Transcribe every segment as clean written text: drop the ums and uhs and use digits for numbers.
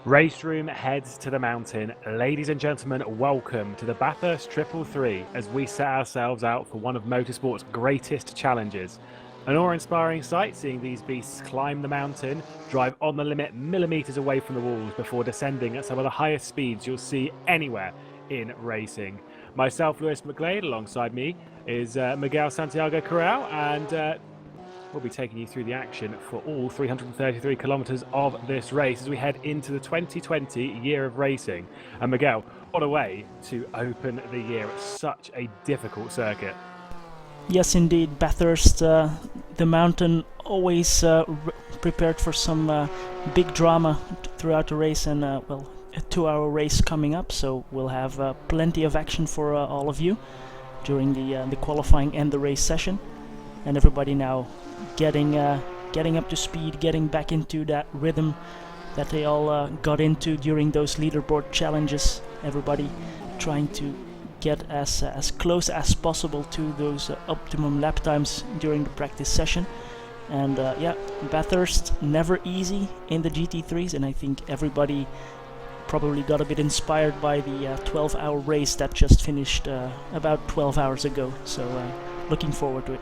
RaceRoom heads to the mountain. Ladies and gentlemen, welcome to the Bathurst 333 as we set ourselves out for one of motorsport's greatest challenges. An awe-inspiring sight seeing these beasts climb the mountain, drive on the limit millimetres away from the walls before descending at some of the highest speeds you'll see anywhere in racing. Myself, Lewis McGlade, alongside me is Miguel Santiago Corral, and we'll be taking you through the action for all 333 kilometres of this race as we head into the 2020 year of racing. And Miguel, what a way to open the year at such a difficult circuit. Yes, indeed, Bathurst, the mountain, always prepared for some big drama throughout the race, and well, a 2-hour race coming up, so we'll have plenty of action for all of you during the qualifying and the race session. And everybody now getting up to speed, getting back into that rhythm that they all got into during those leaderboard challenges. Everybody trying to get as close as possible to those optimum lap times during the practice session. And yeah, Bathurst, never easy in the GT3s, and I think everybody probably got a bit inspired by the 12-hour race that just finished about 12 hours ago. So looking forward to it.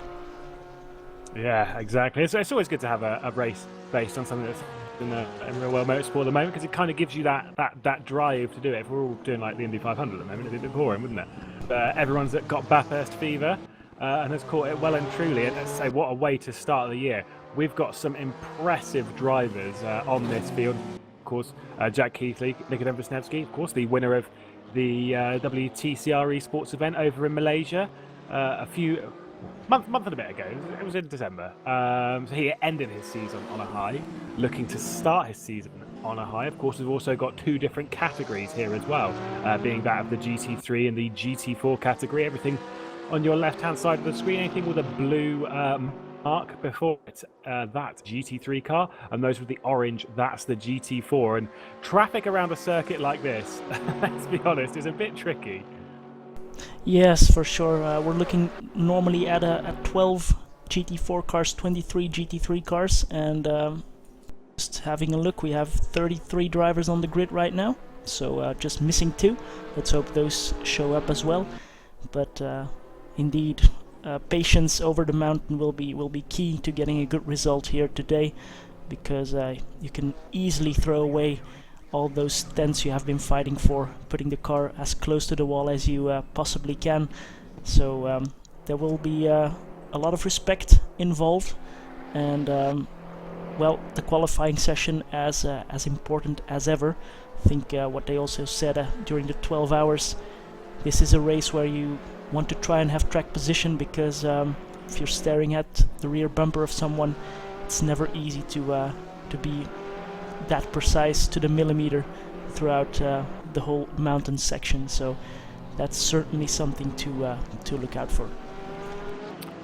Yeah, exactly. It's always good to have a race based on something that's in real world motorsport at the moment, because it kind of gives you that drive to do it. If we're all doing like the Indy 500 at the moment, it'd be a bit boring, wouldn't it? But everyone's got Bathurst fever and has caught it well and truly. And let's say, what a way to start the year. We've got some impressive drivers on this field. Of course, Jack Keithley, Nikodem Wisniewski, of course, the winner of the WTCR Esports event over in Malaysia a few month and a bit ago. It was in December. So he ended his season on a high, looking to start his season on a high. Of course, we've also got two different categories here as well, being that of the GT3 and the GT4 category. Everything on your left-hand side of the screen, anything with a blue mark before it, that GT3 car, and those with the orange, that's the GT4. And traffic around a circuit like this, let's be honest, is a bit tricky. Yes, for sure. We're looking normally at 12 GT4 cars, 23 GT3 cars, and just having a look, we have 33 drivers on the grid right now, so just missing 2. Let's hope those show up as well. But indeed, patience over the mountain will be key to getting a good result here today, because you can easily throw away all those tenths you have been fighting for, putting the car as close to the wall as you possibly can. So there will be a lot of respect involved, and well, the qualifying session as important as ever. I think what they also said during the 12 hours, this is a race where you want to try and have track position, because if you're staring at the rear bumper of someone, it's never easy to be that precise to the millimeter throughout the whole mountain section. So that's certainly something to look out for.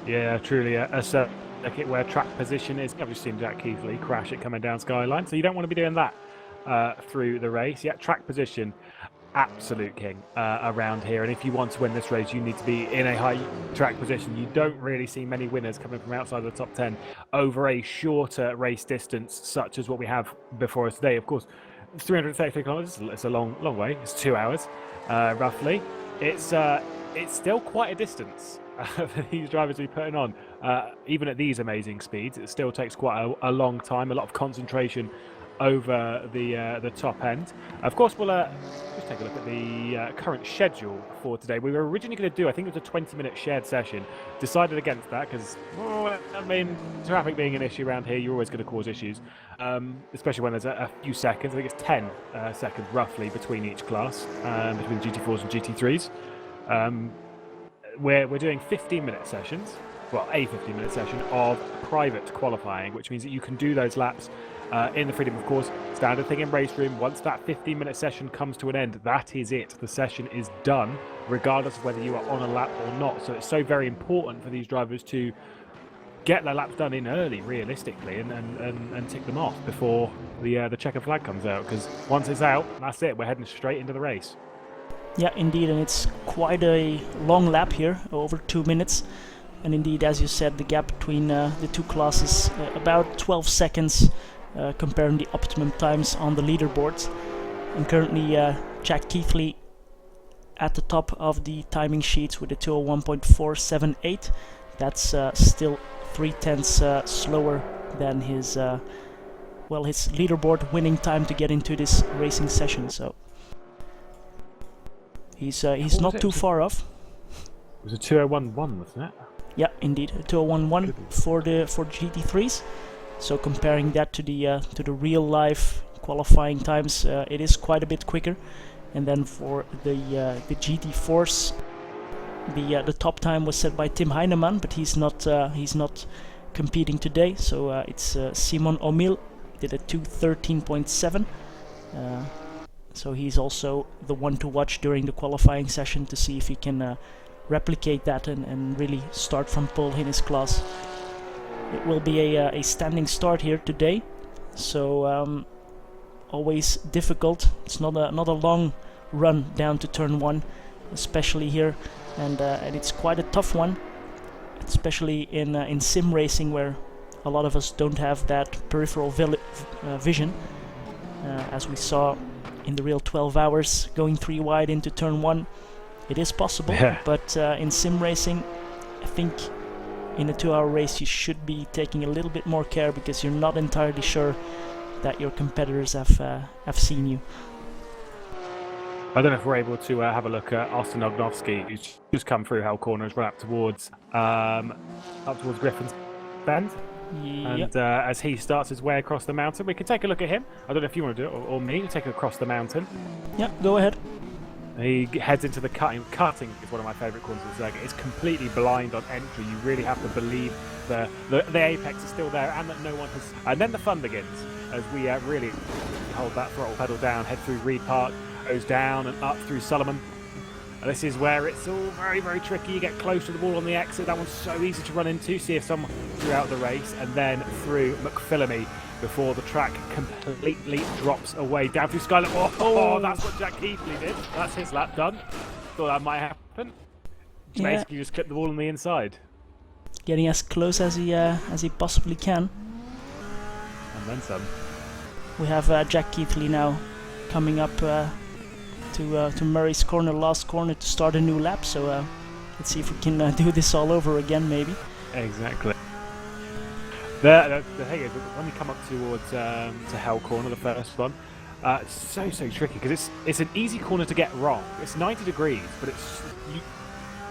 Yeah, truly a circuit where track position is. I've just seen Jack Keithley crash it coming down Skyline, so you don't want to be doing that through the race. Yeah, track position, absolute king around here, and if you want to win this race, you need to be in a high track position. You don't really see many winners coming from outside of the top 10 over a shorter race distance such as what we have before us today. Of course, 333 kilometers, it's a long way. It's 2 hours roughly. It's still quite a distance for these drivers to be putting on. Even at these amazing speeds, it still takes quite a long time, a lot of concentration over the top end. Of course, we'll just take a look at the current schedule for today. We were originally going to do, I think it was a 20-minute shared session. Decided against that because, well, I mean, traffic being an issue around here, you're always going to cause issues, especially when there's a few seconds. I think it's 10 seconds roughly between each class, between GT4s and GT3s. We're doing 15-minute sessions. Well, a 15-minute session of private qualifying, which means that you can do those laps in the freedom of course. Standard thing in RaceRoom, once that 15-minute session comes to an end, that is it. The session is done, regardless of whether you are on a lap or not. So it's so very important for these drivers to get their laps done in early, realistically, and tick them off before the checkered flag comes out, because once it's out, that's it. We're heading straight into the race. Yeah, indeed, and it's quite a long lap here, over 2 minutes. And indeed, as you said, the gap between the two classes, about 12 seconds comparing the optimum times on the leaderboards. And currently Jack Keithley at the top of the timing sheets with a 201.478. That's still 3/10 slower than his well, his leaderboard winning time to get into this racing session. So he's not too far off. It was a 201.1, wasn't it? Yeah, indeed, a 201.1 for GT3s. So comparing that to the real life qualifying times, it is quite a bit quicker. And then for the GT4s, the top time was set by Tim Heinemann, but he's not competing today. So it's Simon O'Mill did a 2:13.7. So he's also the one to watch during the qualifying session to see if he can replicate that and really start from pole in his class. It will be a standing start here today, so always difficult. It's not a long run down to turn 1, especially here, and it's quite a tough one, especially in sim racing, where a lot of us don't have that peripheral vision, as we saw in the real 12 hours going 3 wide into turn 1. It is possible, but in sim racing, I think in a 2-hour race you should be taking a little bit more care, because you're not entirely sure that your competitors have seen you. I don't know if we're able to have a look at Austin Ognovsky, who's just come through Hell Corner, has run up towards Griffin's Bend. Yep. And as he starts his way across the mountain, we can take a look at him. I don't know if you want to do it, or me, take it across the mountain. Yeah, go ahead. He heads into the cutting. Cutting is one of my favourite corners of the circuit. It's completely blind on entry. You really have to believe the apex is still there and that no one has... And then the fun begins, as we really hold that throttle pedal down, head through Reed Park, goes down and up through Solomon. And this is where it's all very, very tricky. You get close to the wall on the exit. That one's so easy to run into. See if someone throughout the race. And then through McPhillamy before the track completely drops away. Down through Skyline. Oh, that's what Jack Keithley did. That's his lap done. Thought that might happen. Yeah. Basically just clip the wall on the inside. Getting as close as he possibly can. And then some. We have Jack Keithley now coming up to Murray's corner, last corner, to start a new lap. So let's see if we can do this all over again, maybe. Exactly. The thing is, when we come up towards to Hell Corner, the first one, it's so tricky, because it's an easy corner to get wrong. It's 90 degrees, but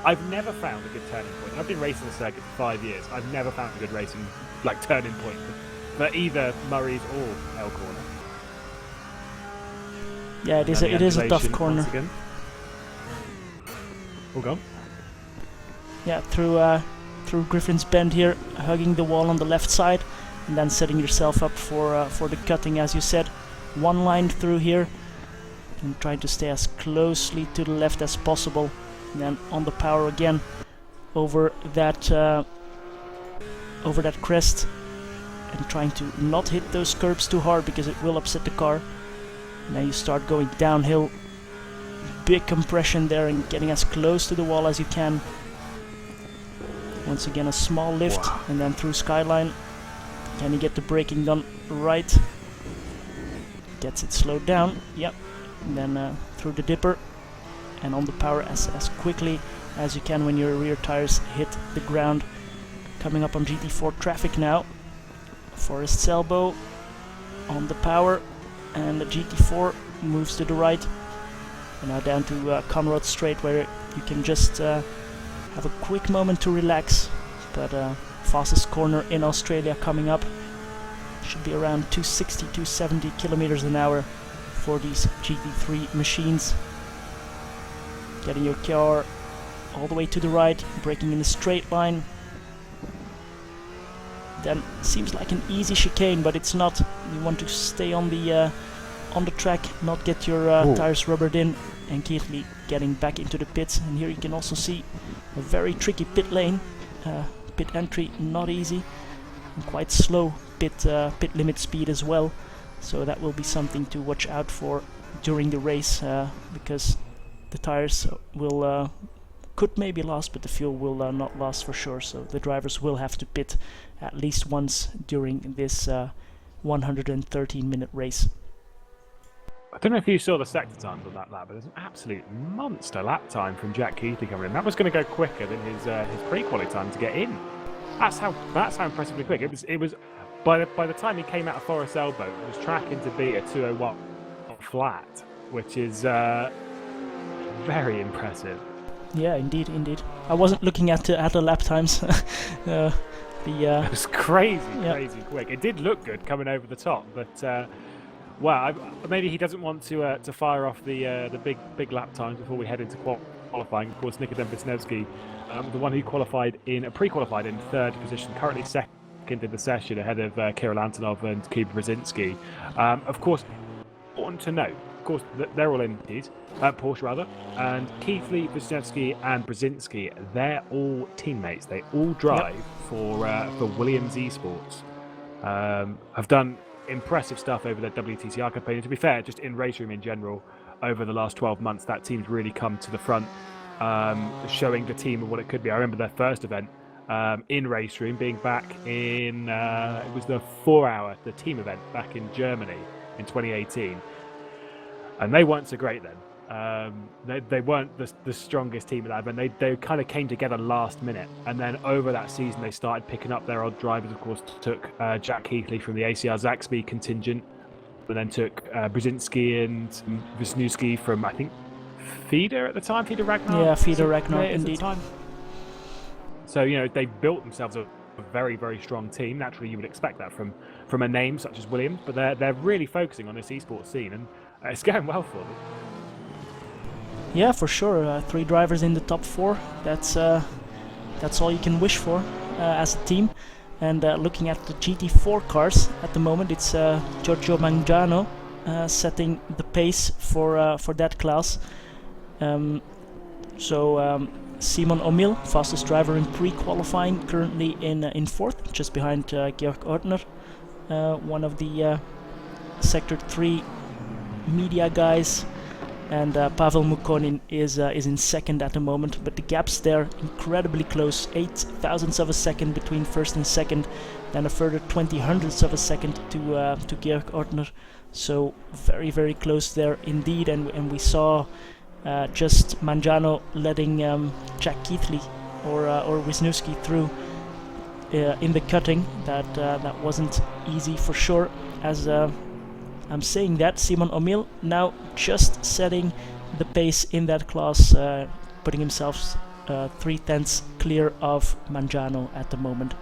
I've never found a good turning point. I've been racing the circuit for 5 years. I've never found a good racing turning point for either Murray's or Hell Corner. Yeah, it is a tough corner. All gone. Yeah, through Griffin's Bend here, hugging the wall on the left side, and then setting yourself up for the cutting, as you said. One line through here, and trying to stay as closely to the left as possible. And then on the power again, over that crest, and trying to not hit those curbs too hard, because it will upset the car. Now you start going downhill, big compression there, and getting as close to the wall as you can. Once again a small lift, and then through Skyline. Can you get the braking done right? Gets it slowed down, yep. And then through the dipper, and on the power as quickly as you can when your rear tires hit the ground. Coming up on GT4 traffic now. Forest's Elbow on the power, and the GT4 moves to the right. And now down to Conrad Straight, where you can just have a quick moment to relax. But fastest corner in Australia coming up. Should be around 260, 270 kilometers an hour for these GT3 machines. Getting your car all the way to the right, braking in a straight line. Then seems like an easy chicane, but it's not. You want to stay on the track, not get your tires rubbered in. And Keithley getting back into the pits. And here you can also see a very tricky pit lane. Pit entry not easy, and quite slow pit limit speed as well. So that will be something to watch out for during the race, because the tires could maybe last, but the fuel will not last for sure. So the drivers will have to pit at least once during this 113-minute race. I don't know if you saw the sector times on that lap, but there's an absolute monster lap time from Jack Keithley coming in. That was going to go quicker than his pre-quali time to get in. That's how impressively quick. It was by the time he came out of Forest Elbow, it was tracking to be a 2:01 flat, which is very impressive. Yeah, indeed. I wasn't looking at the lap times. It was crazy quick. It did look good coming over the top, but well, maybe he doesn't want to fire off the big lap times before we head into qualifying. Of course, Nikodem Wisniewski, the one who qualified pre-qualified in third position, currently second in the session ahead of Kirill Antonov and Kuba Brzezinski. Of course, important to note, of course, that they're all Indies, Porsche rather, and Keithley, Wisniewski, and Brzezinski, they're all teammates. They all drive for Williams Esports. Have done impressive stuff over their WTCR campaign. And to be fair, just in RaceRoom in general, over the last 12 months, that team's really come to the front, showing the team what it could be. I remember their first event in RaceRoom being back in, it was the 4-hour, the team event back in Germany in 2018. And they weren't so great then. They weren't the strongest team at that event. They kind of came together last minute. And then over that season, they started picking up their odd drivers. Of course, took Jack Keithley from the ACR Zaxby contingent, and then took Brzezinski and Wisniewski from, I think, Feeder at the time, Feeder Ragnar. Yeah, Feeder Ragnar, indeed. So, they built themselves a very, very strong team. Naturally, you would expect that from a name such as Williams, but they're really focusing on this esports scene, and it's going well for them. Yeah, for sure. 3 drivers in the top 4. That's all you can wish for as a team. And looking at the GT4 cars at the moment, it's Giorgio Mangiano setting the pace for that class. Simon Omil, fastest driver in pre-qualifying, currently in 4th, just behind Georg Ortner, one of the Sector 3 media guys, and Pavel Mukonin is in 2nd at the moment, but the gaps there incredibly close, 8 thousandths of a second between 1st and 2nd, then a further 20 hundredths of a second to Georg Ortner, so very, very close there indeed, and we saw just Mangiano letting Jack Keithley or Wisniewski through in the cutting. That wasn't easy for sure. As I'm saying that, Simon Omil now just setting the pace in that class, putting himself 3/10 clear of Mangiano at the moment.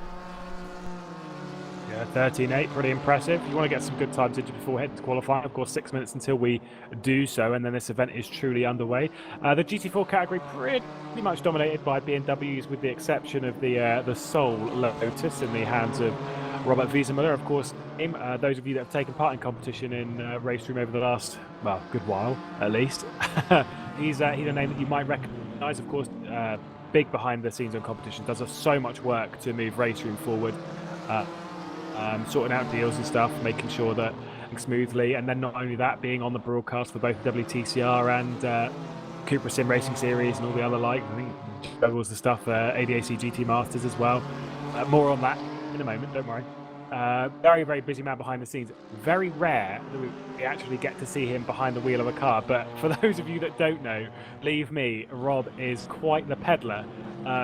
Yeah, 13.8, pretty impressive. You want to get some good times into before heading to qualifying. Of course, 6 minutes until we do so, and then this event is truly underway. The GT4 category pretty much dominated by BMWs, with the exception of the sole Lotus in the hands of Robert Wiesemüller. Of course, those of you that have taken part in competition in RaceRoom over the last, well, good while at least, he's a name that you might recognise. Of course, big behind the scenes on competition, does so much work to move RaceRoom forward. Sorting out deals and stuff, making sure that smoothly, and then not only that, being on the broadcast for both WTCR and Cupra Sim Racing Series and all the other like. I think juggles the stuff, ADAC GT Masters as well. More on that in a moment, don't worry. Very, very busy man behind the scenes. Very rare that we actually get to see him behind the wheel of a car, but for those of you that don't know, believe me, Rob is quite the peddler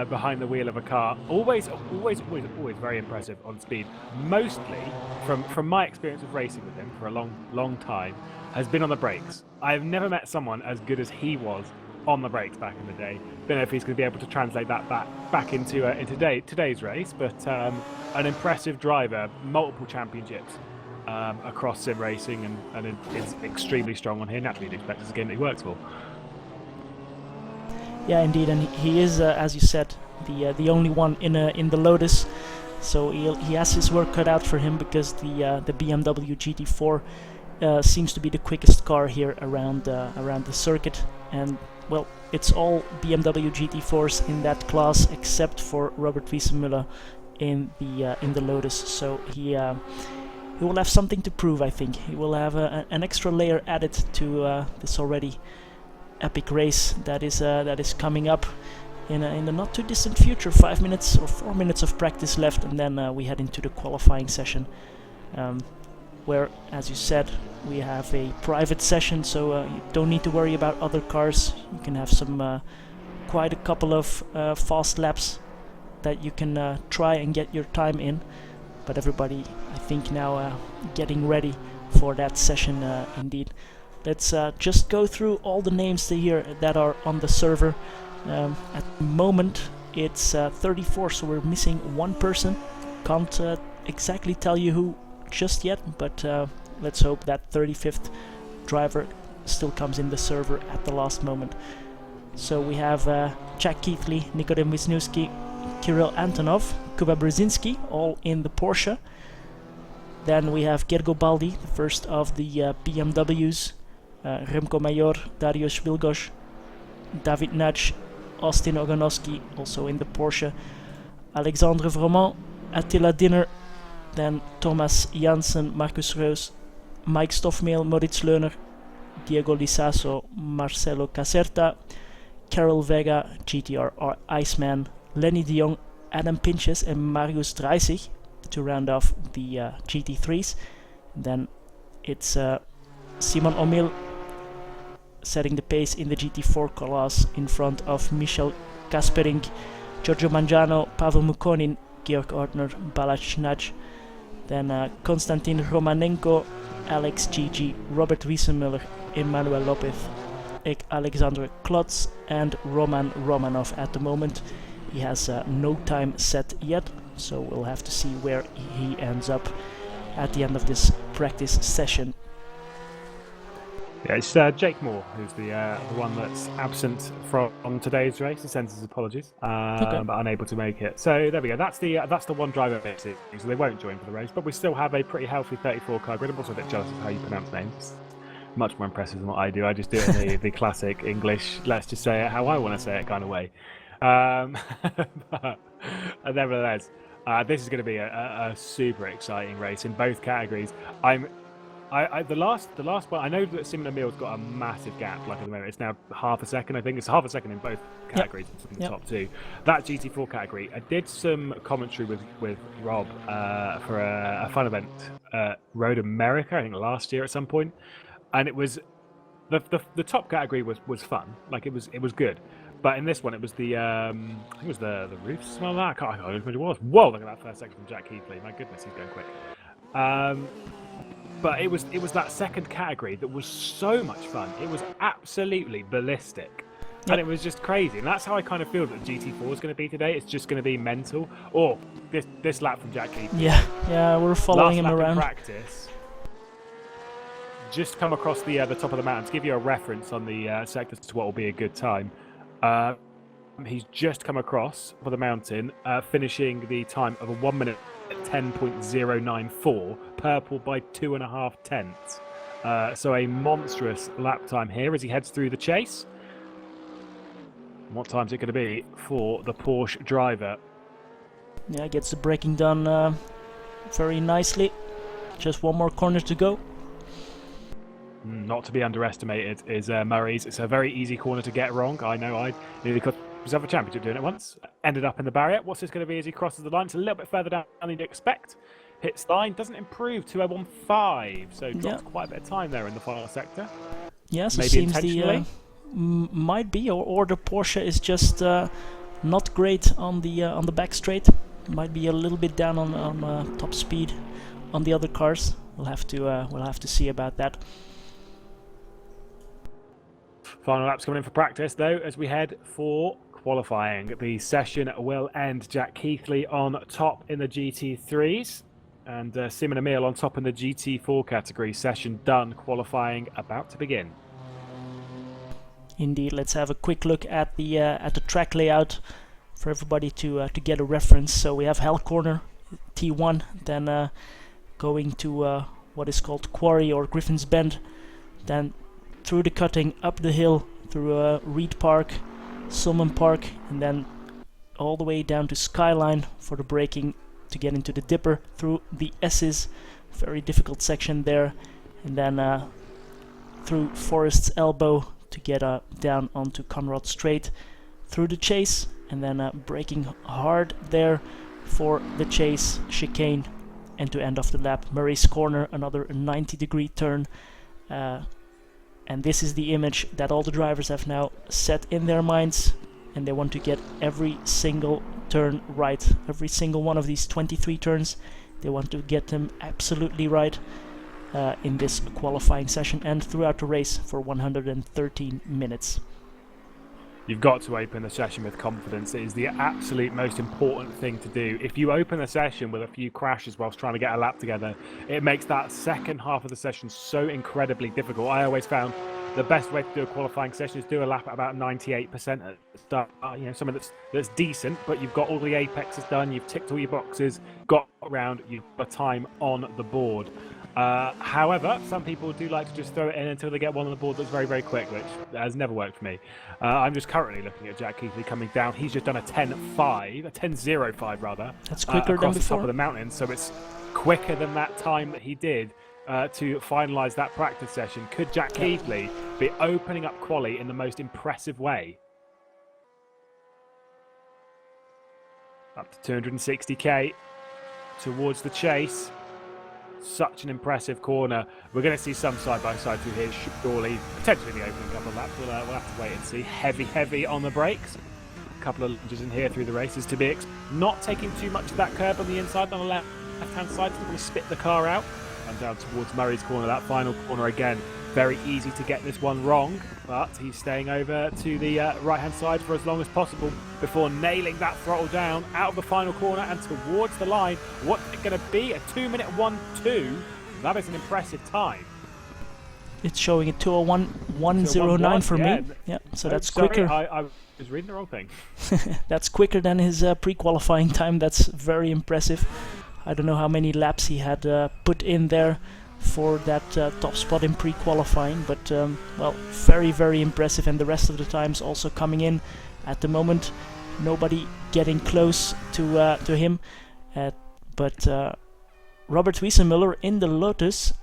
behind the wheel of a car. Always very impressive on speed. Mostly, from my experience of racing with him for a long time, has been on the brakes. I've never met someone as good as he was on the brakes back in the day. Don't know if he's going to be able to translate that back into today's race, but an impressive driver, multiple championships across sim racing, and is extremely strong on here. Naturally, you'd expect it's a game that he works for. Yeah, indeed, and he is, as you said, the only one in the Lotus. So he has his work cut out for him, because the BMW GT4 seems to be the quickest car here around the circuit, and well, it's all BMW GT4s in that class except for Robert Wiesemüller in the Lotus. So he will have something to prove. I think he will have an extra layer added to this already epic race that is coming up in the not too distant future. 5 minutes or 4 minutes of practice left, and then we head into the qualifying session. where, as you said, we have a private session, so you don't need to worry about other cars. You can have some quite a couple of fast laps that you can try and get your time in. But everybody, I think, now getting ready for that session indeed. Let's just go through all the names here that are on the server. At the moment it's 34, so we're missing one person. Can't exactly tell you who just yet, but let's hope that 35th driver still comes in the server at the last moment. So we have Jack Keithley, Nikodem Wisniewski, Kirill Antonov, Kuba Brzezinski, all in the Porsche. Then we have Gergo Baldi, the first of the BMWs, Remco Major, Dariusz Wilgosz, David Nudge, Austin Oganowski, also in the Porsche, Alexandre Vromant, Attila Dinner, then Thomas Janssen, Marcus Reus, Mike Stoffmeel, Moritz Leuner, Diego Lisaso, Marcelo Caserta, Carol Vega, GTR Iceman, Lenny de Jong, Adam Pinches and Marius Dreisig to round off the GT3s. Then it's Simon Omil setting the pace in the GT4 class in front of Michel Kaspering, Giorgio Mangiano, Pavel Mukonin, Georg Ortner, Balázs Nagy, then Konstantin Romanenko, Alex Gigi, Robert Wiesenmüller, Emmanuel Lopez, Alexander Klotz and Roman Romanov at the moment. He has no time set yet, so we'll have to see where he ends up at the end of this practice session. Yeah, it's Jake Moore who's the one that's absent from today's race. He sends his apologies, but unable to make it. So there we go. That's the one driver basically. So they won't join for the race, but we still have a pretty healthy 34 car grid. I'm also a bit jealous of how you pronounce names. Much more impressive than what I do. I just do it in the classic English, let's just say it how I want to say it kind of way. But nevertheless, this is going to be a super exciting race in both categories. The last one, I know that Simon Emil's got a massive gap. Like at the moment, it's now half a second. I think it's half a second in both categories. Yep. In the top two. That GT4 category, I did some commentary with Rob for a fun event, Road America, I think last year at some point, and it was the top category was fun. Like it was good. But in this one, it was the I think it was the roof smell that. I can't remember what it was. Whoa! Look at that first section from Jack Keithley. My goodness, he's going quick. But it was that second category that was so much fun. It was absolutely ballistic, and it was just crazy. And that's how I kind of feel that GT4 is going to be today. It's just going to be mental. Or this lap from Jack Keithley. Yeah, we're following him around. In practice. Just come across the top of the mountain to give you a reference on the sectors to what will be a good time. He's just come across for the mountain, finishing the time of a 1 minute 10.094, purple by 2.5 tenths. So a monstrous lap time here as he heads through the chase. What time's it going to be for the Porsche driver? Yeah, gets the braking done very nicely. Just one more corner to go. Not to be underestimated is Murray's. It's a very easy corner to get wrong. I know I nearly got himself a championship doing it once. Ended up in the barrier. What's this going to be as he crosses the line? It's a little bit further down than you'd expect. Hits the line, doesn't improve to a 1.5, so drops quite a bit of time there in the final sector. Yes, maybe it seems intentionally. Might be, or the Porsche is just not great on the back straight. Might be a little bit down on top speed on the other cars. We'll have to see about that. Final laps coming in for practice, though, as we head for qualifying. The session will end. Jack Keithley on top in the GT3s and Simon Emil on top in the GT4 category. Session done. Qualifying about to begin. Indeed, let's have a quick look at the track layout for everybody to get a reference. So we have Hell Corner, T1, then going to what is called Quarry or Griffin's Bend, then through the cutting, up the hill, through Reed Park, Sulman Park, and then all the way down to Skyline for the braking to get into the Dipper, through the S's, very difficult section there, and then through Forest's Elbow to get down onto Conrad Strait, through the Chase, and then braking hard there for the Chase chicane, and to end off the lap, Murray's corner, another 90-degree turn. And this is the image that all the drivers have now set in their minds, and they want to get every single turn right. Every single one of these 23 turns, they want to get them absolutely right in this qualifying session and throughout the race for 113 minutes. You've got to open the session with confidence. It is the absolute most important thing to do. If you open the session with a few crashes whilst trying to get a lap together, it makes that second half of the session so incredibly difficult. I always found the best way to do a qualifying session is do a lap at about 98% at the start. You know, something that's decent, but you've got all the apexes done, you've ticked all your boxes, got around, you've got time on the board. However, some people do like to just throw it in until they get one on the board that's very, very quick, which has never worked for me. I'm just currently looking at Jack Keithley coming down. He's just done a 10.5, a 10.05 rather. That's quicker across than the top before. of the mountain, so it's quicker than that time that he did to finalise that practice session. Could Jack Keithley be opening up quali in the most impressive way? Up to 260k towards the chase. Such an impressive corner. We're going to see some side-by-side through here, surely. Potentially the opening couple of laps. We'll have to wait and see. Heavy on the brakes. A couple of lunges in here through the races to be not taking too much of that curb on the inside, on the left-hand side. So we're going to spit the car out. And down towards Murray's corner, that final corner again. Very easy to get this one wrong, but he's staying over to the right-hand side for as long as possible before nailing that throttle down out of the final corner and towards the line. What's it going to be? A 2-minute 1:2. That is an impressive time. It's showing a 2:01.109 for me. Yeah, so that's quicker. I was reading the wrong thing. That's quicker than his pre-qualifying time. That's very impressive. I don't know how many laps he had put in there for that top spot in pre-qualifying, but well, very impressive. And the rest of the times also coming in at the moment. Nobody getting close to him, but Robert Wiesenmuller in the Lotus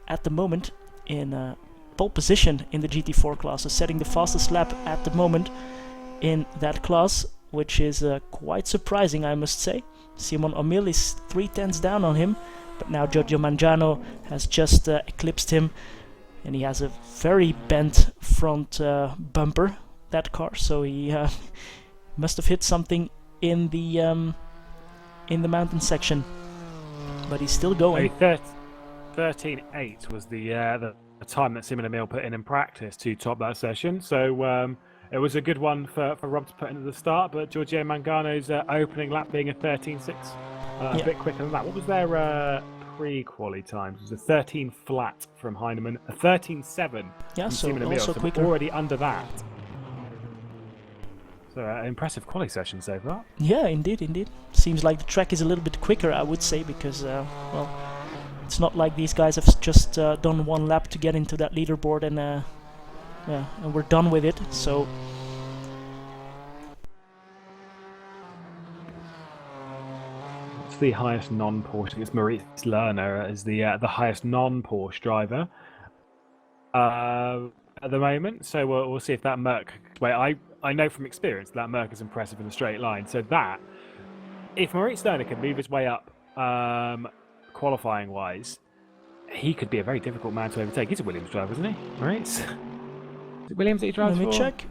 at the moment in pole position in the GT4 class, so setting the fastest lap at the moment in that class, which is quite surprising, I must say. Simon O'Mill is 3/10 down on him, but now Giorgio Mangiano has just eclipsed him, and he has a very bent front bumper, that car, so he must have hit something in the mountain section, but he's still going. 13.8 was the time that Simon O'Mill put in practice to top that session, so it was a good one for Rob to put into the start, but Giorgio Mangano's opening lap being a 13.6, a bit quicker than that. What was their pre-quali times? It was a 13 flat from Heinemann, a 13.7 yeah, from so Simon O'Mill, also so quicker. already under that. So impressive quali session so far. Yeah, indeed. Seems like the track is a little bit quicker, I would say, because well, it's not like these guys have just done one lap to get into that leaderboard and and we're done with it. So it's the highest non-Porsche. It's Moritz Lerner is the highest non-Porsche driver at the moment. So we'll see if that Merc. Wait, I know from experience that Merc is impressive in a straight line. So that if Moritz Lerner can move his way up qualifying wise, he could be a very difficult man to overtake. He's a Williams driver, isn't he? Moritz? Is it Williams that he drives let me for? check.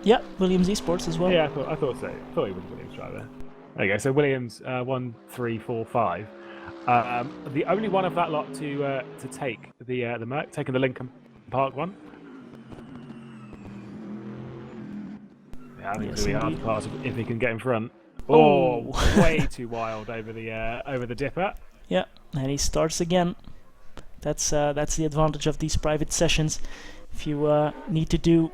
Yeah, Williams Esports as well. Yeah, I thought so. I thought he was a Williams driver. There you go. So Williams 1, 3, 4, 5. The only one of that lot to take the Merc, taking the Lincoln Park one. Yeah, I think Yes, it's really hard indeed. to pass if he can get in front. Oh. Way too wild over the dipper. Yeah, and he starts again. That's the advantage of these private sessions. If you need to do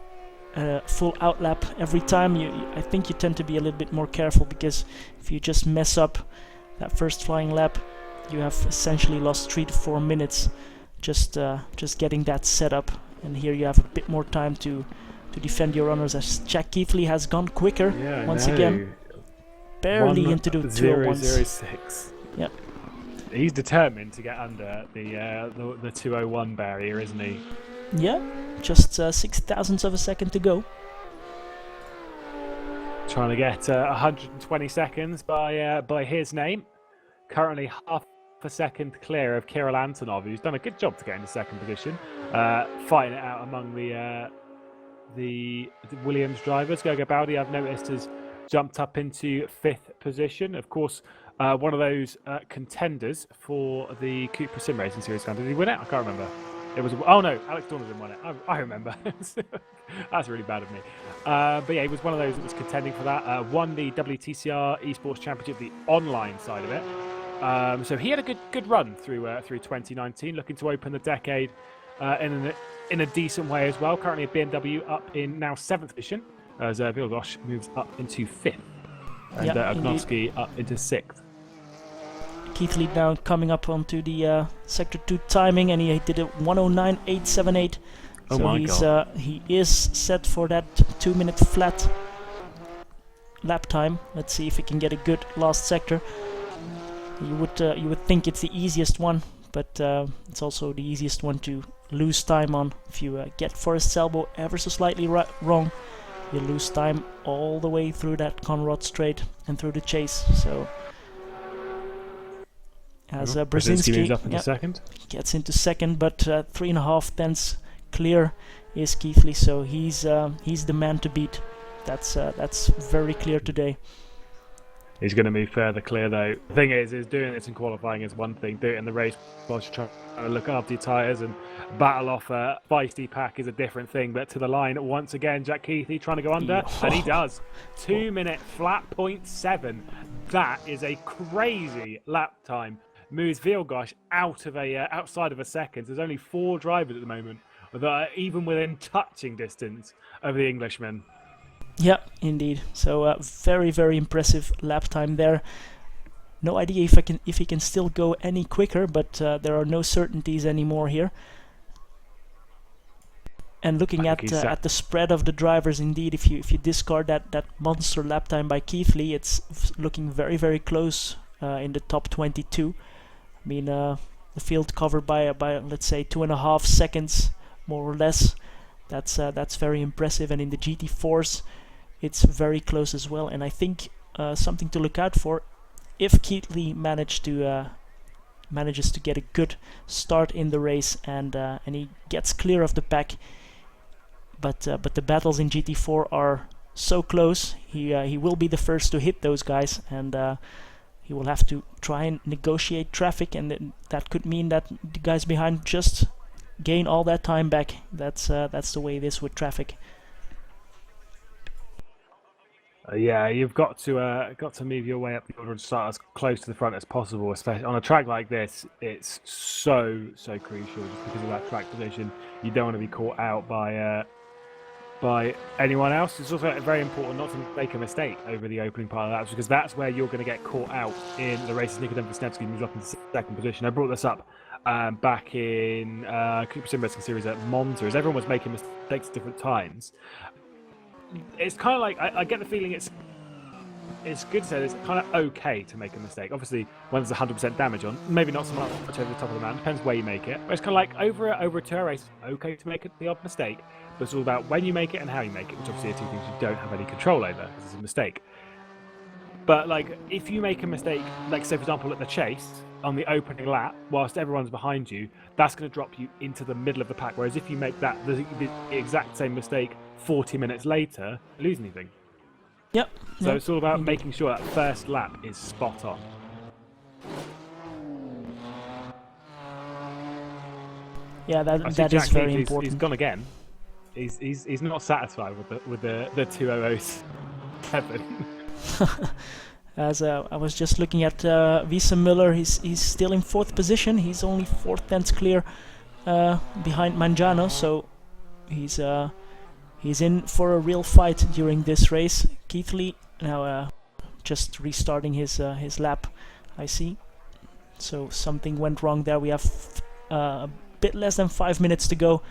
a full out lap every time, I think you tend to be a little bit more careful, because if you just mess up that first flying lap, you have essentially lost 3 to 4 minutes just getting that set up. And here you have a bit more time to defend your runners, as Jack Keithley has gone quicker once again, barely into the 201s. 0.006. Yep. He's determined to get under the 201 barrier, isn't he? Yeah, just 0.006 of a second to go. Trying to get 120 seconds by his name. Currently half a second clear of Kirill Antonov, who's done a good job to get into second position, fighting it out among the Williams drivers. Gogo Baldi, I've noticed, has jumped up into 5th position. Of course, one of those contenders for the Cupra Sim Racing Series. Did he win it? I can't remember. It was, oh no, Alex Dornadin won it. I remember. That's really bad of me. But yeah, he was one of those that was contending for that. Won the WTCR Esports Championship, the online side of it. So he had a good run through 2019, looking to open the decade in a decent way as well. Currently a BMW up in now 7th position, as Vilgosh moves up into 5th, and Agnosky up into 6th. Keith Lee now coming up onto the Sector 2 timing, and he did a 109.878. Oh so my God. He is set for that 2-minute flat lap time. Let's see if he can get a good last sector. You would think it's the easiest one, but it's also the easiest one to lose time on. If you get Forrest's elbow ever so slightly wrong, you lose time all the way through that Conrad straight and through the chase. So as Brzezinski moves up into second, gets into second, but 3.5 tenths clear is Keith Lee, so he's the man to beat. That's very clear today. He's going to move further clear, though. The thing is doing this in qualifying is one thing. Do it in the race whilst you're trying to look after your tyres and battle off a feisty pack is a different thing. But to the line once again, Jack Keithley trying to go under, and he does. 2-minute flat 0.7. That is a crazy lap time. Moves Vilgosh outside of a second. There's only 4 drivers at the moment that are even within touching distance of the Englishman. Yeah, indeed. So very, very impressive lap time there. No idea if he can still go any quicker, but there are no certainties anymore here. And looking at the spread of the drivers, indeed, if you discard that monster lap time by Keith Lee, it's looking very, very close in the top 22. I mean, the field covered by let's say 2.5 seconds, more or less. That's very impressive. And in the GT4s, it's very close as well. And I think something to look out for, if Keith Lee manages to get a good start in the race and he gets clear of the pack, but the battles in GT4 are so close, he will be the first to hit those guys, and he will have to try and negotiate traffic, and that could mean that the guys behind just gain all that time back. That's the way it is with traffic. Yeah, you've got to move your way up the order and start as close to the front as possible. Especially on a track like this, it's so crucial just because of that track position. You don't want to be caught out by anyone else. It's also very important not to make a mistake over the opening part of that, because that's where you're going to get caught out in the races. Nikodem Wisniewski moves up into second position. I brought this up back in Cupra Sim Racing Series at Monza, as everyone was making mistakes at different times. It's kind of like, I get the feeling it's good to say it's kind of okay to make a mistake. Obviously, when there's 100% damage on, maybe not so much over the top of the mountain, depends where you make it. But it's kind of like over a tour race, okay to make the odd mistake, but it's all about when you make it and how you make it, which obviously are two things you don't have any control over, because it's a mistake. But like, if you make a mistake, like say for example at the chase, on the opening lap, whilst everyone's behind you, that's going to drop you into the middle of the pack. Whereas if you make the exact same mistake 40 minutes later, you lose anything. Yep. So it's all about making sure that first lap is spot on. Yeah, that is very important. He's gone again. He's not satisfied with the 2007. As I was just looking at Wiese Müller, he's still in 4th position. He's only 4 tenths clear behind Mangiano, so he's in for a real fight during this race. Keith Lee now just restarting his lap, I see. So something went wrong there. We have a bit less than 5 minutes to go,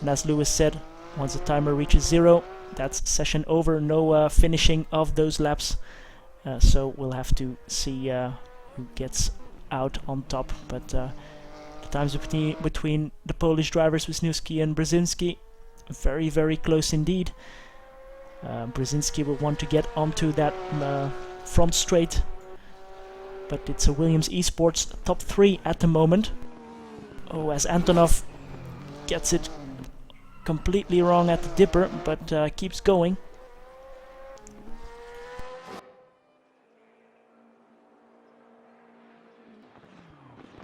and as Lewis said, once the timer reaches 0, that's session over. No finishing of those laps. So we'll have to see who gets out on top. But the times between the Polish drivers Wisniewski and Brzezinski, very, very close indeed. Brzezinski will want to get onto that front straight, but it's a Williams Esports top 3 at the moment. Oh, as Antonov gets it completely wrong at the dipper, but keeps going.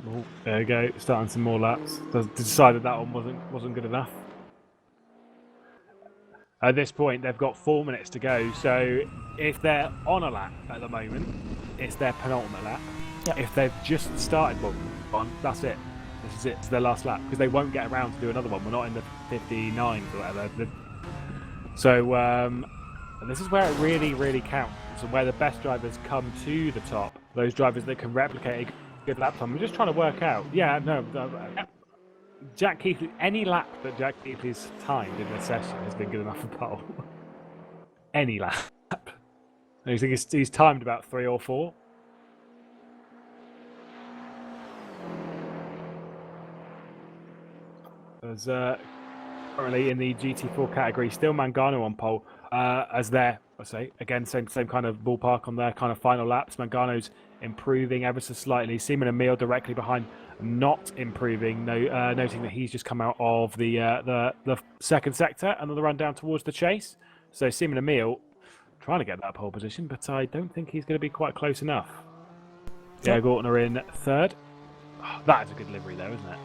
Oh, there we go, starting some more laps. Decided that one wasn't good enough. At this point, they've got 4 minutes to go, so if they're on a lap at the moment, it's their penultimate lap. Yep. If they've just started one, that's it. This is it. It's their last lap, because they won't get around to do another one. We're not in the 59s or whatever. So this is where it really, really counts, and where the best drivers come to the top. Those drivers that can replicate a good lap time. We're just trying to work out. Yeah, no. Jack Keithley, any lap that Jack Keithley's timed in this session has been good enough for pole. Any lap. I think he's timed about 3 or 4. There's currently in the GT4 category, still Mangano on pole as their, I say, again, same kind of ballpark on their kind of final laps. Mangano's improving ever so slightly. Seaman Emil directly behind, not improving. Noting that he's just come out of the second sector and the run down towards the chase. So Seaman Emil trying to get that pole position, but I don't think he's going to be quite close enough. Yeah, Gorton are in third. Oh, that is a good livery though, isn't it?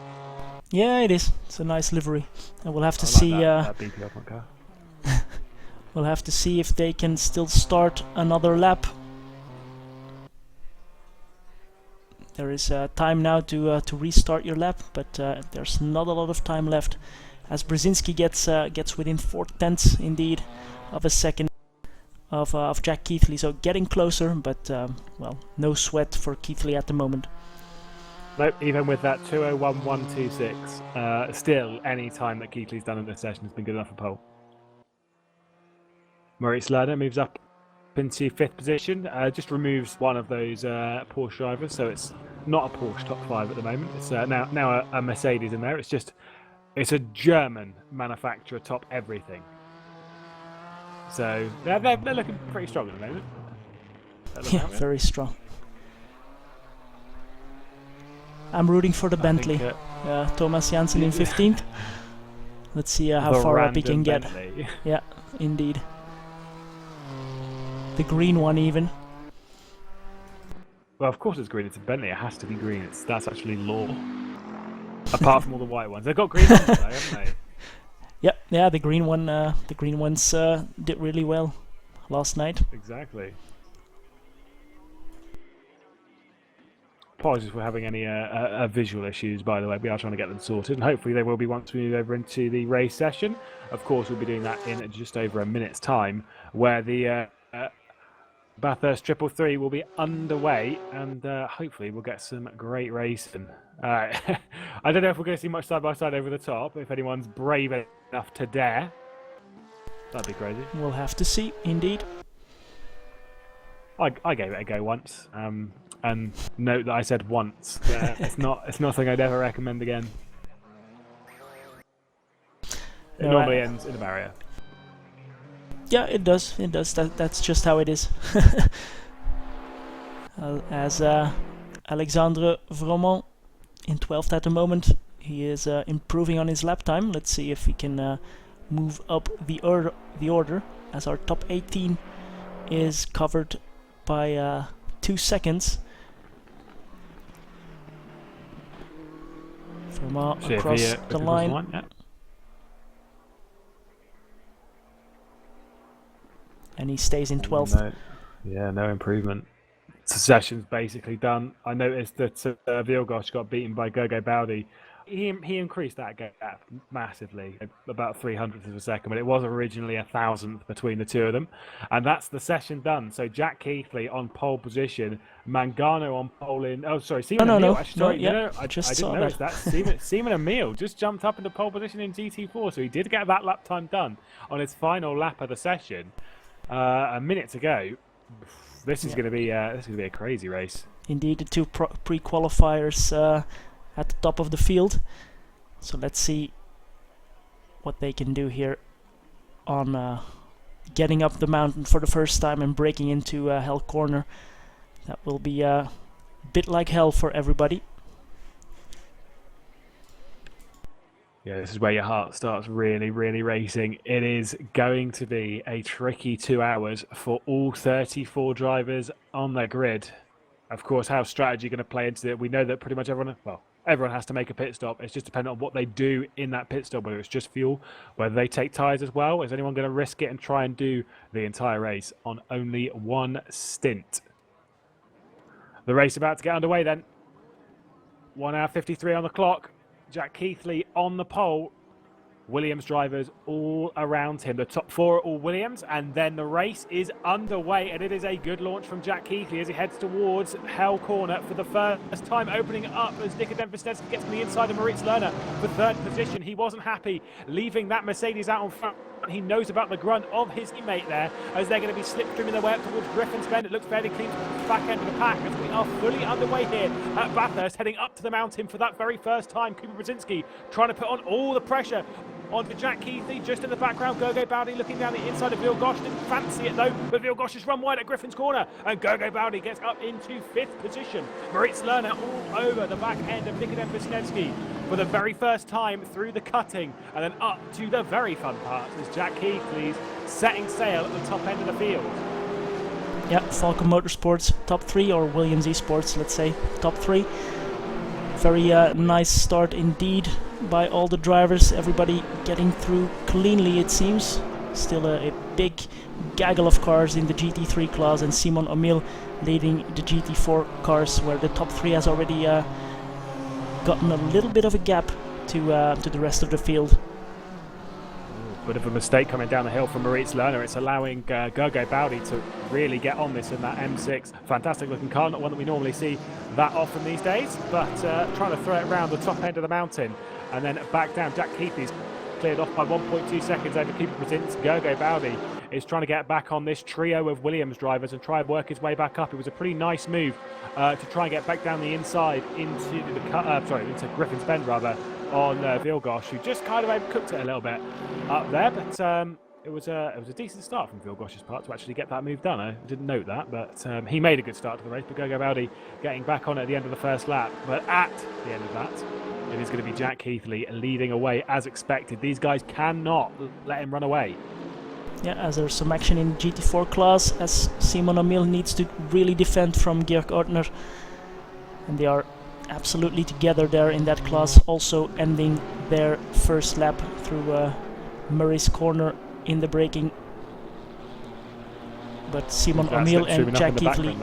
Yeah, it is. It's a nice livery, and we'll have to I see. That BP up my car. We'll have to see if they can still start another lap. There is time now to restart your lap, but there's not a lot of time left, as Brzezinski gets within 4/10 indeed of a second of Jack Keithley. So getting closer, but well, no sweat for Keithley at the moment. Nope, even with that 2:01.126, still any time that Keithley's done in this session has been good enough for pole. Moritz Lerner moves up into 5th position, just removes one of those Porsche drivers, so it's not a Porsche top 5 at the moment. It's now a Mercedes in there. It's a German manufacturer top everything. So they're looking pretty strong at the moment. Yeah, very strong. I'm rooting for the Bentley. Thomas Janssen in 15th. Let's see how far up he can get. Bentley. Yeah, indeed. The green one even. Well, of course it's green. It's a Bentley. It has to be green. That's actually law. Apart from all the white ones, they've got green ones today, haven't they? Yeah. The green one. The green ones did really well last night. Exactly. Apologies for having any visual issues, by the way. We are trying to get them sorted, and hopefully they will be once we move over into the race session. Of course, we'll be doing that in just over a minute's time, where the Bathurst 333 will be underway, and hopefully we'll get some great racing. I don't know if we're going to see much side-by-side over the top, if anyone's brave enough to dare. That'd be crazy. We'll have to see, indeed. I gave it a go once, and note that I said once. It's not something I'd ever recommend again. It normally ends in a barrier. Yeah, it does. It does. That's just how it is. As Alexandre Vromont in 12th at the moment, he is improving on his lap time. Let's see if he can move up the order, as our top 18 is covered by 2 seconds. Vromont across the line. Yeah. And he stays in 12th. No improvement. The session's basically done. I noticed that Vilgosh got beaten by Gogo Baudi. He increased that gap massively, about 300ths of a second, but it was originally 1,000th between the two of them. And that's the session done. So Jack Keithley on pole position, Mangano on pole in... Oh, sorry, Seaman Emil. I didn't notice that. Seaman Emil just jumped up into pole position in GT4, so he did get that lap time done on his final lap of the session. A minute to go. This is going to be a crazy race. Indeed, the two pre-qualifiers at the top of the field. So let's see what they can do here on getting up the mountain for the first time and breaking into Hell Corner. That will be bit like hell for everybody. Yeah, this is where your heart starts really, really racing. It is going to be a tricky 2 hours for all 34 drivers on the grid. Of course, how's strategy going to play into it? We know that pretty much everyone, well, everyone has to make a pit stop. It's just dependent on what they do in that pit stop, whether it's just fuel, whether they take tyres as well. Is anyone going to risk it and try and do the entire race on only one stint? The race about to get underway then. 1 hour 53 on the clock. Jack Keithley on the pole. Williams drivers all around him. The top 4 are all Williams, and then the race is underway, and it is a good launch from Jack Keithley as he heads towards Hell Corner for the first time, opening up as Nikodem Vistevski gets on the inside of Moritz Lerner for 3rd position. He wasn't happy leaving that Mercedes out on front. He knows about the grunt of his teammate there as they're going to be slipstreaming their way up towards Griffin's Bend. It looks fairly clean to the back end of the pack as we are fully underway here at Bathurst, heading up to the mountain for that very first time. Cooper Brzezinski trying to put on all the pressure onto Jack Keithley. Just in the background, Gogo Bowdy looking down the inside of Vilgosh. Didn't fancy it though, but Vilgosh has run wide at Griffin's corner, and Gogo Bowdy gets up into 5th position. Moritz Lerner all over the back end of Nikodem Vistevski for the very first time through the cutting, and then up to the very fun part as Jack Keithley's setting sail at the top end of the field. Yeah, Falcon Motorsports top 3, or Williams Esports, let's say top 3. Very nice start indeed by all the drivers. Everybody getting through cleanly, it seems. Still a big gaggle of cars in the GT3 class, and Simon O'Meal leading the GT4 cars, where the top 3 has already gotten a little bit of a gap to the rest of the field. Bit of a mistake coming down the hill from Moritz Lerner. It's allowing Gogo Bowdy to really get on this in that M6. Fantastic looking car, not one that we normally see that often these days, but trying to throw it around the top end of the mountain and then back down. Jack Keithley's cleared off by 1.2 seconds over Cooper Brzezinski. Gogo Bowdy is trying to get back on this trio of Williams drivers and try and work his way back up. It was a pretty nice move to try and get back down the inside into the into Griffin's Bend rather, on Vilgosh, who just kind of overcooked it a little bit up there, but it was a decent start from Vilgosh's part to actually get that move done. I didn't note that, but he made a good start to the race. But Gogo Bowdy getting back on at the end of the first lap. But at the end of that, it is going to be Jack Keithley leading away as expected. These guys cannot let him run away. Yeah, as there's some action in GT4 class, as Simon O'Meal needs to really defend from Georg Ortner, and they are absolutely together there in that class, also ending their first lap through Murray's corner in the braking. But Simon O'Meal and Jack Keithley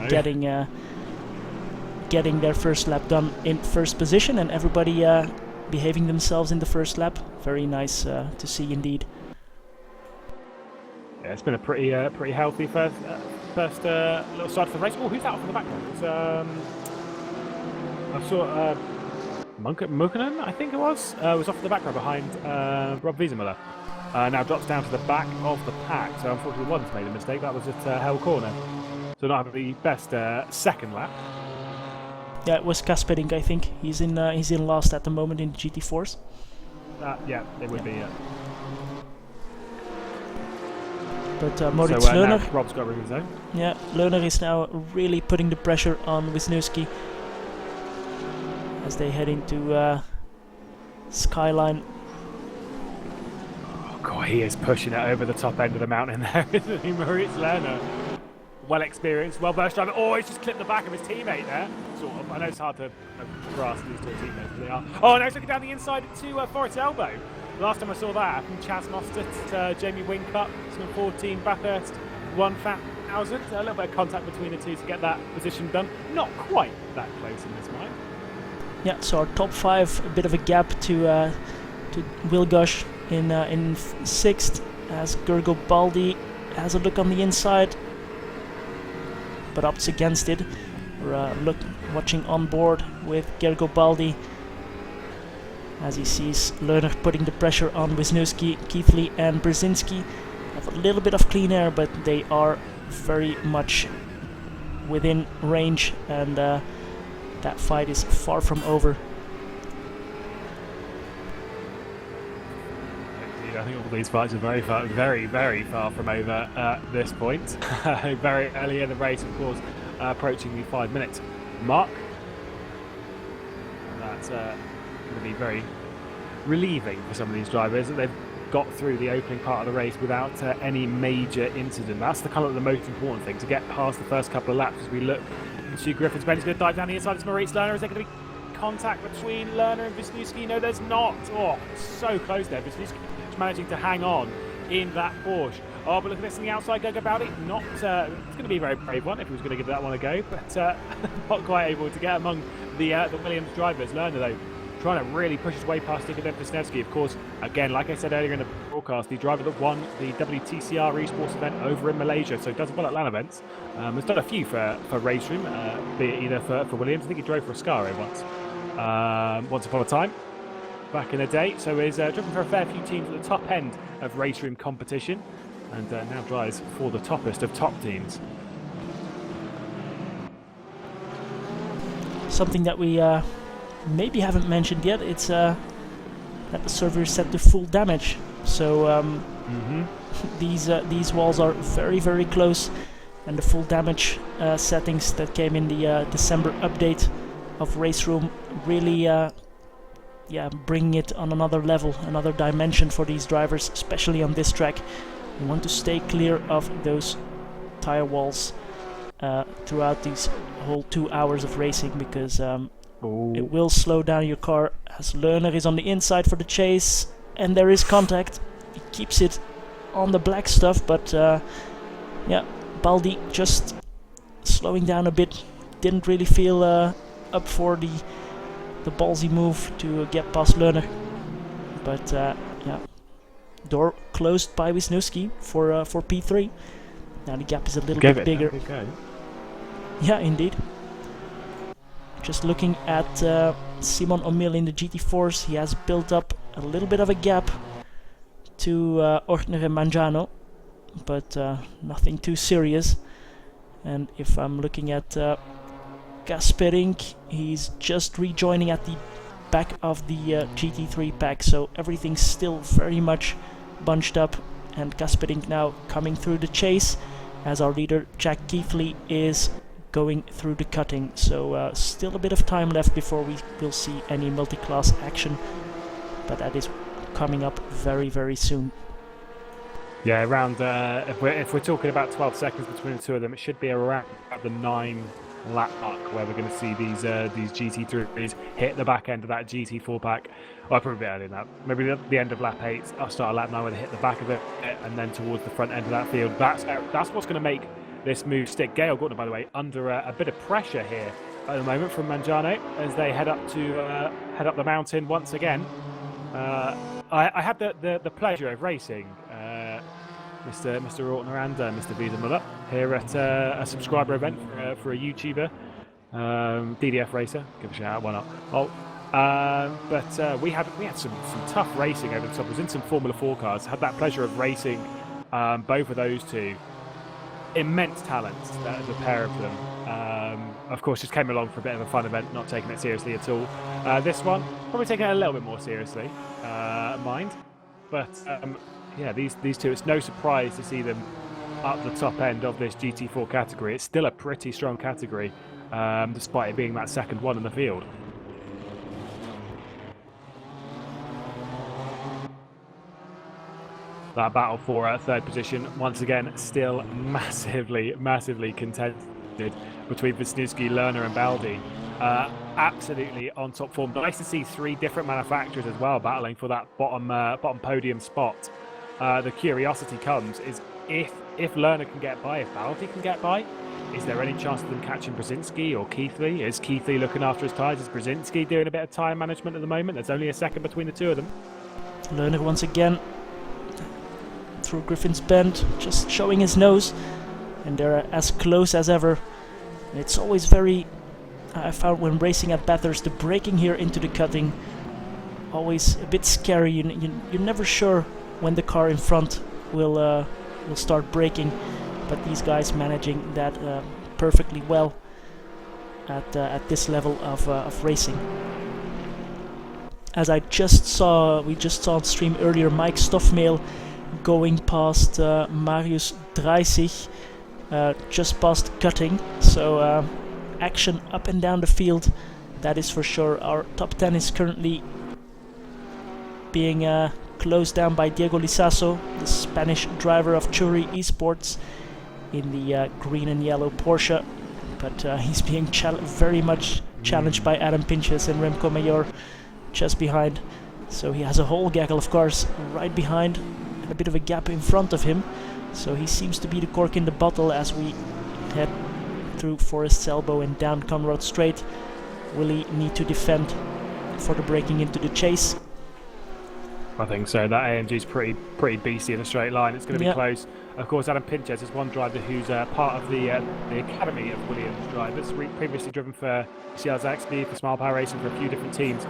getting their first lap done in first position, and everybody behaving themselves in the first lap. Very nice to see indeed. Yeah, it's been a pretty healthy first little start to the race. Oh, who's that off in the background? It's I saw Mukkonen, I think it was off in the background behind Rob Wiesemuller. Now drops down to the back of the pack. So unfortunately, one's made a mistake. That was at Hell Corner. So not having the best second lap. Yeah, it was Kasperdink, I think. He's in last at the moment in the GT4s. Yeah, it would be. But Moritz Lerner, Rob's got rid of his own. Yeah, Lerner is now really putting the pressure on Wisniewski as they head into Skyline. Oh god, he is pushing it over the top end of the mountain there, isn't he, Moritz Lerner? Well experienced, well versed driver. Oh, he's just clipped the back of his teammate there. Sort of. I know it's hard to grasp these two teammates, but they are. Oh, now he's looking down the inside to Forrest's elbow. Last time I saw that from Chaz Mostert, Jamie Whincup, 14 Bathurst 1000. A little bit of contact between the two to get that position done. Not quite that close in this one. Yeah, so our top 5, a bit of a gap to Wilgosh in 6th, as Gergo Baldi has a look on the inside, but opts against it. We're watching on board with Gergo Baldi as he sees Lerner putting the pressure on Wisniewski. Keithley and Brzezinski have a little bit of clean air, but they are very much within range, and that fight is far from over. I think all these fights are very far from over at this point. Very early in the race, of course, approaching the 5-minute mark. that's going to be very relieving for some of these drivers that they've got through the opening part of the race without any major incident. That's the kind of the most important thing, to get past the first couple of laps as we look into Griffin's Bend. He's going to dive down the inside. It's Maurice Lerner. Is there going to be contact between Lerner and Wisniewski? No, there's not. Oh, so close there. Wisniewski managing to hang on in that Porsche. Oh, but look at this on the outside. Go about it. Not, it's going to be a very brave one if he was going to give that one a go, but not quite able to get among the Williams drivers. Lerner, though, trying to really push his way past Nikodem Wisniewski. Of course, again, like I said earlier in the broadcast, the driver that won the WTCR esports event over in Malaysia, so does well at LAN events. Has done a few for RaceRoom, be it either for Williams. I think he drove for Ascari once upon a time, back in the day. So he's driven for a fair few teams at the top end of RaceRoom competition, and now drives for the toppest of top teams. Something that we maybe haven't mentioned yet, it's that the server is set to full damage. So these walls are very, very close, and the full damage settings that came in the December update of RaceRoom really bringing it on another level, another dimension for these drivers, especially on this track. You want to stay clear of those tire walls throughout these whole 2 hours of racing, because it will slow down your car, as Lerner is on the inside for the chase, and there is contact. He keeps it on the black stuff, but yeah, Baldi just slowing down a bit. Didn't really feel up for the ballsy move to get past Lerner, but yeah, door closed by Wisniewski for P3. Now the gap is a little bit bigger. Yeah, indeed. Just looking at Simon O'Mill in the GT4s, he has built up a little bit of a gap to Ortner and Mangiano, but nothing too serious. And if I'm looking at Kasperink, he's just rejoining at the back of the GT3 pack, so everything's still very much bunched up, and Kasperink now coming through the chase as our leader Jack Keithley is going through the cutting. So still a bit of time left before we will see any multi-class action, but that is coming up very, very soon. Yeah, around if we're talking about 12 seconds between the two of them, it should be around the 9 lap mark where we're going to see these GT3s hit the back end of that GT4 pack. Well, probably earlier than that. Maybe the end of lap 8. I'll start lap 9 where they hit the back of it, and then towards the front end of that field. That's what's going to make this move stick. Gail Gordon, by the way, under a bit of pressure here at the moment from Mangiano as they head up the mountain once again. I had the pleasure of racing Mr. Ortner and Mr. Wiedemuller here at a subscriber event for a YouTuber, DDF Racer. Give a shout out, why not? But we had some tough racing over the top. I was in some Formula 4 cars. Had that pleasure of racing both of those two. Immense talents, the pair of them. Of course, just came along for a bit of a fun event, not taking it seriously at all. This one, probably taking it a little bit more seriously, mind. But yeah, these two, it's no surprise to see them up the top end of this GT4 category. It's still a pretty strong category, despite it being that second one in the field. That battle for third position, once again, still massively contested between Wisniewski, Lerner and Baldi. Absolutely on top form. Nice to see 3 different manufacturers as well battling for that bottom podium spot. The curiosity comes is if Lerner can get by, if Baldi can get by, is there any chance of them catching Brzezinski or Keithley? Is Keithley looking after his tyres? Is Brzezinski doing a bit of tyre management at the moment? There's only a second between the two of them. Lerner once again through Griffin's Bend, just showing his nose, and they're as close as ever. And it's always very, I found when racing at Bathurst, the braking here into the cutting, always a bit scary. You're never sure when the car in front will start braking, but these guys managing that perfectly well at this level of racing. As we just saw on stream earlier, Mike Stoffmail going past Marius Dreisig, just past cutting. So action up and down the field that is for sure. Our top 10 is currently being closed down by Diego Lizaso, the Spanish driver of Churi Esports, in the green and yellow Porsche. But he's being very much challenged by Adam Pinches and Remco Major just behind. So he has a whole gaggle of cars right behind and a bit of a gap in front of him. So he seems to be the cork in the bottle as we head through Forest's Elbow and down Conrad Straight. Will he need to defend for the breaking into the chase? I think so. That AMG is pretty beastly in a straight line. It's going to be close. Of course, Adam Pinches is one driver who's part of the academy of Williams drivers. Previously driven for CRZ, for Smile Power Racing, for a few different teams.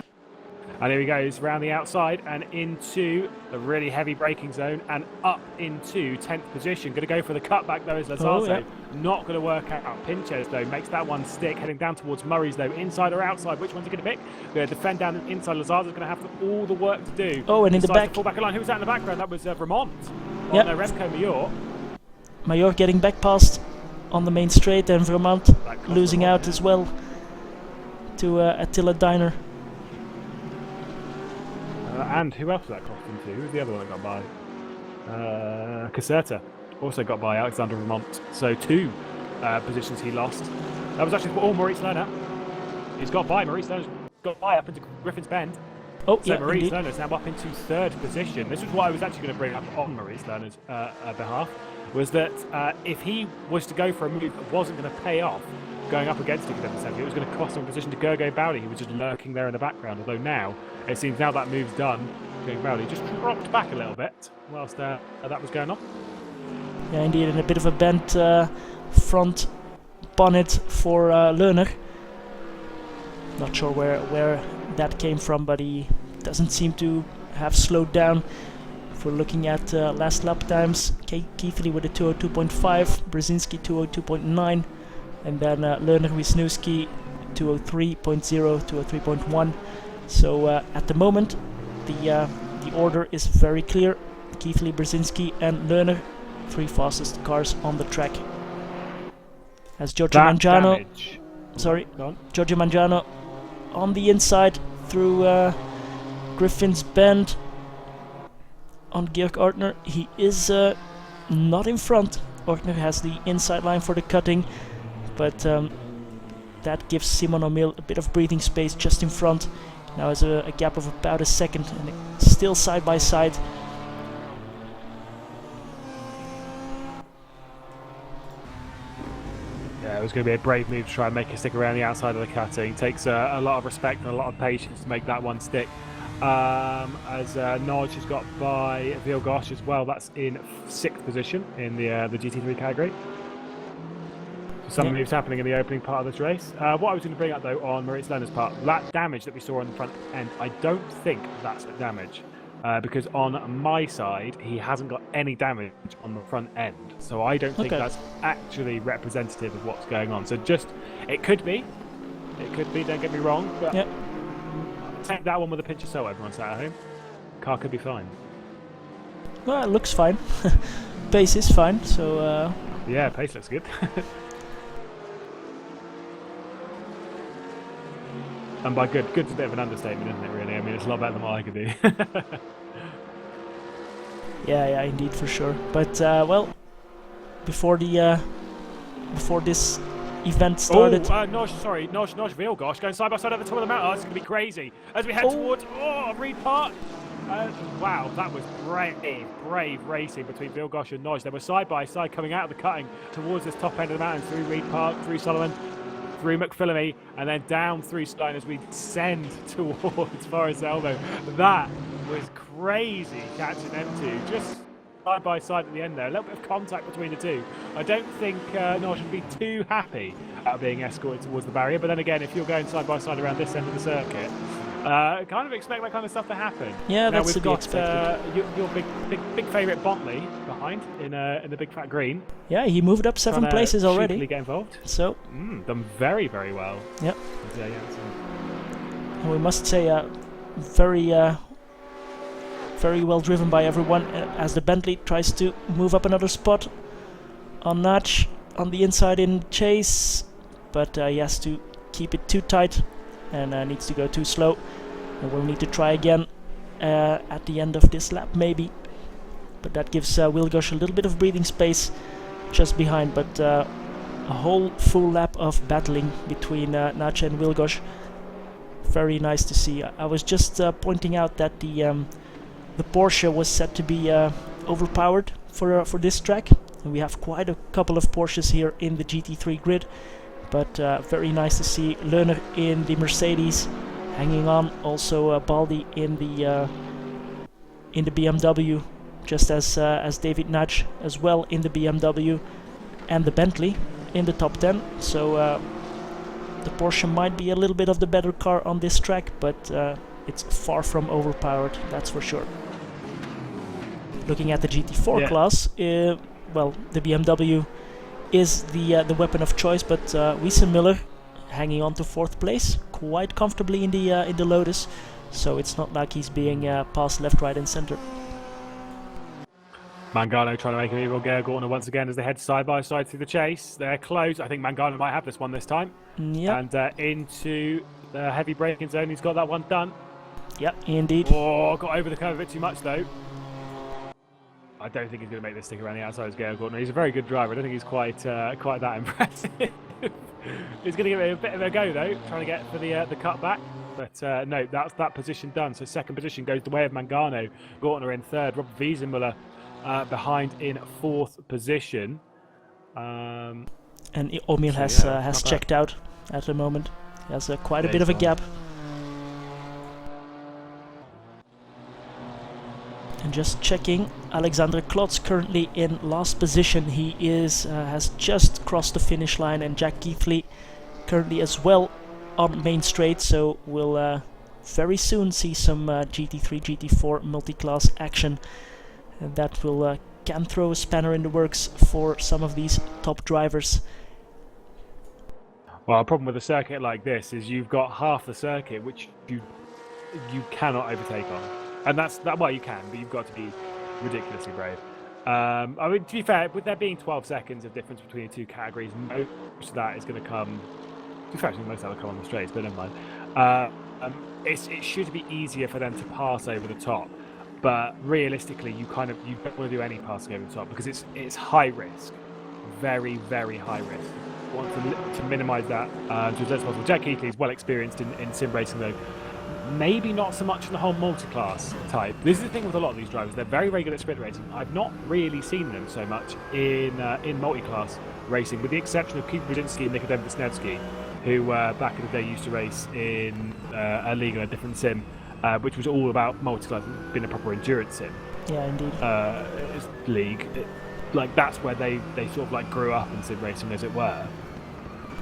And here he goes round the outside and into the really heavy braking zone and up into 10th position. Going to go for the cutback though is Lazazo. Not going to work out. Pinches though makes that one stick. Heading down towards Murray's though. Inside or outside? Which one's he going to pick? Going to defend down inside. Lazazo's going to have all the work to do. Oh, and in the back. Full back line. Who was that in the background? That was Vermont. Yep. No, Remco Major. Major getting back past on the main straight, and Vermont losing out as well to Attila Diner. And who else was that crossed into? Who was the other one that got by? Caserta also got by Alexander Vermont. So 2 positions he lost. That was actually all Maurice Lerner. He's got by. Maurice Lerner's got by up into Griffin's Bend. Oh, so yeah, Maurice indeed. Lerner's now up into 3rd position. This is what I was actually going to bring up on Maurice Lerner's behalf, was that if he was to go for a move that wasn't going to pay off, going up against him it was going to cost him a position to Gergo Bowley, who was just lurking there in the background. Although now, it seems now that move's done, Gergo Bowley just dropped back a little bit whilst that was going on. Yeah, indeed, and a bit of a bent front bonnet for Lerner. Not sure where that came from, but he doesn't seem to have slowed down. If we're looking at last lap times, Keithley with a 202.5, Brzezinski 202.9, and then Lerner Wisniewski 203.0, 203.1. So at the moment, the order is very clear. Keithley, Brzezinski, and Lerner, 3 fastest cars on the track. As Giorgio Mangiano, Giorgio Mangiano on the inside through Griffin's Bend on Georg Ortner. He is not in front. Ortner has the inside line for the cutting, but that gives Simon O'Mill a bit of breathing space just in front. Now has a gap of about a second, and still side by side. Yeah, it was going to be a brave move to try and make it stick around the outside of the cutting. Takes a lot of respect and a lot of patience to make that one stick. As Nodge has got by Vilgosh as well. That's in 6th position in the GT3 category. Some moves happening in the opening part of this race. What I was going to bring up though on Maurice Lerner's part, that damage that we saw on the front end, I don't think that's a damage. Because on my side, he hasn't got any damage on the front end. So I don't think that's actually representative of what's going on. So it could be, don't get me wrong, but take that one with a pinch of salt, everyone sat at home. Car could be fine. Well, it looks fine. Pace is fine, so... Yeah, pace looks good. And by good's a bit of an understatement, isn't it, really? I mean, it's a lot better than what I could do. yeah, indeed, for sure. But, well, before this event started... Nosh Vilgosh going side by side at the top of the mountain. Oh, it's going to be crazy. As we head towards Reed Park. Wow, that was brave racing between Vilgosh and Nodge. They were side by side coming out of the cutting towards this top end of the mountain, through Reed Park, through Solomon, through McPhillamy, and then down through Stein as we descend towards Forest Elbow. That was crazy, catching them two. Just side by side at the end there. A little bit of contact between the two. I don't think Nodge would be too happy at being escorted towards the barrier, but then again, if you're going side by side around this end of the circuit, kind of expect that kind of stuff to happen. Yeah, now that's we've to be got expected. your big favourite Bontley behind in the big fat green. Yeah, he moved up 7 places already. Get involved. So done very well. Yep. Yeah. And we must say, very well driven by everyone, as the Bentley tries to move up another spot on Natch on the inside in chase, but he has to keep it too tight and needs to go too slow. And we'll need to try again at the end of this lap maybe. But that gives Wilgosz a little bit of breathing space just behind, but a whole full lap of battling between Nacho and Wilgosz. Very nice to see. I was just pointing out that the Porsche was said to be overpowered for this track. And we have quite a couple of Porsches here in the GT3 grid, but very nice to see Lerner in the Mercedes hanging on. Also Baldi in the BMW, just as David Nudge as well in the BMW, and the Bentley in the top 10. So the Porsche might be a little bit of the better car on this track, but it's far from overpowered, that's for sure. Looking at the GT4 class, well, the BMW is the weapon of choice, but Wiese Miller hanging on to 4th place quite comfortably in the Lotus, so it's not like he's being passed left, right and center. Mangano trying to make a move on Georg Ortner once again as they head side by side through the chase. They're close. I think Mangano might have this one this time. Yep. And into the heavy braking zone. He's got that one done. Yep, indeed. Oh, got over the curve a bit too much though. I don't think he's going to make this stick around the outside as Georg Ortner. He's a very good driver. I don't think he's quite that impressive. He's going to give it a bit of a go though, trying to get for the cut back. But no, that's that position done. So second position goes the way of Mangano. Ortner in 3rd. Rob Wiesenmuller behind in 4th position. And Omil has checked out at the moment. He has quite a bit of a gap. And just checking, Alexander Klotz currently in last position. He has just crossed the finish line, and Jack Keithley currently as well on main straight. So we'll very soon see some GT3 GT4 multi-class action, and that will can throw a spanner in the works for some of these top drivers. Well, a problem with a circuit like this is you've got half the circuit which you cannot overtake on. And well, you can, but you've got to be ridiculously brave. I mean, to be fair, with there being 12 seconds of difference between the two categories, most of that is going to come. In fact, most of that will come on the straights, but never mind. It should be easier for them to pass over the top, but realistically, you don't want to do any passing over the top because it's high risk, very, very high risk. You want to minimise that to as little as possible. Jack Keithley is well experienced in sim racing though. Maybe not so much in the whole multi-class type. This is the thing with a lot of these drivers. They're very, very good at sprint racing. I've not really seen them so much in multi-class racing, with the exception of Keith Brudzinski and Nikodem Wisniewski, who back in the day used to race in a league and a different sim, which was all about multi-class, being a proper endurance sim. Yeah, indeed. League. That's where they sort of grew up in sim racing, as it were.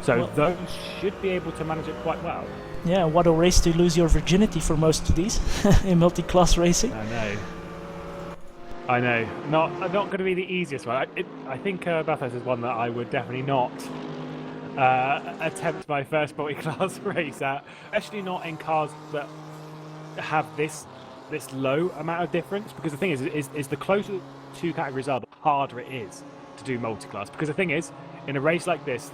So those should be able to manage it quite well. Yeah, what a race to lose your virginity for most of these in multi-class racing. I know. Not going to be the easiest one. I think Bathurst is one that I would definitely not attempt my first multi-class race at, especially not in cars that have this low amount of difference. Because the thing is the closer two categories are, the harder it is to do multi-class. Because the thing is, in a race like this,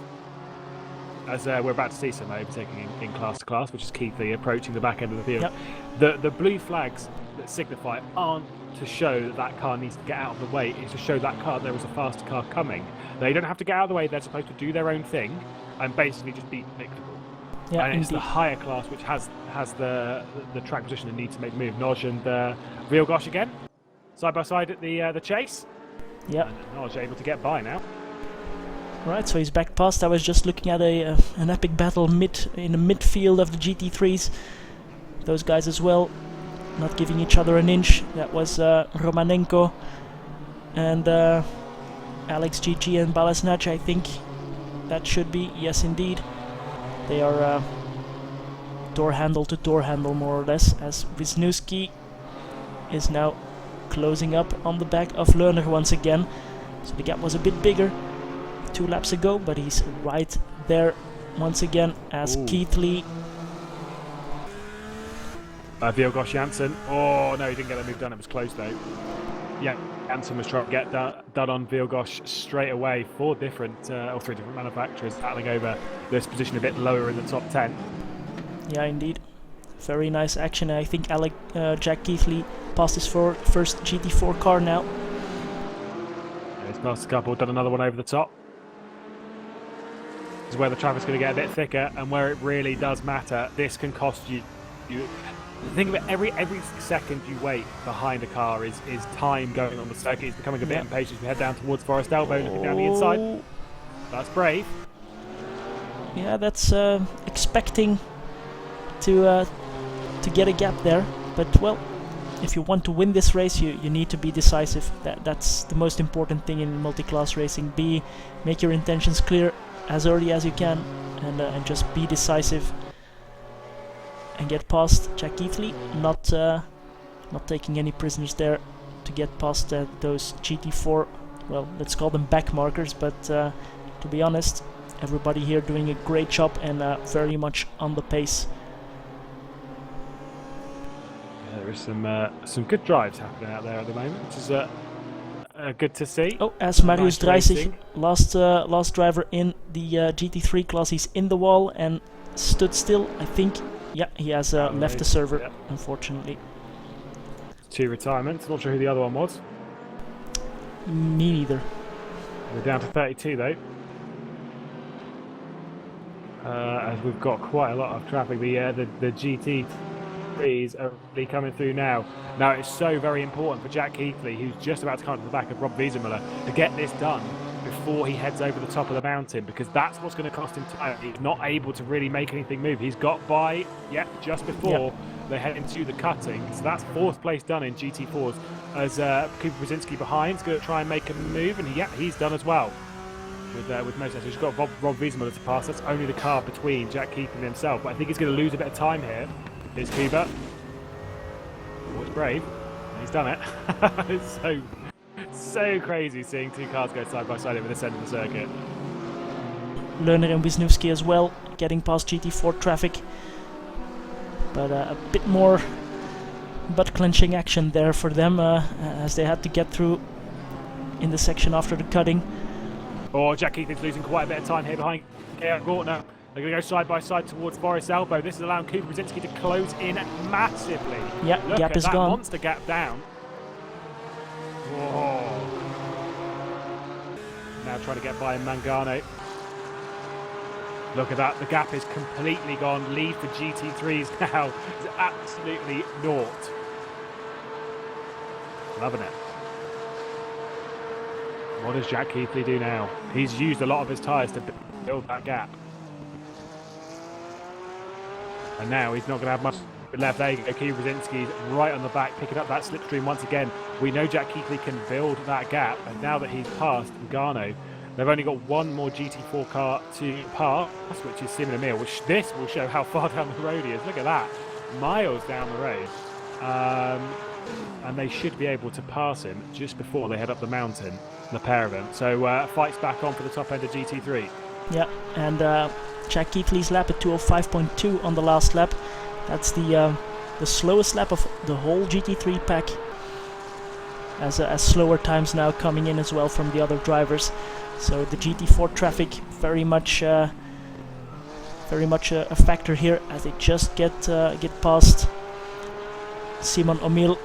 as we're about to see some overtaking in class to class, which is Keithley approaching the back end of the field. Yep. The blue flags that signify aren't to show that car needs to get out of the way, it's to show that car there is a faster car coming. They don't have to get out of the way, they're supposed to do their own thing and basically just beat Victorable. Yeah, and it's the higher class which has the track position and needs to make the move. Noj and Wilgosz again, side by side at the chase. Yeah. Noj able to get by now. Right, so he's back past. I was just looking at an epic battle in the midfield of the GT3s. Those guys as well, not giving each other an inch. That was Romanenko and Alex GG and Balasnach, I think. That should be, yes indeed. They are door handle to door handle more or less, as Wisniewski is now closing up on the back of Lerner once again. So the gap was a bit bigger 2 laps ago, but he's right there once again as Keithley. Wilgosz Janssen. Oh no, he didn't get that move done. It was close though. Yeah, Janssen was trying to get done on Wilgosz straight away. 3 different manufacturers battling over this position a bit lower in the top 10. Yeah, indeed. Very nice action. I think Jack Keithley passed his first GT4 car now. Yeah, he's passed a couple, done another one over the top. This is where the traffic's going to get a bit thicker, and where it really does matter. This can cost you. Think of it, every second you wait behind a car is time going on the circuit. It's becoming a bit impatient as we head down towards Forest Elbow, looking down the inside. That's brave. Yeah, that's expecting to get a gap there. But, well, if you want to win this race, you need to be decisive. That's the most important thing in multi-class racing. Make your intentions clear as early as you can, and just be decisive. And get past Jack Keithley, not taking any prisoners there to get past those GT4, well, let's call them back markers, but to be honest, everybody here doing a great job and very much on the pace. Yeah, there is some good drives happening out there at the moment, which is good to see. Oh, as Marius nice Dreisig, last driver in the GT3 class, he's in the wall and stood still, I think. Yeah, he has left the server, unfortunately. 2 retirements. Not sure who the other one was. Me neither. We're down to 32 though. As we've got quite a lot of traffic. The GT3s are really coming through now. Now it's so very important for Jack Keithley, who's just about to come to the back of Rob Wiesenmuller, to get this done before he heads over the top of the mountain, because that's what's going to cost him time. He's not able to really make anything move. He's got by, just before they head into the cutting. So that's 4th place done in GT4s, as Cooper Brzezinski behind is going to try and make a move, and he's done as well with most. So he's got Rob Wiesenmuller to pass. That's only the car between Jack Keithley and himself, but I think he's going to lose a bit of time here. Here's Cooper. Oh, it's brave. He's done it. It's so crazy seeing 2 cars go side by side over this end of the circuit. Lerner and Wisniewski as well, getting past GT4 traffic. But a bit more butt-clenching action there for them, as they had to get through in the section after the cutting. Oh, Jack Keithley's losing quite a bit of time here behind Georg Gortner. They're going to go side by side towards Forest Elbow. This is allowing Cooper Brzezinski to close in massively. Yeah, Look gap at is that gone. Monster gap down. Whoa. Now trying to get by Mangano. Look at that, the gap is completely gone. Lead for GT3s now is absolutely naught. Loving it. What does Jack Keithley do now? He's used a lot of his tyres to build that gap. And now he's not going to have much left. There you go, Cooper Brzezinski's right on the back, picking up that slipstream once again. We know Jack Keithley can build that gap, and now that he's passed Ngannou, they've only got one more GT4 car to pass, which is Simon Emil, which this will show how far down the road he is. Look at that, miles down the road. And they should be able to pass him just before they head up the mountain, the pair of them. So fights back on for the top end of GT3. Yeah, and Jack Keithley's lap at 2:05.2 on the last lap. That's the slowest lap of the whole GT3 pack. As slower times now coming in as well from the other drivers. So the GT4 traffic very much a factor here, as they just get past Simon Emil,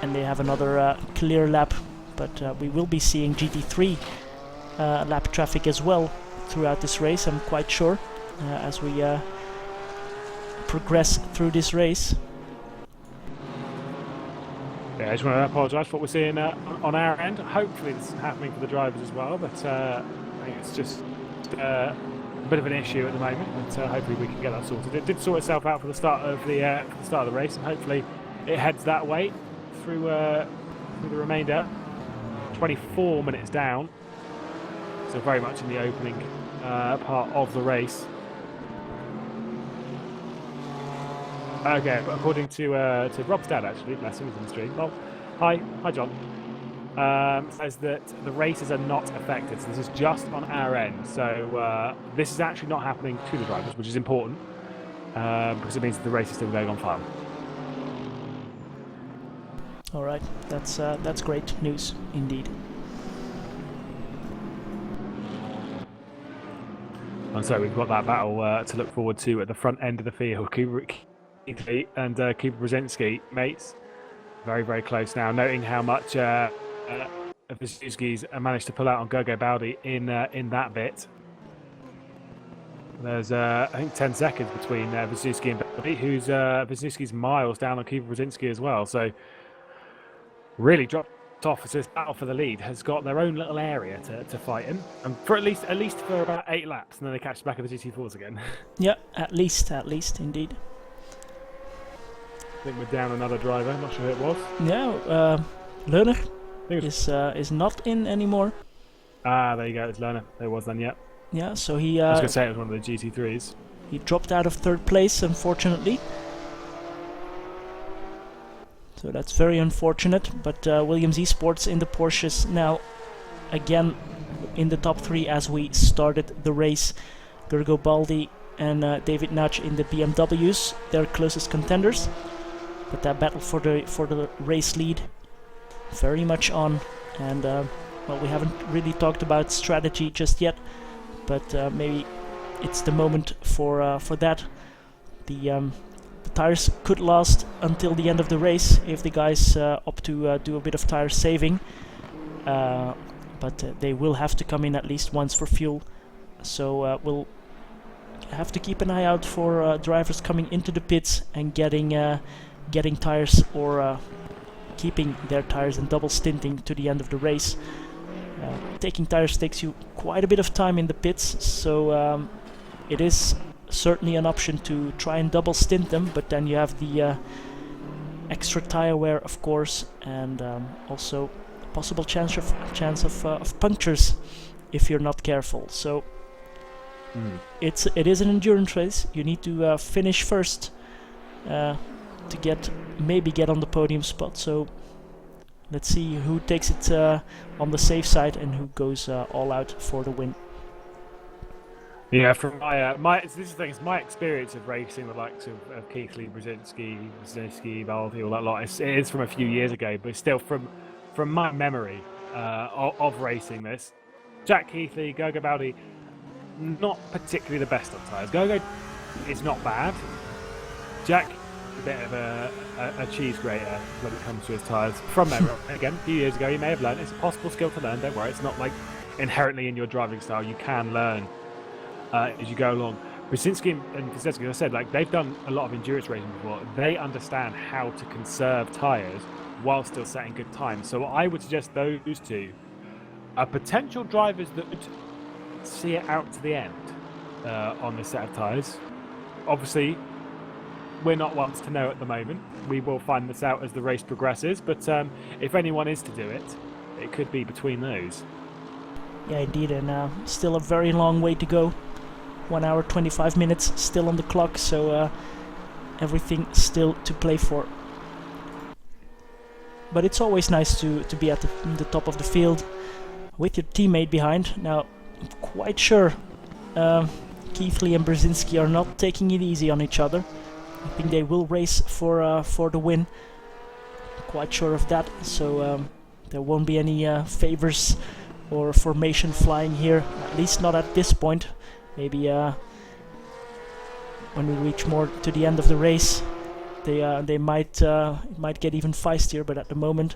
and they have another clear lap. But we will be seeing GT3 lap traffic as well throughout this race, I'm quite sure, as we progress through this race. Yeah, I just want to apologise for what we're seeing on our end. Hopefully this is happening for the drivers as well, but I think it's just a bit of an issue at the moment, but hopefully we can get that sorted. It did sort itself out for the start of the race, and hopefully it heads that way through the remainder. 24 minutes down, so very much in the opening part of the race. Okay, but according to Rob's dad, actually, bless him, he's in the stream. Well, hi John. Says that the races are not affected, so this is just on our end. So this is actually not happening to the drivers, which is important, because it means that the race is still going on fine. All right, that's great news indeed. And so we've got that battle to look forward to at the front end of the field. Keithley and Cooper Brzezinski, mates, very, very close now. Noting how much Brzezinski's managed to pull out on Gogo Baldi in that bit. There's, I think, 10 seconds between Brzezinski and Baldi, who's Brzezinski's miles down on Cooper Brzezinski as well. So really dropped off as this battle for the lead has got their own little area to fight in, and for at least for about 8 laps, and then they catch back of the GT4s again. Yeah, at least, indeed. I think we're down another driver. I'm not sure who it was. Yeah, Lerner is not in anymore. Ah, there you go. It's Lerner. There was then, yeah. Yeah, so he. I was going to say it was one of the GT3s. He dropped out of 3rd place, unfortunately. So that's very unfortunate, but Williams Esports in the Porsches now again in the top 3 as we started the race. Gergo Baldi and David Natch in the BMWs, their closest contenders. But that battle for the race lead very much on, and well, we haven't really talked about strategy just yet, but maybe it's the moment for that. The tires could last until the end of the race if the guys opt to do a bit of tire saving, but they will have to come in at least once for fuel, so we'll have to keep an eye out for drivers coming into the pits and getting tires or keeping their tires and double stinting to the end of the race. Taking tires takes you quite a bit of time in the pits, so it is certainly an option to try and double stint them, but then you have the extra tire wear, of course, and also a possible chance of punctures if you're not careful. So it is an endurance race. You need to finish first to maybe get on the podium spot. So let's see who takes it on the safe side and who goes all out for the win. Yeah, from my my experience of racing the likes of Keithley, Brzezinski, Baldi, all that lot. It is from a few years ago, but still from my memory of racing this, Jack Keithley, Gogo Baldi, not particularly the best on tyres. Gogo is not bad. Jack, a bit of a cheese grater when it comes to his tyres. From memory, again, a few years ago, you may have learned. It's a possible skill to learn. Don't worry, it's not like inherently in your driving style. You can learn as you go along. Brzezinski and Brzezinski, as I said, like they've done a lot of endurance racing before. They understand how to conserve tyres while still setting good times. So I would suggest those two are potential drivers that would see it out to the end on this set of tyres. Obviously, we're not ones to know at the moment. We will find this out as the race progresses, but if anyone is to do it, it could be between those. Yeah, indeed, and still a very long way to go. 1 hour 25 minutes still on the clock, so everything still to play for. But it's always nice to be at the top of the field with your teammate behind. Now, I'm quite sure Keithley and Brzezinski are not taking it easy on each other. I think they will race for the win. Quite sure of that, so there won't be any favors or formation flying here, at least not at this point. Maybe when we reach more to the end of the race, they might get even feistier. But at the moment,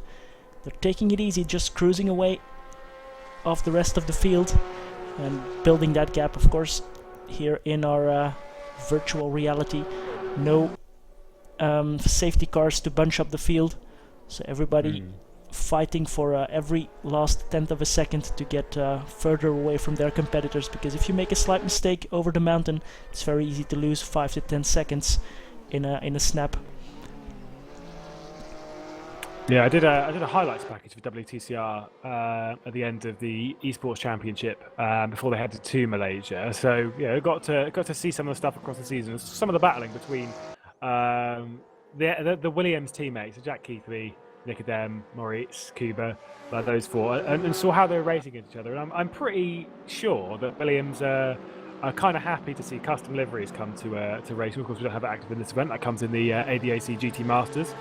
they're taking it easy, just cruising away off the rest of the field and building that gap. Of course, here in our virtual reality, no safety cars to bunch up the field, so everybody fighting for every last tenth of a second to get further away from their competitors, because if you make a slight mistake over the mountain, it's very easy to lose 5 to 10 seconds in a snap. Yeah, I did a highlights package for WTCR at the end of the Esports Championship before they headed to Malaysia. So yeah, got to see some of the stuff across the season, some of the battling between the Williams teammates, so Jack Keithley, Nicodem, Maurice, Kuba, like those four, and saw how they were racing against each other. And I'm pretty sure that Williams are kind of happy to see custom liveries come to RaceRoom. Of course, we don't have it active in this event. That comes in the ADAC GT Masters.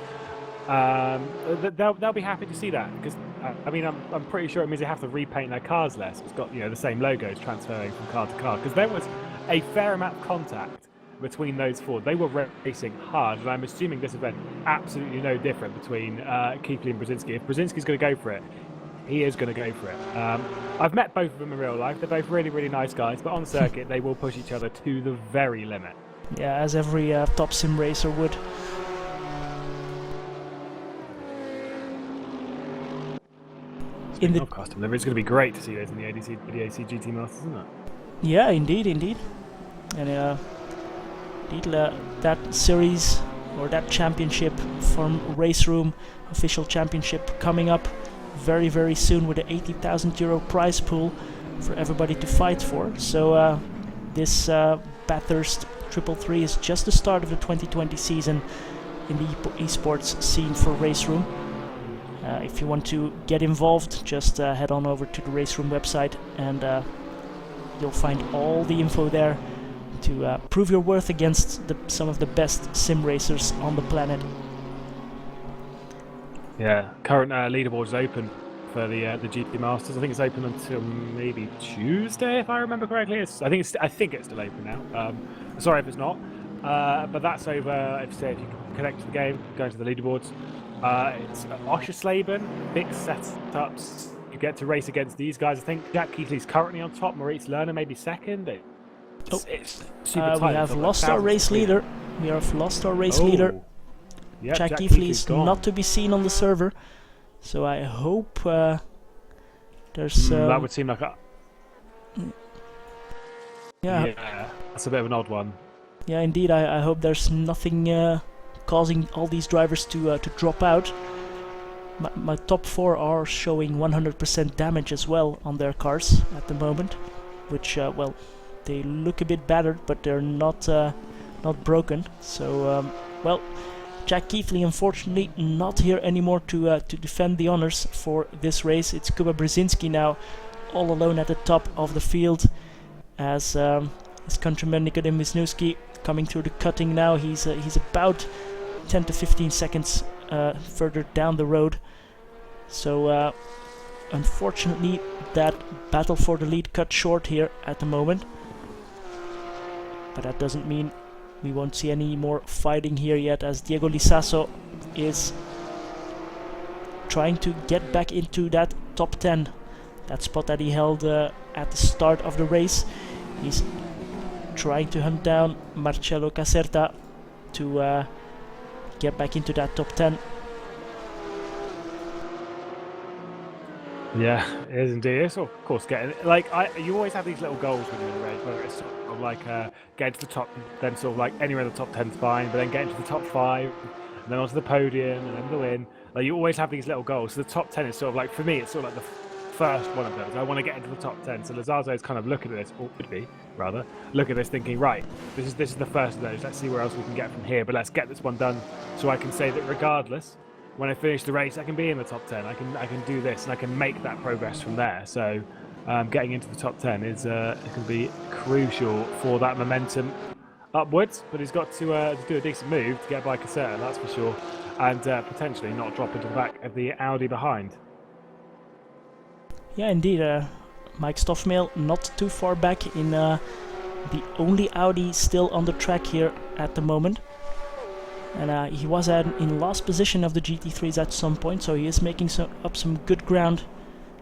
They'll be happy to see that, because I mean, I'm pretty sure it means they have to repaint their cars less. It's got, you know, the same logos transferring from car to car, because there was a fair amount of contact between those four. They were racing hard, and I'm assuming this event absolutely no different between Keithley and Brzezinski. If Brzezinski's going to go for it, he is going to go for it. I've met both of them in real life. They're both really, really nice guys, but on circuit, they will push each other to the very limit. Yeah, as every top sim racer would. In the custom livery, it's going to be great to see those in the ADC GT Masters, isn't it? Yeah, indeed. And indeed, that series or that championship from RaceRoom, official championship, coming up very, very soon with an €80,000 prize pool for everybody to fight for. So this Bathurst 333 is just the start of the 2020 season in the esports scene for RaceRoom. If you want to get involved, just head on over to the RaceRoom website, and you'll find all the info there to prove your worth against some of the best sim racers on the planet. Yeah, current leaderboard is open for the GT Masters. I think it's open until maybe Tuesday, if I remember correctly. I think it's still open now. Sorry if it's not, but that's over. If you connect to the game, go into the leaderboards. It's Oschersleben, big setups. You get to race against these guys. I think Jack Keithley's currently on top. Moritz Lerner maybe second. It's super tight. We have lost our race leader. We have lost our race leader. Yep, Jack Keithley is not to be seen on the server. So I hope there's... that would seem like a... Yeah, that's a bit of an odd one. Yeah, indeed. I hope there's nothing causing all these drivers to drop out. My top four are showing 100% damage as well on their cars at the moment, which well, they look a bit battered, but they're not broken. So well, Jack Keithley unfortunately not here anymore to defend the honors for this race. It's Kuba Brzezinski now, all alone at the top of the field, as his countryman Nikodem Wisniewski coming through the cutting now. He's about 10 to 15 seconds further down the road. So unfortunately that battle for the lead cut short here at the moment. But that doesn't mean we won't see any more fighting here yet, as Diego Lisaso is trying to get back into that top 10. That spot that he held at the start of the race. He's trying to hunt down Marcello Caserta to get back into that top 10. Yeah, it is indeed. It's of course getting you always have these little goals when you're in a race, whether it's sort of like getting to the top, then sort of like anywhere in the top 10's fine, but then getting to the top 5, and then onto the podium, and then the win. Like, you always have these little goals. So the top 10 is sort of like, for me, it's sort of like the first one of those. I want to get into the top 10. So Lazazo is kind of looking at this, or would be rather, look at this thinking, right, this is the first of those. Let's see where else we can get from here, but let's get this one done so I can say that regardless, when I finish the race, I can be in the top 10. I can do this, and I can make that progress from there. So getting into the top 10 is going to be crucial for that momentum upwards. But he's got to do a decent move to get by Caserta, that's for sure, and potentially not drop into the back of the Audi behind. Yeah, indeed. Mike Stoffmail not too far back in the only Audi still on the track here at the moment. And he was in last position of the GT3s at some point, so he is making up some good ground,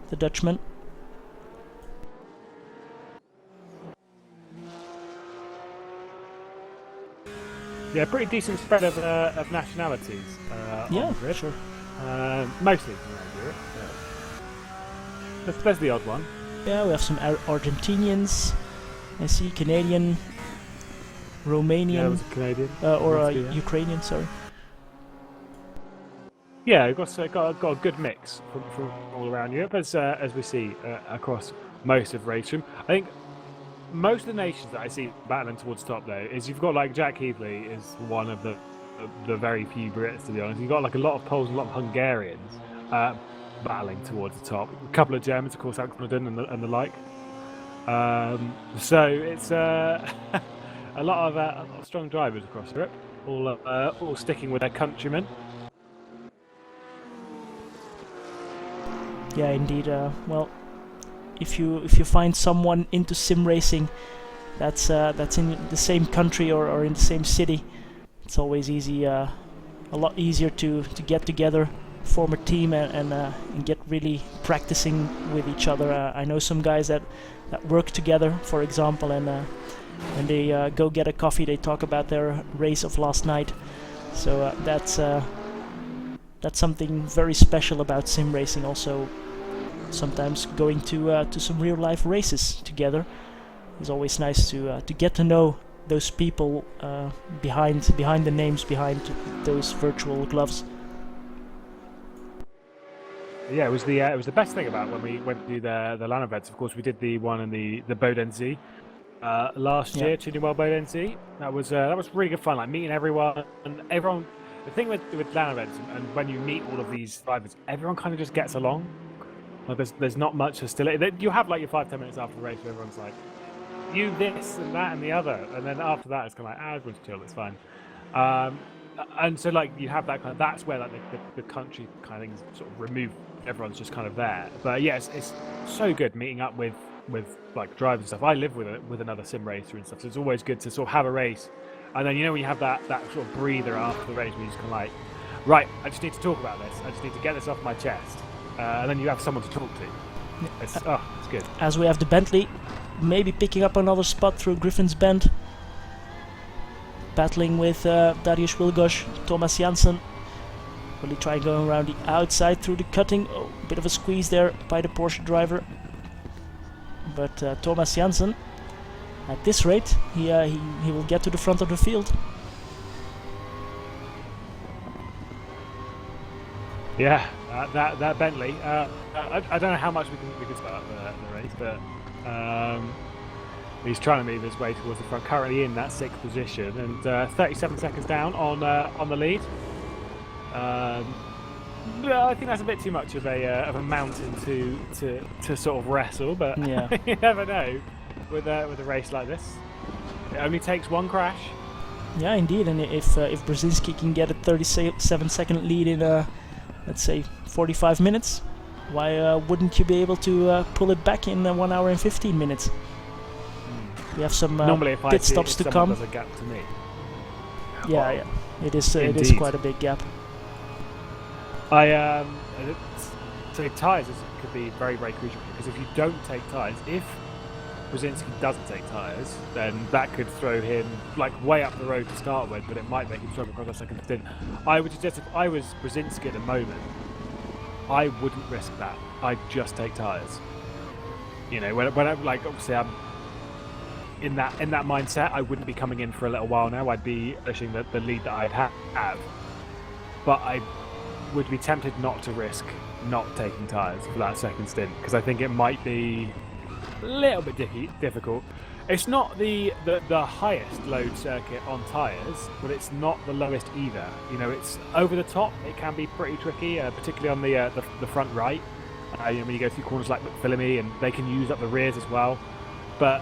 the Dutchman. Yeah, pretty decent spread of nationalities. Yeah, on the grid. sure. Mostly from around Europe. Yeah. There's the odd one. Yeah, we have some Argentinians. I see Canadian. Romanian, yeah, it was a Canadian, or Ukrainian, sorry. Yeah, we've got a good mix from all around Europe, as we see across most of RaceRoom. I think most of the nations that I see battling towards the top, though, is you've got like Jack Keithley is one of the very few Brits, to be honest. You've got like a lot of Poles and a lot of Hungarians battling towards the top. A couple of Germans, of course, Alkmaar and the like. So it's a lot of strong drivers across Europe, all sticking with their countrymen. Yeah, indeed. Well, if you find someone into sim racing that's in the same country or in the same city, it's always easy, a lot easier to get together, form a team, and get really practicing with each other. I know some guys that work together, for example, and when they go get a coffee, they talk about their race of last night. So that's something very special about sim racing. Also, sometimes going to some real life races together is always nice to get to know those people behind the names behind those virtual gloves. Yeah, it was the best thing about when we went to the LAN events. Of course, we did the one in the Bodense last year, Tuningwell Bodense. That was really good fun. Like meeting everyone and everyone. The thing with LAN events and when you meet all of these drivers, everyone kind of just gets along. Like there's not much hostility. You have like your 5-10 minutes after the race where everyone's like, you this and that and the other, and then after that it's kind of like, everyone's chill, it's fine. And so like you have that kind of, that's where like the country kind of things sort of remove, everyone's just kind of there. But yeah, it's so good meeting up with like drivers and stuff. I live with another sim racer and stuff, so it's always good to sort of have a race, and then when you have that sort of breather after the race where you just kind of like, right, I just need to talk about this, I just need to get this off my chest, and then you have someone to talk to. It's good. As we have the Bentley maybe picking up another spot through Griffin's Bend, battling with Dariusz Wilgosz, Thomas Janssen. Will he try going around the outside through the cutting? Oh, bit of a squeeze there by the Porsche driver. But Thomas Janssen, at this rate, he will get to the front of the field. Yeah, that Bentley. I don't know how much we can start the race, but he's trying to move his way towards the front. Currently in that 6th position, and 37 seconds down on the lead. I think that's a bit too much of a mountain to sort of wrestle, but yeah. You never know with a race like this. It only takes one crash. Yeah, indeed. And if Brzezinski can get a 37-second lead in let's say 45 minutes, why wouldn't you be able to pull it back in 1 hour and 15 minutes? We have some pit stops to come. There's a gap to me. Yeah, it is quite a big gap. So tyres could be very, very crucial, because if you don't take tyres, if Brzezinski doesn't take tyres, then that could throw him like way up the road to start with, but it might make him struggle across that second stint. I would suggest if I was Brzezinski at the moment, I wouldn't risk that. I'd just take tyres. When I'm like, obviously I'm in that mindset, I wouldn't be coming in for a little while now. I'd be pushing the lead that I'd have, but I would be tempted not to risk not taking tyres for that second stint, because I think it might be a little bit difficult. It's not the highest load circuit on tyres, but it's not the lowest either. It's over the top. It can be pretty tricky, particularly on the front right. When you go through corners like McPhillamy, and they can use up the rears as well. But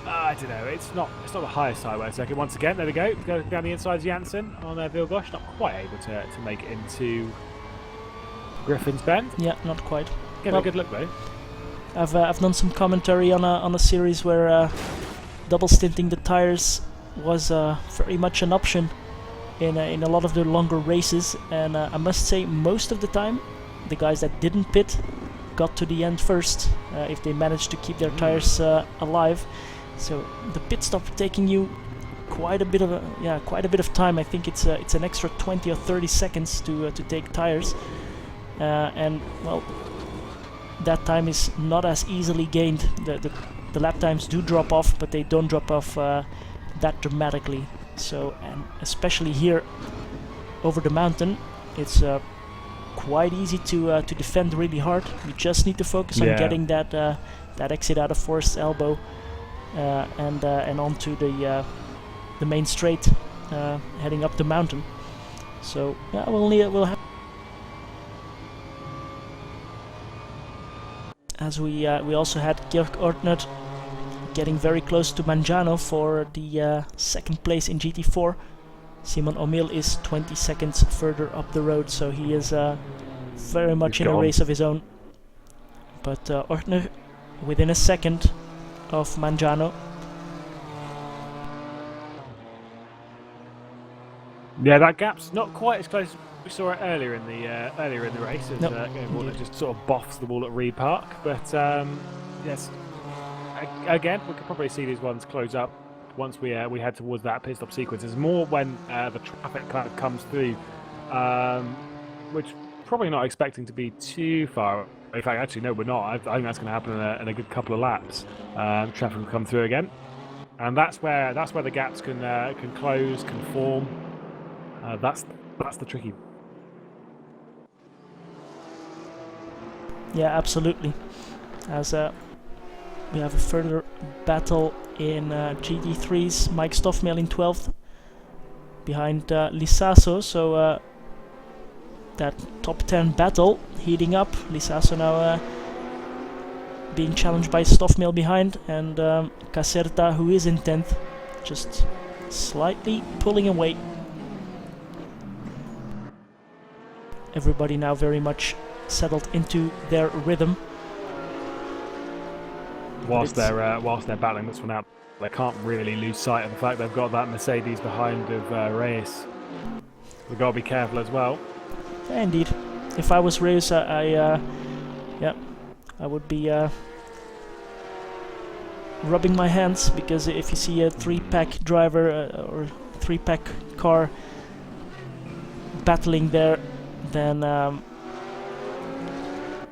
I don't know. It's not the highest highway circuit. Once again, there we go. Go down the inside, Janssen on Wilgosz. Not quite able to make it into Griffin's Bend. Yeah, not quite. Give it a good look though. I've done some commentary on a series where double stinting the tires was very much an option in a lot of the longer races, and I must say most of the time the guys that didn't pit got to the end first if they managed to keep their tires alive. So the pit stop taking you quite a bit of time. I think it's an extra 20 or 30 seconds to take tires, and well, that time is not as easily gained. The lap times do drop off, but they don't drop off that dramatically. So, and especially here over the mountain, it's quite easy to defend really hard. You just need to focus on getting that exit out of Forest's elbow and onto the main straight heading up the mountain. So yeah, we'll have. As we also had Georg Ortnert getting very close to Mangiano for the second place in GT4. Simon O'Mill is 20 seconds further up the road, so he is very much He's in a gone. race of his own. But Ortner, within a second of Mangiano. Yeah, that gap's not quite as close as we saw it earlier in the race, as Nope, Ortner just sort of boffs the wall at Reed Park. But yes, again, we could probably see these ones close up once we head towards that pit stop sequence. There's more when the traffic kind of comes through, which probably not expecting to be too far. In fact, actually, no, we're not. I think that's going to happen in a good couple of laps. Traffic will come through again, and that's where the gaps can close, can form. That's the tricky. Yeah, absolutely. As we have a further battle in GT3's Mike Stoffmail in 12th behind Lisasso, so that top 10 battle heating up. Lisasso now being challenged by Stoffmail behind, and Caserta, who is in 10th, just slightly pulling away. Everybody now very much settled into their rhythm. Whilst they're battling this one out, they can't really lose sight of the fact they've got that Mercedes behind of Reyes. We've got to be careful as well. Yeah, indeed. If I was Reyes, I would be rubbing my hands, because if you see a 3-pack driver or 3-pack car battling there, then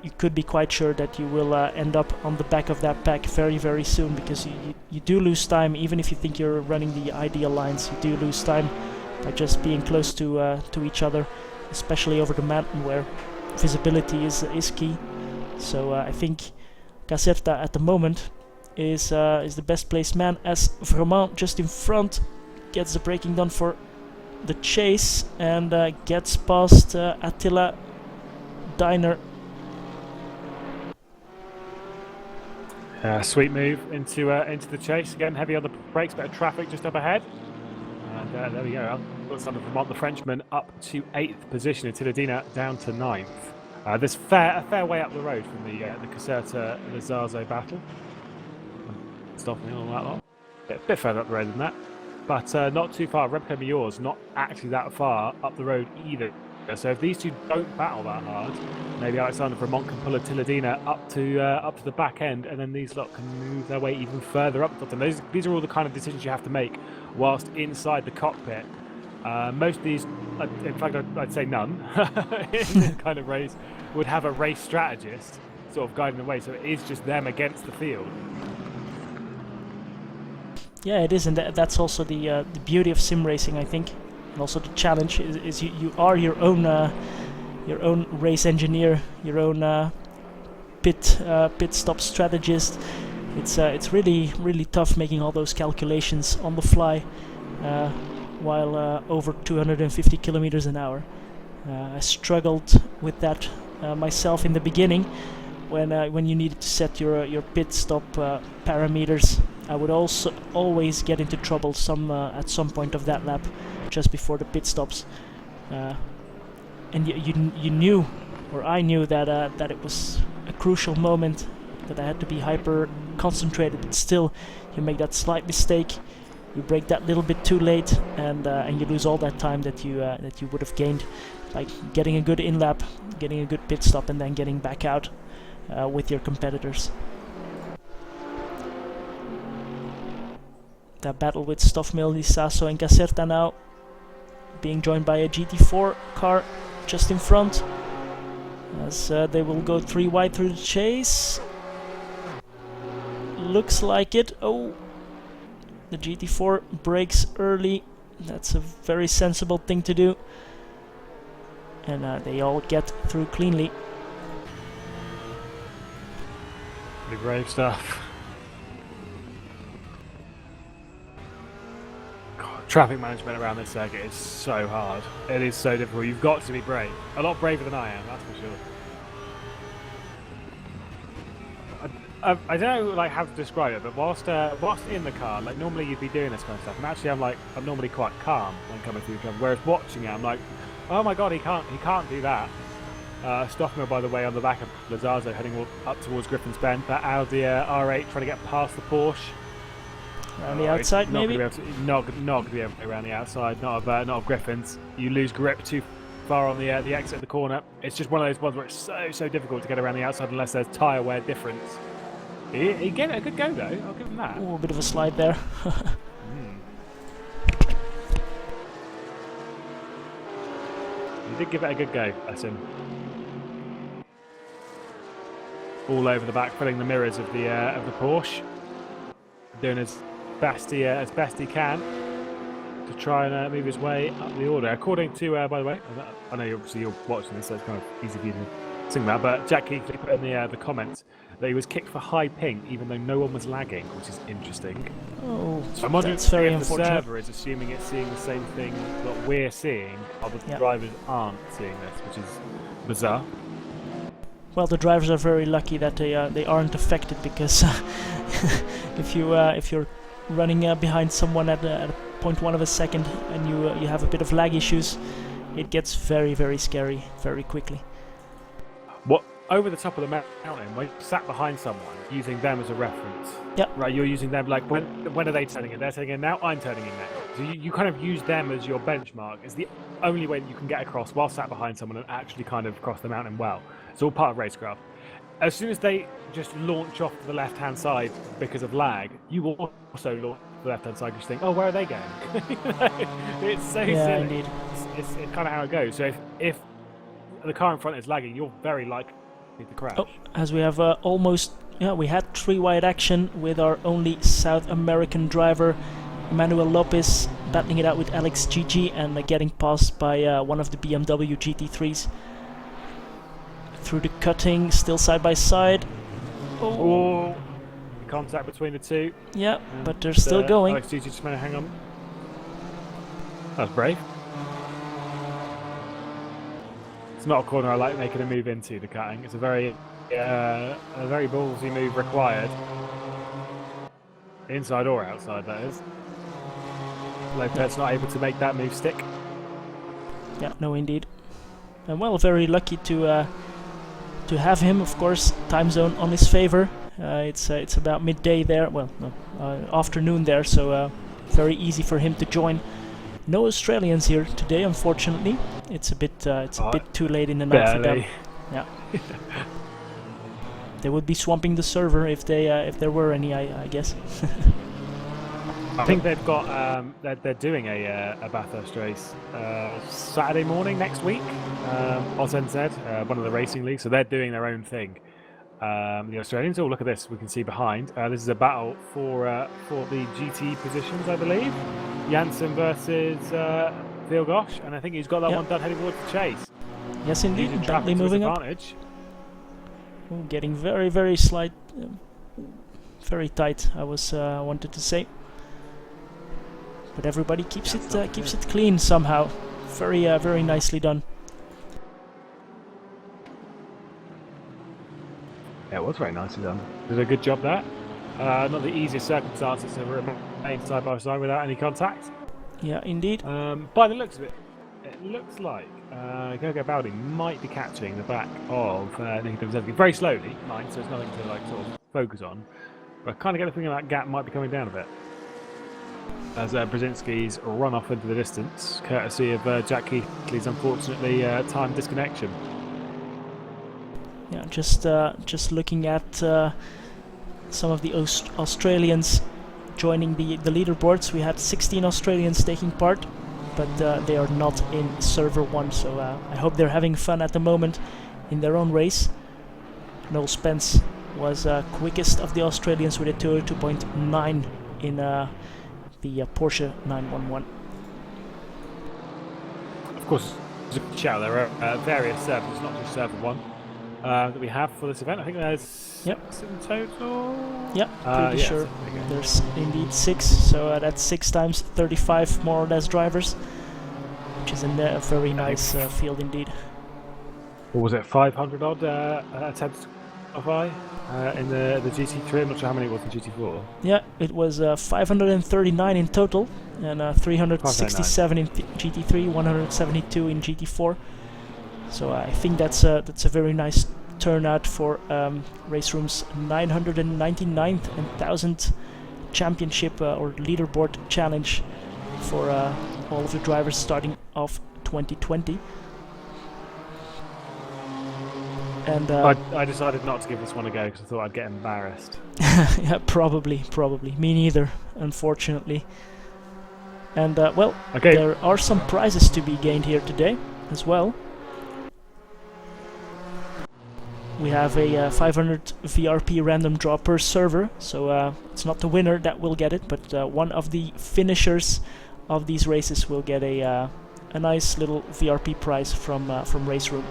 you could be quite sure that you will end up on the back of that pack very, very soon, because you do lose time. Even if you think you're running the ideal lines, you do lose time by just being close to each other, especially over the mountain where visibility is key. So I think Caserta at the moment is the best placed man, as Vermont just in front gets the braking done for the chase and gets past Attila Diner. Sweet move into the chase. Again, heavy on the brakes, bit of traffic just up ahead. And there we go. Alexander Vermont, the Frenchman, up to 8th position. Attila Diner down to 9th. There's a fair way up the road from the Caserta-Lizazo battle. Stopping all that lot. A bit further up the road than that. But not too far. Remco Major's not actually that far up the road either. So if these two don't battle that hard, maybe Alexander Vermont can pull Attila Diner up to the back end, and then these lot can move their way even further up the top. And these are all the kind of decisions you have to make whilst inside the cockpit. Most of these, in fact, I'd say none, in this kind of race, would have a race strategist sort of guiding the way. So it is just them against the field. Yeah, it is, and that's also the beauty of sim racing, I think, and also the challenge is you are your own race engineer, your own pit stop strategist. It's really tough making all those calculations on the fly while over 250 kilometers an hour. I struggled with that myself in the beginning when you needed to set your pit stop parameters. I would also always get into trouble at some point of that lap, just before the pit stops, and you knew, or I knew that it was a crucial moment, that I had to be hyper concentrated. But still, you make that slight mistake, you brake that little bit too late, and you lose all that time that you would have gained by getting a good in lap, getting a good pit stop, and then getting back out with your competitors. That battle with Stoffmail, Lisasso and Caserta now being joined by a GT4 car just in front, as they will go 3 wide through the chase. Looks like it. Oh, the GT4 brakes early. That's a very sensible thing to do, and they all get through cleanly. Pretty brave stuff. Traffic management around this circuit is so hard. It is so difficult. You've got to be brave. A lot braver than I am, that's for sure. I don't know how to describe it, but whilst in the car, normally you'd be doing this kind of stuff, and actually I'm normally quite calm when coming through the car. Whereas watching it, I'm like, oh my god, he can't do that. Stoffner, by the way, on the back of Lazarzo, heading up towards Griffin's Bend. That Audi R8 trying to get past the Porsche. Around the outside, maybe? Not going to be able to go around the outside, not of Griffin's. You lose grip too far on the exit of the corner. It's just one of those ones where it's so difficult to get around the outside unless there's tyre wear difference. He gave it a good go, though. I'll give him that. Oh, a bit of a slide there. He did give it a good go, bless him. All over the back, filling the mirrors of the Porsche. Doing as best he can to try and move his way up the order. According to, by the way, I know obviously you're watching this, so it's kind of easy for you to sing that, but Jack Keithley put in the comments that he was kicked for high ping, even though no one was lagging, which is interesting. Oh, so I'm wondering that's very if the unfortunate. server is assuming it's seeing the same thing that we're seeing, while the drivers aren't seeing this, which is bizarre. Well, the drivers are very lucky that they aren't affected, because if you're running behind someone at 0.1 of a second and you have a bit of lag issues, it gets very scary very quickly. What over the top of the mountain, when you sat behind someone, using them as a reference. Yeah. Right, you're using them like when are they turning in? They're turning in now. I'm turning in now. So you kind of use them as your benchmark. It's the only way that you can get across while sat behind someone and actually kind of cross the mountain well. It's all part of racecraft. As soon as they just launch off to the left-hand side because of lag, you will also launch to the left-hand side because you think, oh, where are they going? It's so silly. Indeed. It's kind of how it goes. So if the car in front is lagging, you're very likely to crash. Oh, as we have we had 3-wide action with our only South American driver, Emmanuel Lopez, battling it out with Alex GG and getting passed by one of the BMW GT3s. Through the cutting, still side by side. Oh, contact between the two. Yeah, but they're still going. Alex GG just hang on. That's brave. It's not a corner I like making a move into, the cutting. It's a very ballsy move required. Inside or outside, that is. Lopez not able to make that move stick. Yeah, no indeed. And well, very lucky to have him, of course. Time zone on his favor. It's about midday there. Well, no, afternoon there. So very easy for him to join. No Australians here today, unfortunately. It's a bit too late in the night for them. Yeah. They would be swamping the server if there were any, I guess. I think they've got they're doing a Bathurst race Saturday morning next week. OzNZ, one of the racing leagues, so they're doing their own thing. The Australians. Oh, look at this! We can see behind. This is a battle for the GT positions, I believe. Janssen versus Vilgosh, and I think he's got that one done heading towards the chase. Yes, indeed. Bentley moving up. Oh, getting very slight, very tight. I wanted to say. But everybody keeps it clean somehow. Very nicely done. Yeah, it was very nicely done. Did a good job there. Not the easiest circumstances to remain side by side without any contact. Yeah, indeed. By the looks of it, it looks like Gogo Baldi might be catching the back of Nick very slowly, mind, so it's nothing to sort of focus on. But I kind of get the feeling that gap might be coming down a bit. As Brzezinski's run off into the distance, courtesy of Jack Keithley's unfortunately timed disconnection. Yeah, just looking at some of the Australians joining the leaderboards. We had 16 Australians taking part, but they are not in server 1, so I hope they're having fun at the moment in their own race. Noel Spence was quickest of the Australians with a 202.9 in the Porsche 911. Of course, there are various servers, not just server 1, that we have for this event. I think there's 6 in total. Yep, pretty sure. There's indeed 6, so that's 6 times 35 more or less drivers, which is a very nice field indeed. What was it, 500 odd attempts to qualify in the GT3? I'm not sure how many it was in GT4. Yeah, it was 539 in total, and 367 in GT3, 172 in GT4. So I think that's a very nice turnout for RaceRoom's 999th and 1000th championship or leaderboard challenge for all of the drivers starting off 2020. And I decided not to give this one a go because I thought I'd get embarrassed. yeah, probably. Me neither, unfortunately. And well, there are some prizes to be gained here today as well. We have a 500 VRP random draw per server, so it's not the winner that will get it, but one of the finishers of these races will get a nice little VRP prize from RaceRoom.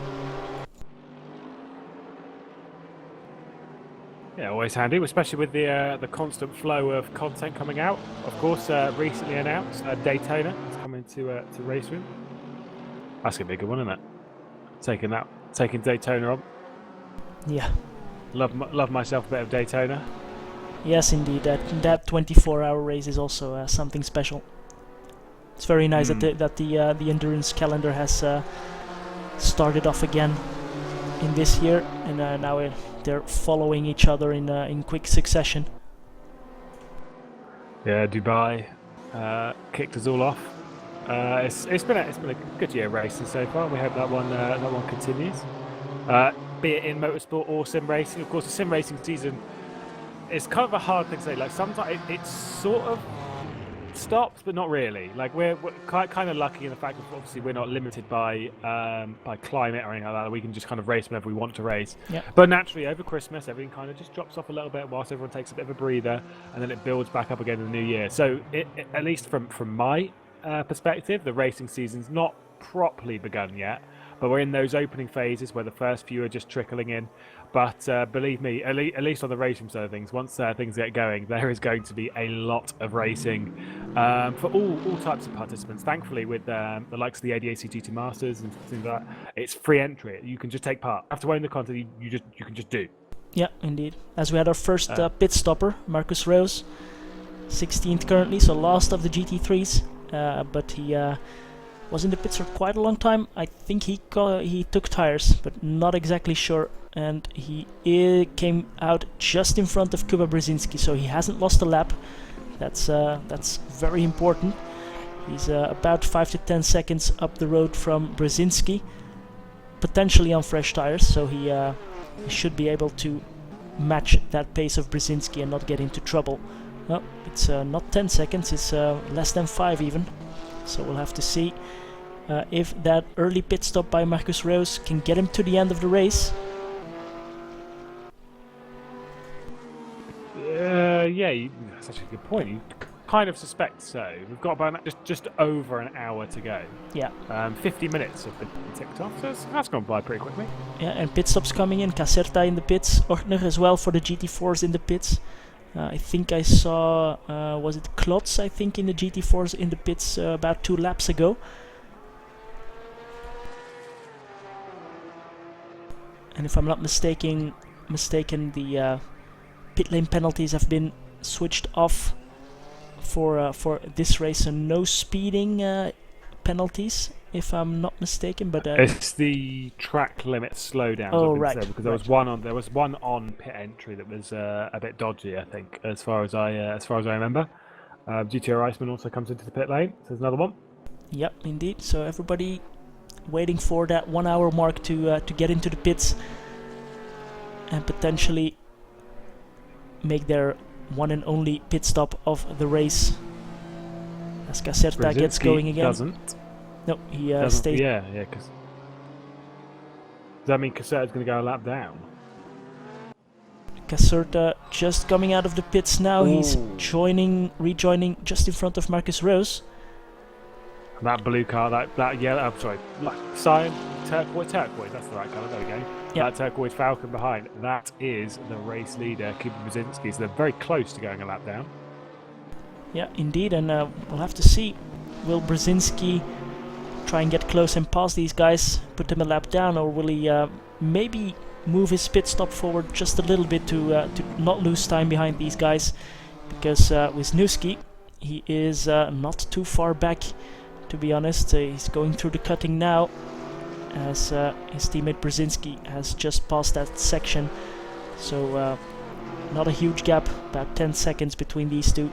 Yeah, always handy, especially with the constant flow of content coming out. Of course, recently announced Daytona is coming to RaceRoom. That's gonna be a good one, isn't it? Taking Daytona on. Yeah. Love myself a bit of Daytona. Yes, indeed. That 24-hour race is also something special. It's very nice that the endurance calendar has started off again in this year, and now they're following each other in quick succession. Yeah, Dubai kicked us all off. It's been a good year of racing so far. We hope that one continues. Be it in motorsport or sim racing. Of course, the sim racing season is kind of a hard thing to say. Like sometimes it sort of stops, but not really. Like we're kind of lucky in the fact that obviously we're not limited by climate or anything like that. We can just kind of race whenever we want to race. Yeah. But naturally, over Christmas, everything kind of just drops off a little bit whilst everyone takes a bit of a breather, and then it builds back up again in the new year. So at least from my perspective, the racing season's not properly begun yet. But we're in those opening phases where the first few are just trickling in. But believe me, at least on the racing side of things, once things get going, there is going to be a lot of racing for all types of participants. Thankfully, with the likes of the ADAC GT Masters and things like that, it's free entry. You can just take part. You have to own the content. You can just do. Yeah, indeed. As we had our first pit stopper, Marcus Rose, 16th currently, so last of the GT3s, but he was in the pits for quite a long time. I think he took tires, but not exactly sure. And he came out just in front of Kuba Brzezinski, so he hasn't lost a lap. That's very important. He's about 5 to 10 seconds up the road from Brzezinski, potentially on fresh tires, so he should be able to match that pace of Brzezinski and not get into trouble. No, it's not 10 seconds, it's less than 5 even. So we'll have to see if that early pit stop by Marcus Rose can get him to the end of the race. Yeah, that's actually a good point. You kind of suspect so. We've got about just over an hour to go. Yeah. 50 minutes have been ticked off, so that's gone by pretty quickly. Yeah, and pit stops coming in. Caserta in the pits. Ortner as well for the GT4s in the pits. I think I saw, was it Klotz, I think, in the GT4s in the pits about 2 laps ago. And if I'm not mistaken, the pit lane penalties have been switched off for this race, and no speeding penalties, if I'm not mistaken. But it's the track limit slowdown. Oh right, because there was one on pit entry that was a bit dodgy, I think, as far as I remember. GTR Iceman also comes into the pit lane. So there's another one. Yep, indeed. So everybody waiting for that 1 hour mark to get into the pits and potentially make their one and only pit stop of the race. As Caserta gets going again. Doesn't. No, he stayed. Yeah, because does that mean Caserta's going to go a lap down? Caserta just coming out of the pits now. Ooh. He's rejoining just in front of Marcus Rose. That blue car, that yellow, I'm sorry, cyan, turquoise, that's the right colour, there we go. Yep. That turquoise Falcon behind, that is the race leader, Kuba Brzezinski, so they're very close to going a lap down. Yeah, indeed, and we'll have to see, will Brzezinski try and get close and pass these guys, put them a lap down, or will he maybe move his pit stop forward just a little bit to not lose time behind these guys, because Wisniewski, he is not too far back. To be honest, he's going through the cutting now, as his teammate Brzezinski has just passed that section. So not a huge gap, about 10 seconds between these two.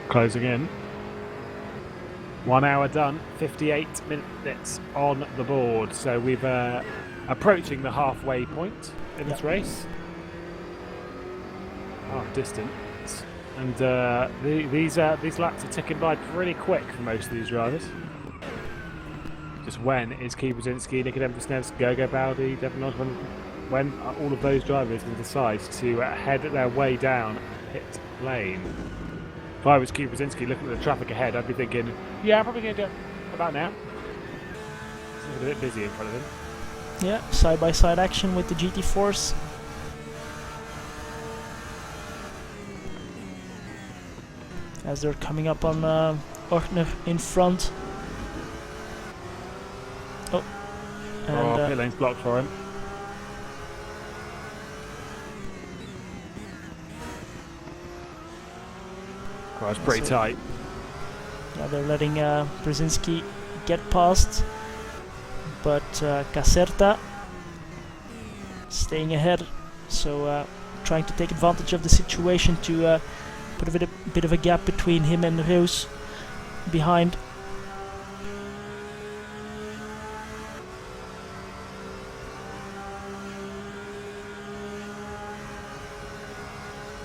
Closing in. 1 hour done, 58 minutes on the board. So we've approaching the halfway point in this race. Half distance. And these laps are ticking by pretty quick for most of these drivers. Just when is Brzezinski, Nikodem Wisniewski, Gogo Baldi, David when are all of those drivers going to decide to head their way down pit lane? If I was Brzezinski looking at the traffic ahead, I'd be thinking, yeah, I'm probably going to do it about now. It's a bit busy in front of him. Yeah, side-by-side action with the GT4s. As they're coming up on Ortner in front. Oh, and pit lane's blocked for him. Well, it's pretty tight. Yeah, they're letting Brzezinski get past, but Caserta staying ahead, so trying to take advantage of the situation to put a bit of a gap between him and Reus behind.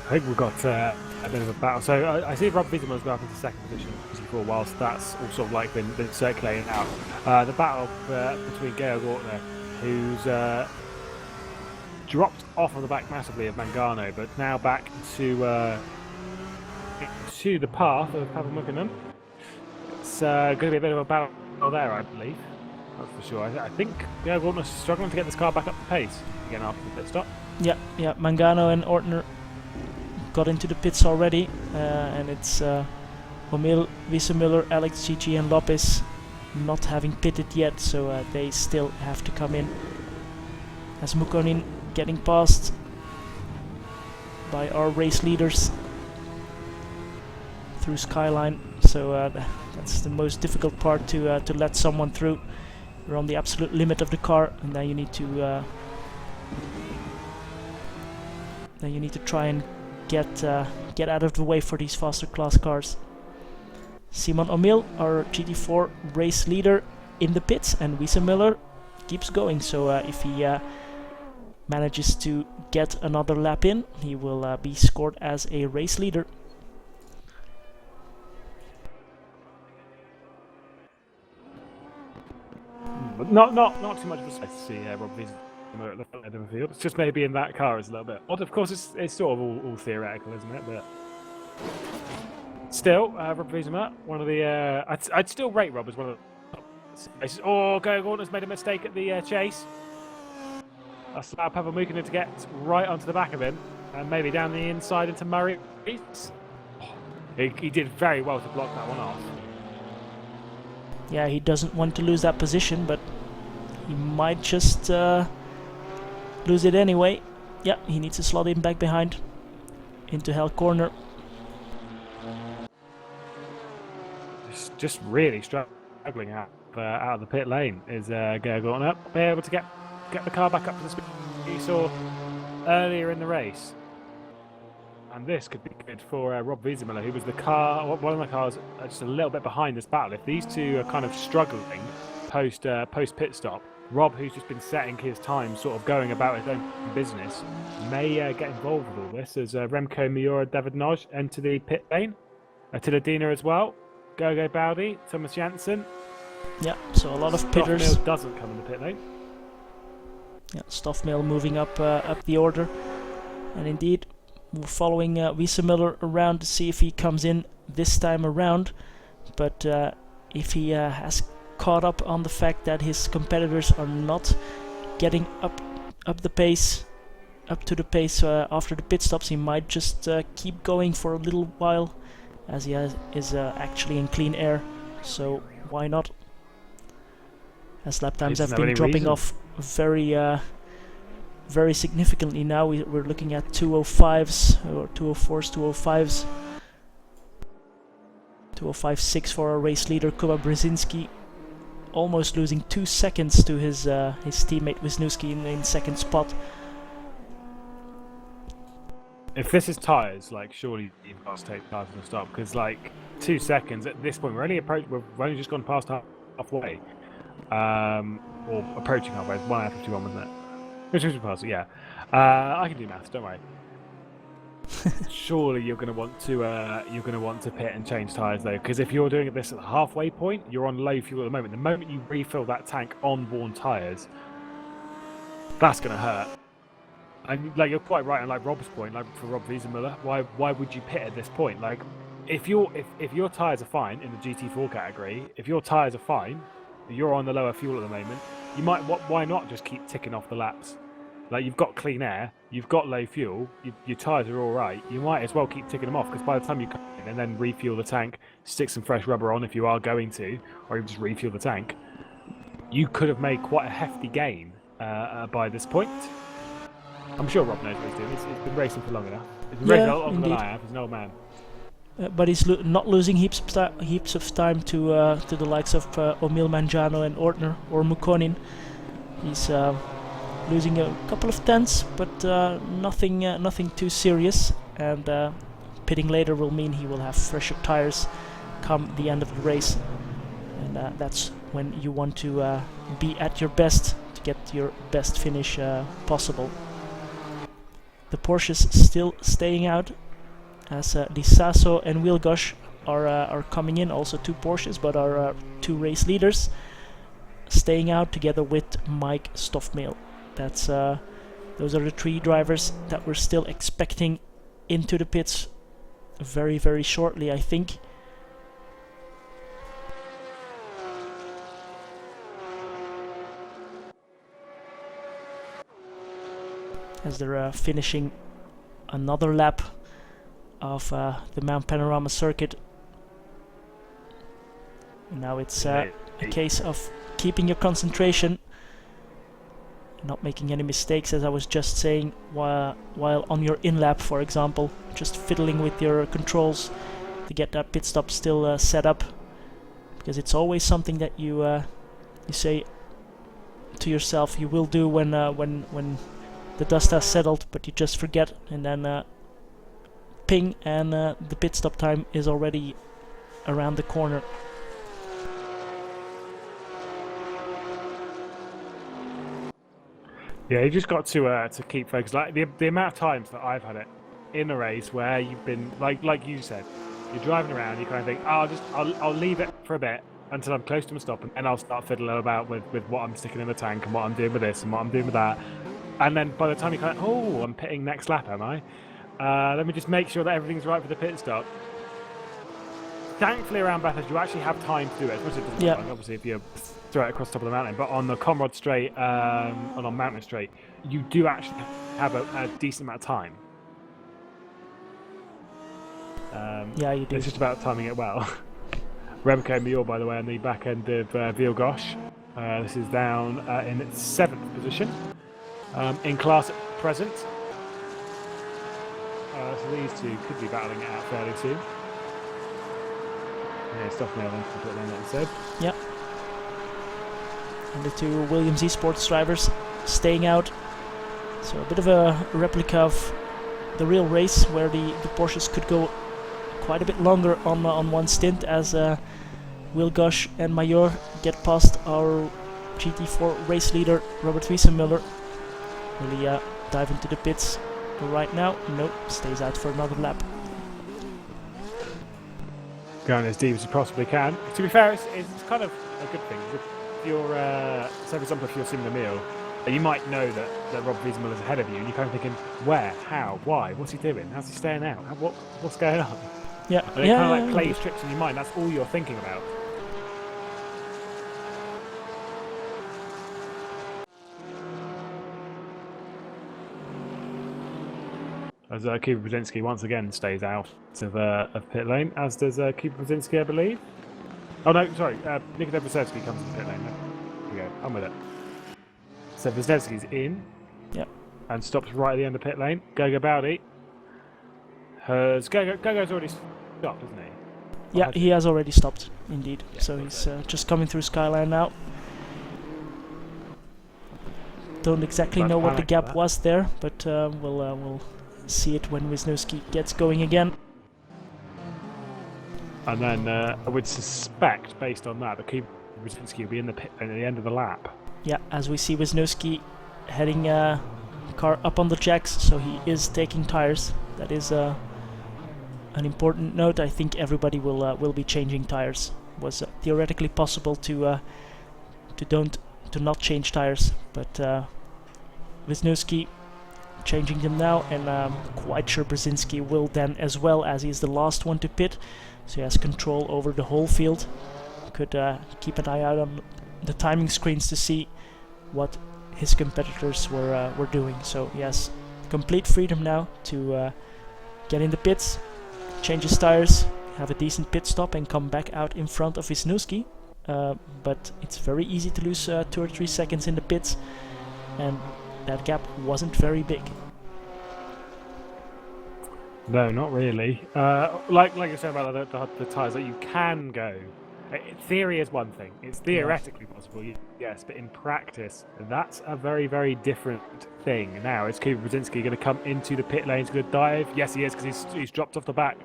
I think we've got a bit of a battle. So I see Rob Wiedemann go up into second position for whilst that's all sort of like been circulating out. The battle between Georg Ortner, who's dropped off on the back massively of Mangano, but now back to the path of Pavel Mukanen. It's going to be a bit of a battle there, I believe. That's for sure. I think Georg Ortner's struggling to get this car back up to pace again after the pit stop. Yeah, Mangano and Ortner got into the pits already, and it's Omil, Wiesemüller, Alex, Gigi and Lopez not having pitted yet, so they still have to come in. As Mukonin getting passed by our race leaders through Skyline, so that's the most difficult part, to let someone through. You're on the absolute limit of the car, and then you need to try and get out of the way for these faster class cars. Simon Omil, our GT4 race leader, in the pits, and Wiesemüller keeps going, so if he manages to get another lap in, he will be scored as a race leader. But not too much of a space to see Rob Wiesemüller at the front end of the field. It's just maybe in that car is a little bit odd. Of course, it's sort of all theoretical, isn't it? But still, Rob Wiesemüller, one of the I'd still rate Rob as one of the. Oh, Georg Ortner's made a mistake at the chase. That's allowed Pavel Mukanen to get right onto the back of him, and maybe down the inside into Murray. He did very well to block that one off. Yeah, he doesn't want to lose that position, but he might just lose it anyway. Yeah, he needs to slot in back behind into Hell Corner. Just really struggling out of the pit lane is Georg Ortner. Be able to get the car back up to the speed you saw earlier in the race. And this could be good for Rob Wiesemüller, who was one of the cars just a little bit behind this battle. If these two are kind of struggling post pit stop, Rob, who's just been setting his time, sort of going about his own business, may get involved with all this as Remco Miura, David Noj enter the pit lane. Tiladina as well. Gogo Baldi, Thomas Janssen. Yeah, so a lot of pitters. Stoffmill doesn't come in the pit lane. Yeah, Stoffmill moving up the order, and indeed we're following Wiesemüller around to see if he comes in this time around. But if he has caught up on the fact that his competitors are not getting up to the pace after the pit stops, he might just keep going for a little while, as he is actually in clean air. So why not? As lap times have been dropping off very significantly now. We're looking at 205s or 204s, 205s. 2:05.6 for our race leader Kuba Brzezinski, almost losing 2 seconds to his teammate Wisniewski in second spot. If this is tyres, like, surely you've got to take tyres to stop, because, like, 2 seconds at this point, we've only just gone past halfway. Or approaching halfway. It's 1 hour 51, wasn't it? Which was past it, yeah. I can do maths, don't worry. Surely you're going to want to pit and change tyres though, because if you're doing this at the halfway point, you're on low fuel at the moment. The moment you refill that tank on worn tyres, that's going to hurt. And like, you're quite right on like Rob's point, like for Rob Wiesenmuller, why would you pit at this point? Like, if your tyres are fine in the GT4 category, if your tyres are fine, you're on the lower fuel at the moment, you might why not just keep ticking off the laps? Like, you've got clean air, you've got low fuel, your tyres are all right. You might as well keep ticking them off, because by the time you come in and then refuel the tank, stick some fresh rubber on if you are going to, or even just refuel the tank, you could have made quite a hefty gain by this point. I'm sure Rob knows what he's doing. He's been racing for long enough. He's been racing a lot longer than I have. He's an old man. But he's not losing heaps of time to the likes of Omil Mangiano and Ortner or Mukonin. He's losing a couple of tenths, but nothing too serious. And pitting later will mean he will have fresher tires come the end of the race, and that's when you want to be at your best to get your best finish possible. The Porsches still staying out, as Lisaso and Wilgosh are coming in, also 2 Porsches, but are 2 race leaders, staying out together with Mike Stoffmehl. That's those are the 3 drivers that we're still expecting into the pits very, very shortly, I think. As they're finishing another lap of the Mount Panorama circuit. And now it's a case of keeping your concentration, not making any mistakes, as I was just saying, while on your in-lap, for example, just fiddling with your controls to get that pit stop still set up, because it's always something that you say to yourself you will do when the dust has settled, but you just forget, and then ping, and the pit stop time is already around the corner. Yeah, you just got to keep focused. Like the amount of times that I've had it in a race where you've been like you said, you're driving around, you kind of think, I'll leave it for a bit until I'm close to my stop, and I'll start fiddling about with what I'm sticking in the tank and what I'm doing with this and what I'm doing with that. And then by the time you kind of, I'm pitting next lap, am I? Let me just make sure that everything's right for the pit stop. Thankfully, around Bathurst, you actually have time to do it. Yeah. Obviously, if you throw it across the top of the mountain, but on the Comrade Straight and on Mountain Straight, you do actually have a decent amount of time. Yeah, you do. It's just about timing it well. Remco Mior, by the way, on the back end of Vilgosh. This is down in its 7th position. In class at present. So these two could be battling it out fairly soon. Yeah, Stoffmehl into the pit lane, like I said. Yep. And the 2 Williams Esports drivers staying out. So a bit of a replica of the real race, where the Porsches could go quite a bit longer on one stint, as Wilgosh and Major get past our GT4 race leader Robert Wiesenmuller. Really dive into the pits. But right now, nope, stays out for another lap. Going as deep as you possibly can. To be fair, it's kind of a good thing. If you're, say for example, if you're Simon Emil, you might know that Rob Wiesenmuller is ahead of you, and you're kind of thinking, where, how, why, what's he doing, how's he staying out, what's going on? Yeah, and it kind of like plays tricks in your mind. That's all you're thinking about. As Kuba Brzezinski once again stays out of pit lane, as does Kuba Brzezinski, I believe. Oh no, sorry, Nikita Brzezinski comes into pit lane. There we go, I'm with it. So Brzezinski's in, yep, and stops right at the end of pit lane. Gogo Bowdy has Gogo's already stopped, isn't he? Yeah, he has already stopped, indeed. Yeah, So he's just coming through Skyline now. Don't exactly know what the gap was there, but we'll see it when Wisniewski gets going again. And then I would suspect, based on that, Kuba Brzezinski will be in the pit at the end of the lap. Yeah, as we see Wisniewski heading car up on the jacks, so he is taking tires. That is an important note. I think everybody will be changing tires. It was theoretically possible to not change tires, but Wisniewski changing them now, and I'm quite sure Brzezinski will then as well, as he's the last one to pit, so he has control over the whole field. Could keep an eye out on the timing screens to see what his competitors were doing. So he has complete freedom now to get in the pits, change his tires, have a decent pit stop, and come back out in front of Wisniewski. But it's very easy to lose 2 or 3 seconds in the pits, and that gap wasn't very big. No, not really. Like you said about the tyres, that you can go. Theory is one thing. It's theoretically possible, yes, but in practice, that's a very, very different thing. Now, is Kuba Brzezinski going to come into the pit lane? He's going to dive? Yes, he is, because he's dropped off the back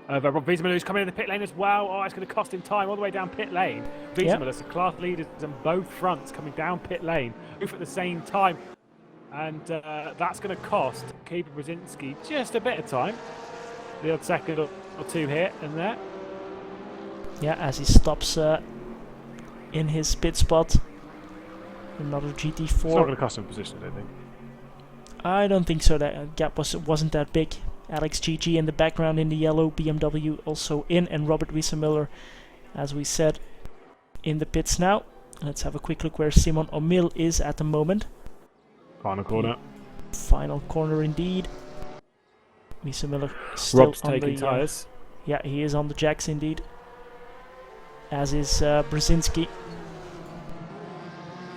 of Rob Wiesemüller, who's coming in the pit lane as well. Oh, it's going to cost him time all the way down pit lane. Wiesemüller's the class leaders on both fronts coming down pit lane, both at the same time. And that's going to cost Kuba Brzezinski just a bit of time. The odd second or two here and there. Yeah, as he stops in his pit spot. Another GT4. It's not going to cost him position, I think. I don't think so. That gap wasn't that big. Alex GG in the background in the yellow, BMW also in, and Robert Wiesemüller, as we said, in the pits now. Let's have a quick look where Simon O'Mill is at the moment. Final corner. Final corner indeed. Wiesemüller still Rob's on taking the tyres. yeah, he is on the jacks indeed. As is Brzezinski.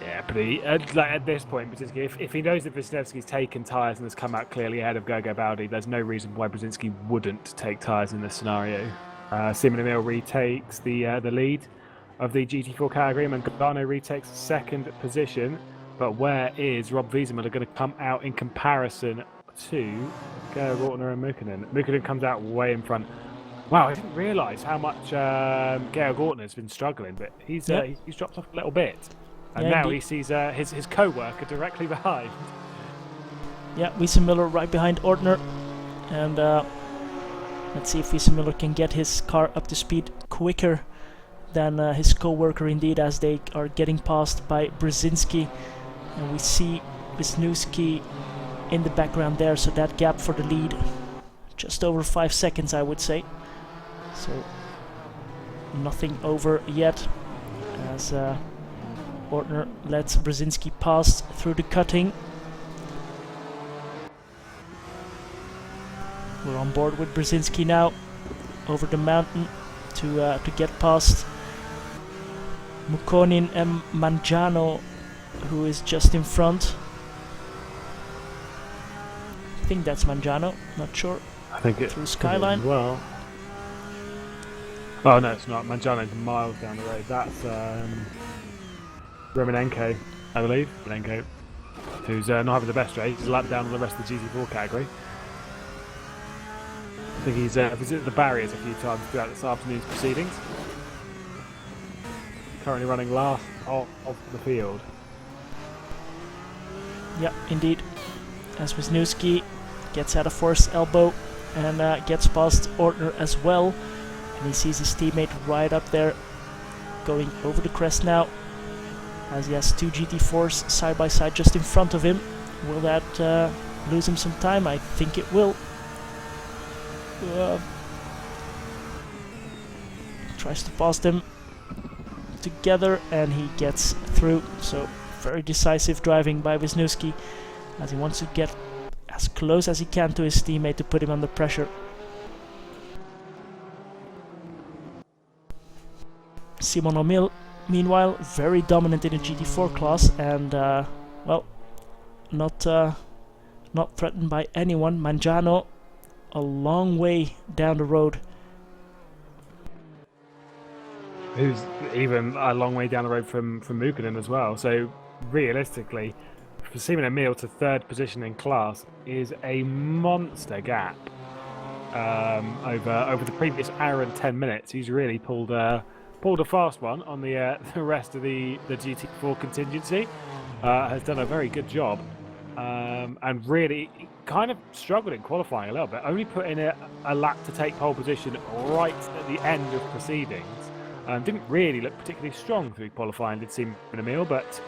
Yeah, but at this point, Brzezinski, if he knows that Wisniewski's taken tyres and has come out clearly ahead of Gogo Baldi, there's no reason why Brzezinski wouldn't take tyres in this scenario. Simon O'Mill retakes the lead of the GT4 category, and Mangano retakes second position. But where is Rob Wiesemüller going to come out in comparison to Georg Ortner and Mukkonen? Mukkonen comes out way in front. Wow, I didn't realise how much Georg Ortner has been struggling, but he's dropped off a little bit. And now he sees his co-worker directly behind. Yeah, Wiesemüller right behind Ortner. And let's see if Wiesemüller can get his car up to speed quicker than his co-worker indeed, as they are getting passed by Brzezinski. And we see Wisniewski in the background there, so that gap for the lead, just over 5 seconds, I would say. So nothing over yet, as Ortner lets Brzezinski pass through the cutting. We're on board with Brzezinski now, over the mountain to get past Mukkonen and Mangiano, who is just in front. I think that's Mangiano, not sure. I think it through Skyline as well. Oh no, it's not. Mangiano's miles down the road. That's Romanenko, I believe. Romanenko, who's not having the best race. He's a lap down on the rest of the GT4 category. I think he's visited the barriers a few times throughout this afternoon's proceedings. Currently running last of the field. Yeah, indeed. As Wisniewski gets out of force elbow and gets past Ortner as well. And he sees his teammate right up there, going over the crest now, as he has 2 GT4s side by side just in front of him. Will that lose him some time? I think it will. Tries to pass them together, and he gets through. So very decisive driving by Wisniewski, as he wants to get as close as he can to his teammate to put him under pressure. Simon O'Mill, meanwhile, very dominant in the GT4 class, and well, not threatened by anyone. Mangiano, a long way down the road. who's even a long way down the road from Mukkonen as well. So realistically, for Simon Emil to third position in class is a monster gap. Over the previous hour and 10 minutes, he's really pulled a fast one on the rest of the GT4 contingency. Has done a very good job, and really kind of struggled in qualifying a little bit. Only put in a lap to take pole position right at the end of proceedings. Didn't really look particularly strong through qualifying, did Simon Emil, but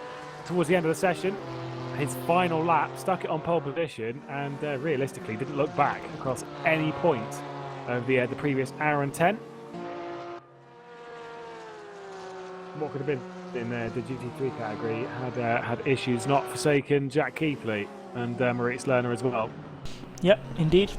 towards the end of the session, his final lap stuck it on pole position, and realistically didn't look back across any point of the previous hour and 10. What could have been in the GT3 category had issues not forsaken Jack Keithley and Moritz Lerner as well. Yep, indeed.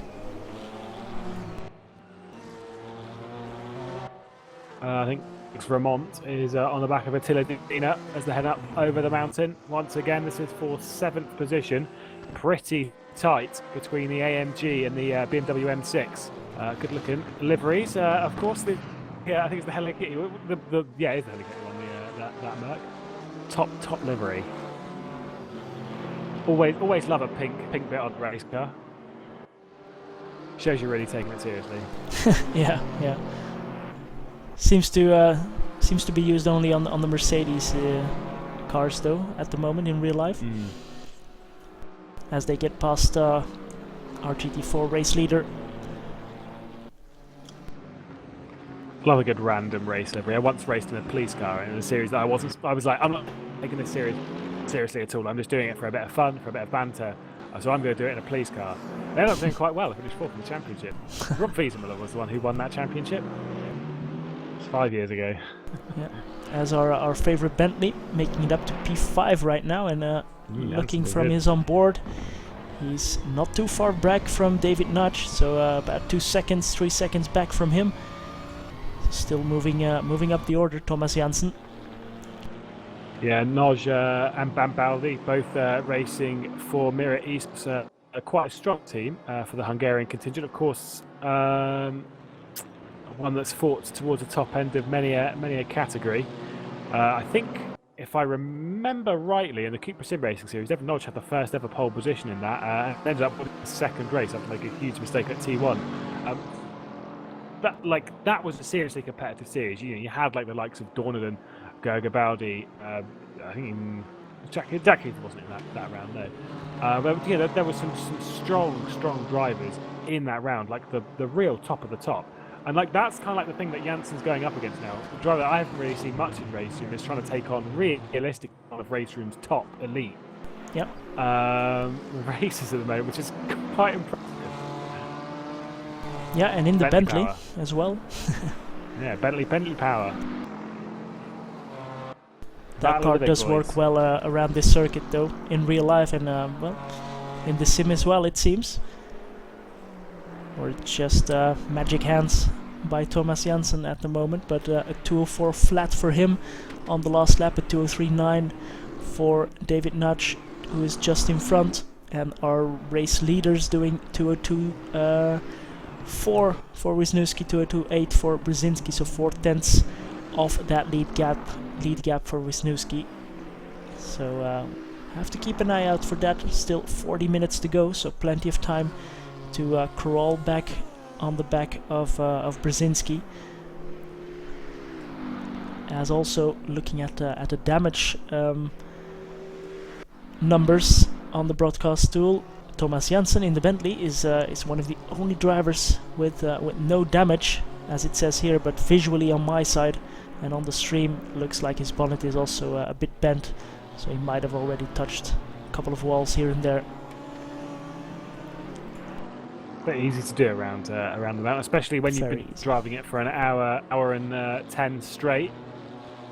I think Vermont is on the back of Attila Dina as they head up over the mountain. Once again, this is for 7th position. Pretty tight between the AMG and the BMW M6. Good looking liveries. Of course, I think it's the Hello Kitty. It's the Hello Kitty one, that Merc. Top livery. Always love a pink bit on the race car. Shows you're really taking it seriously. Yeah. Seems to be used only on the Mercedes cars though at the moment in real life. As they get past our GT4 race leader. Love a good random race livery. I once raced in a police car in a series that I was like, I'm not taking this seriously at all. I'm just doing it for a bit of fun, for a bit of banter. So I'm going to do it in a police car. They ended up doing quite well. I finished 4th in the championship. Rob Fiesemiller was the one who won that championship. 5 years ago. Yeah, as our favorite Bentley, making it up to P5 right now, and looking from his on board, he's not too far back from David Nudge, so about 3 seconds back from him. Still moving up the order, Thomas Janssen. Yeah, Noj and Bambaldi both racing for Mirror East. Quite a strong team for the Hungarian contingent, of course. One that's fought towards the top end of many a category. I think, if I remember rightly, in the Cupra Sim Racing Series, Devon Nodge had the first ever pole position in that. Ended up with the second race after making a huge mistake at T1. That was a seriously competitive series. You had like the likes of Dornan, Gergabaldi. I think Jack Heath wasn't in that round though. But yeah, there was some strong drivers in that round, like the real top of the top. And that's kind of like the thing that Janssen's going up against now. The driver that I haven't really seen much in RaceRoom is trying to take on realistic one of RaceRoom's top elite. Yep. Races at the moment, which is quite impressive. Yeah, and in the Bentley as well. Yeah, Bentley power. That car does work well around this circuit though, in real life, and well, in the sim as well, it seems. Or just magic hands by Thomas Janssen at the moment, but a 204 flat for him on the last lap, a 203.9 for David Nudge, who is just in front, and our race leaders doing 202.4 for Wisniewski, 202.8 for Brzezinski, so 4/10 of that lead gap for Wisniewski. So have to keep an eye out for that. Still 40 minutes to go, so plenty of time to crawl back on the back of Brzezinski. As also looking at the damage numbers on the broadcast tool, Thomas Janssen in the Bentley is one of the only drivers with no damage, as it says here, but visually on my side and on the stream looks like his bonnet is also a bit bent, so he might have already touched a couple of walls here and there. Bit easy to do around the mountain, especially when you've been driving it for an hour and 10 straight.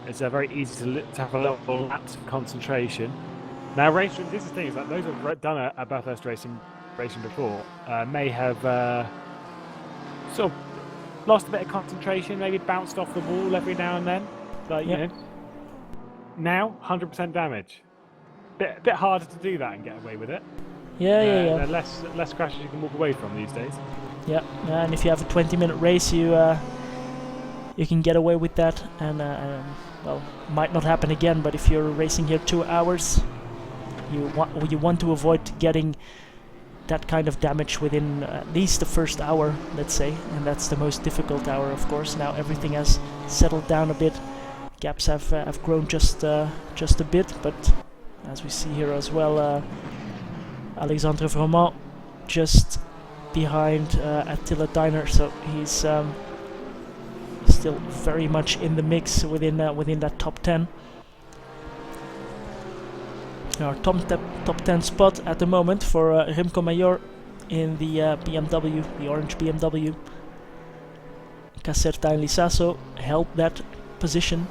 It's very easy to have a little lapse of concentration. Now, RaceRoom, this is the thing, is that those who have done a Bathurst racing before may have sort of lost a bit of concentration, maybe bounced off the wall every now and then. Like, you know, now 100% damage. Bit harder to do that and get away with it. Yeah. Less crashes you can walk away from these days. Yeah, and if you have a 20-minute race, you you can get away with that, and well, might not happen again. But if you're racing here 2 hours, you want to avoid getting that kind of damage within at least the first hour, let's say, and that's the most difficult hour, of course. Now everything has settled down a bit. Gaps have grown just a bit, but as we see here as well, Alexandre Vromant just behind Attila Diner, so he's still very much in the mix within that top 10. Our top 10 spot at the moment for Remco Major in the BMW, the orange BMW. Caserta and Lisasso held that position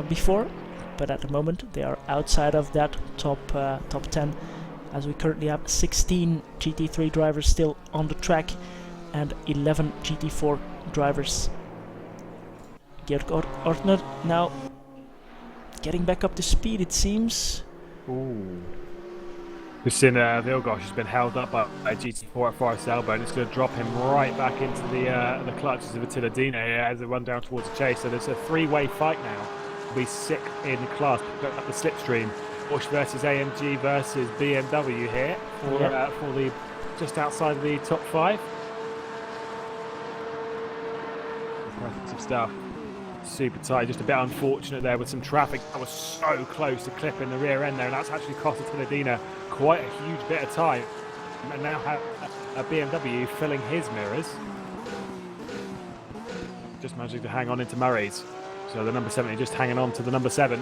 before, but at the moment they are outside of that top 10, as we currently have 16 GT3 drivers still on the track and 11 GT4 drivers. Georg Ortner now getting back up to speed, it seems. Ooh. Justin Vilgosh has been held up by GT4 at Forest Elbow, and it's going to drop him right back into the clutches of Attila Dino as they run down towards the chase. So there's a three-way fight now. It'll be sixth in class, up the slipstream. Porsche versus AMG versus BMW here for the just outside of the top 5. Impressive stuff. Super tight, just a bit unfortunate there with some traffic that was so close to clipping the rear end there, and that's actually cost Attila quite a huge bit of time. And now have a BMW filling his mirrors. Just managing to hang on into Murray's. So the number 70 just hanging on to the number 7.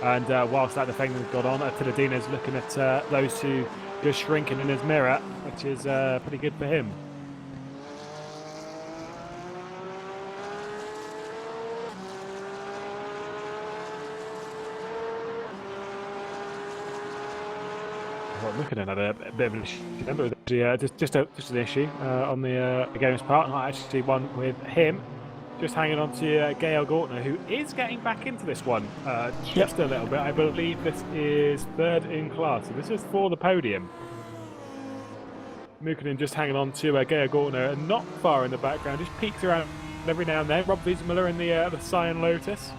And whilst that defender's got on, Attila is looking at those two just shrinking in his mirror, which is pretty good for him. Well, looking at a bit of an issue, remember, just an issue on the game's part, not actually one with him. Just hanging on to Georg Ortner, who is getting back into this one just a little bit. I believe this is third in class, so this is for the podium. Mukinen just hanging on to Georg Ortner, and not far in the background, just peeks around every now and then. Rob Wiesenmuller in the Cyan Lotus.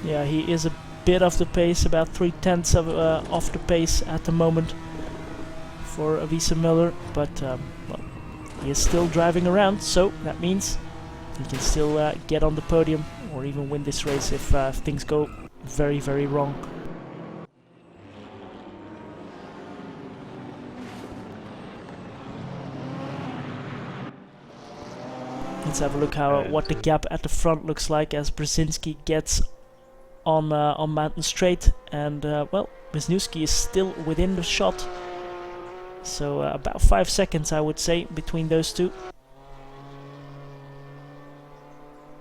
Yeah, he is a bit off the pace, about 3/10 of off the pace at the moment for Wiesenmuller, but well, he is still driving around, so that means he can still get on the podium or even win this race if things go very, very wrong. Let's have a look what the gap at the front looks like as Brzezinski gets on Mountain Straight, and well, Wisniewski is still within the shot, so about 5 seconds I would say between those two.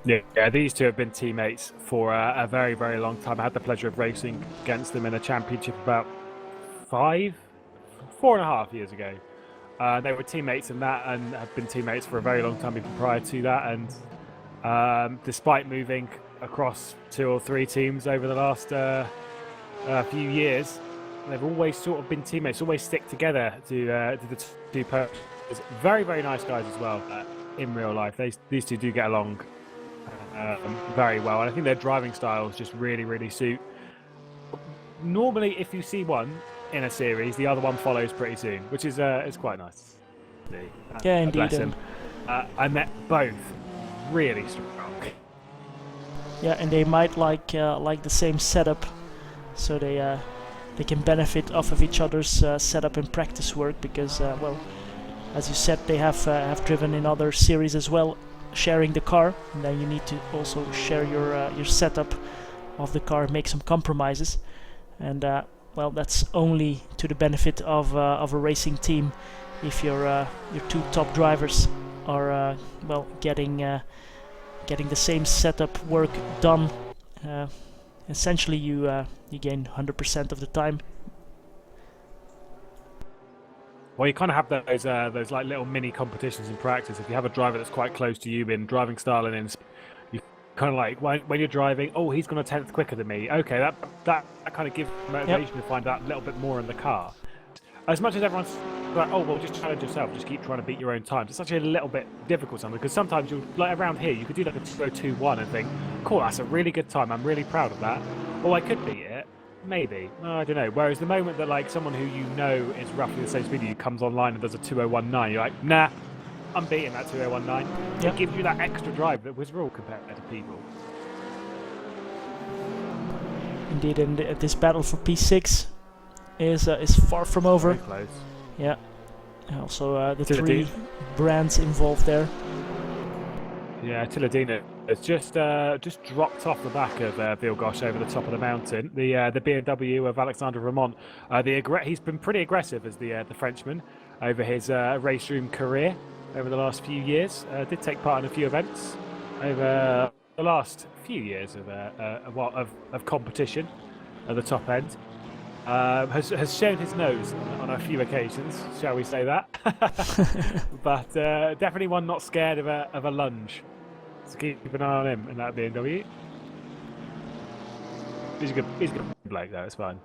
Yeah, these two have been teammates for a very, very long time. I had the pleasure of racing against them in a championship about 4.5 years ago. They were teammates in that and have been teammates for a very long time even prior to that, and despite moving across 2 or 3 teams over the last few years, they've always sort of been teammates, always stick together to the two pairs. Very, very nice guys as well in real life. These two do get along very well, and I think their driving styles just really, really suit. Normally, if you see one in a series, the other one follows pretty soon, which is quite nice. Yeah, indeed. I met both really strong. Yeah, and they might like the same setup, so they can benefit off of each other's setup and practice work, because well, as you said, they have driven in other series as well, sharing the car, and then you need to also share your setup of the car, make some compromises, and well, that's only to the benefit of a racing team if your 2 top drivers are well getting the same setup work done. Essentially, you gain 100% of the time. Well, you kind of have those like little mini competitions in practice. If you have a driver that's quite close to you in driving style and in speed, you kind of like when you're driving, oh, he's gone a tenth quicker than me. Okay, that kind of gives motivation to find out a little bit more in the car. As much as everyone's like, oh well, just challenge yourself, just keep trying to beat your own times. It's actually a little bit difficult sometimes, because sometimes you'll, like around here, you could do like a 2:02.1 and think, cool, that's a really good time, I'm really proud of that. Or I could beat it, maybe, I don't know. Whereas the moment that like someone who you know is roughly the same speed as you comes online and does a 2:01.9, you're like, nah, I'm beating that 2:01.9. Yep. It gives you that extra drive that was real compared to people. Indeed, and this battle for P6 is far from over. Very close. Yeah. Also, the Tilladina. 3 brands involved there. Yeah, Tilladina has just dropped off the back of Vilgosh over the top of the mountain. The BMW of Alexander Ramon. He's been pretty aggressive as the Frenchman over his RaceRoom career over the last few years. Did take part in a few events over the last few years of competition at the top end. Has shown his nose on a few occasions, shall we say that? But definitely one not scared of a lunge. So keep an eye on him in that BMW. He's a good bloke though. It's fine.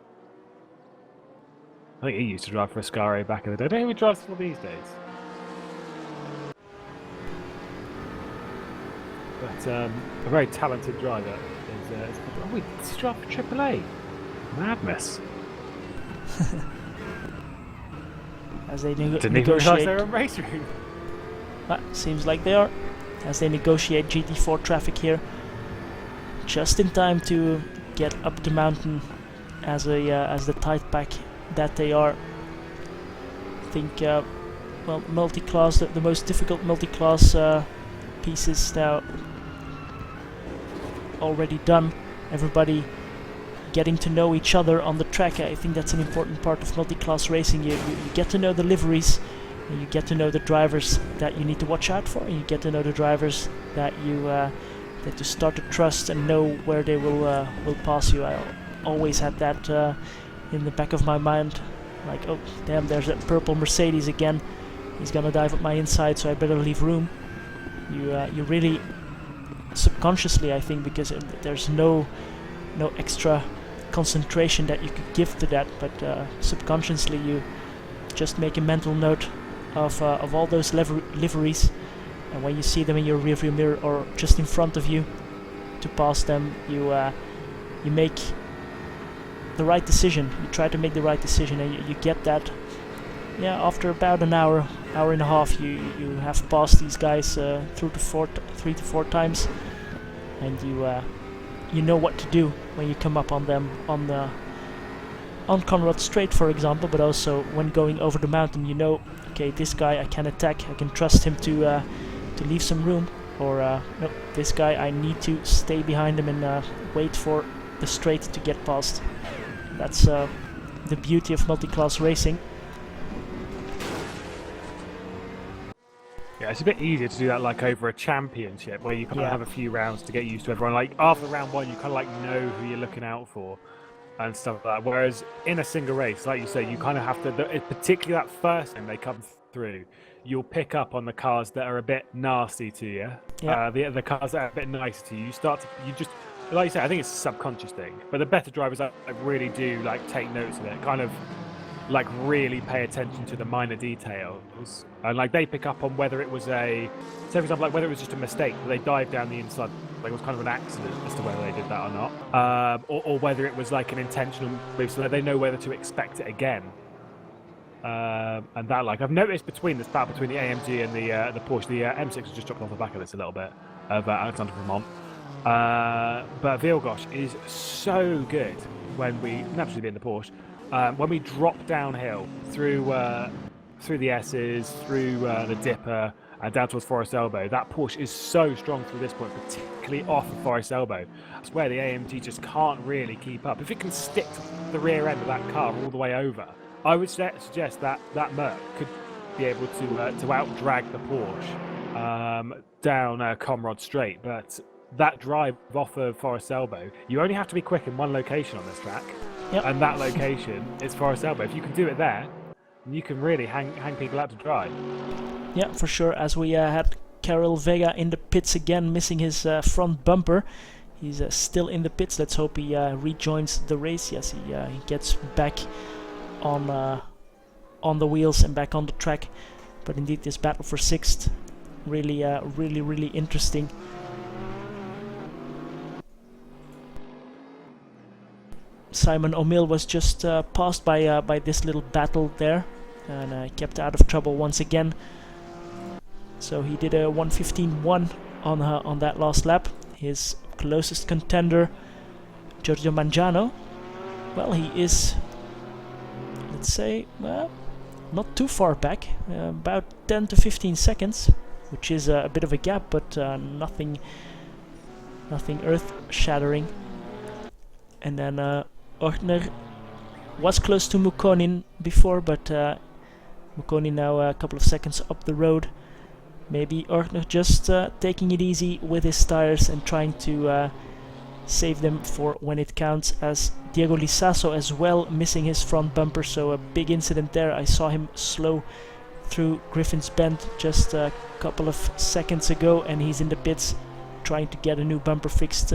I think he used to drive for Ascari back in the day. Don't know who he drives for these days. But a very talented driver. Does he drive for AAA? Madness. As they Didn't even negotiate. realise they were on RaceRoom. Seems like they are. As they negotiate GT4 traffic here, just in time to get up the mountain as the tight pack that they are. I think well, multi-class, the most difficult multi-class pieces now already done. Everybody getting to know each other on the track. I think that's an important part of multi-class racing. You get to know the liveries, and you get to know the drivers that you need to watch out for, and you get to know the drivers that you start to trust and know where they will pass you. I always had that in the back of my mind, like, oh damn, there's that purple Mercedes again. He's gonna dive at my inside, so I better leave room. You really subconsciously, I think, because there's no extra concentration that you could give to that, but subconsciously you just make a mental note of all those liveries, and when you see them in your rearview mirror or just in front of you to pass them, you make the right decision. You try to make the right decision, and you get that. Yeah, after about an hour and a half, you have passed these guys 3 to 4 times, and you know what to do when you come up on them on Conrad Strait, for example, but also when going over the mountain. You know, okay, this guy I can attack, I can trust him to leave some room, or no, this guy I need to stay behind him and wait for the straight to get past. That's the beauty of multi-class racing. Yeah, it's a bit easier to do that like over a championship where you kind of have a few rounds to get used to everyone. Like after round 1, you kind of like know who you're looking out for and stuff like that. Whereas in a single race, like you say, you kind of have to, particularly that first time they come through, you'll pick up on the cars that are a bit nasty to you. Yeah. The cars that are a bit nicer to you. You just, like you say, I think it's a subconscious thing. But the better drivers like really do like take notes of it, kind of like really pay attention to the minor details, and like they pick up on whether it was say for example, like whether it was just a mistake, they dived down the inside, like it was kind of an accident as to whether they did that or not, or whether it was like an intentional move, so that they know whether to expect it again. And that, like, I've noticed between this battle between the AMG and the Porsche, the M6 has just dropped off the back of this a little bit of Alexander Vermont. But Vilgosh is so good when we naturally being the Porsche. When we drop downhill through the S's, through the Dipper, and down towards Forest Elbow, that Porsche is so strong through this point, particularly off of Forest Elbow. That's where the AMG just can't really keep up. If it can stick to the rear end of that car all the way over, I would suggest that Merc could be able to out-drag the Porsche down Comrade Straight. But that drive off of Forest Elbow, you only have to be quick in one location on this track. Yep. And that location is Forest Elbow. If you can do it there, you can really hang people out to dry. Yeah, for sure. As we had Karel Vega in the pits again, missing his front bumper. He's still in the pits. Let's hope he rejoins the race. Yes, he gets back on on the wheels and back on the track. But indeed, this battle for 6th, really, really interesting. Simon O'Mill was just passed by this little battle there, and kept out of trouble once again. So he did a 1:15.1 on that last lap. His closest contender, Giorgio Mangiano, well, he is, let's say, not too far back, about 10 to 15 seconds, which is a bit of a gap, but nothing earth-shattering. And then Ortner was close to Mukkonen before, but Mukkonen now a couple of seconds up the road. Maybe Ortner just taking it easy with his tires and trying to save them for when it counts, as Diego Lisaso as well missing his front bumper, so a big incident there. I saw him slow through Griffin's Bend just a couple of seconds ago, and he's in the pits trying to get a new bumper fixed,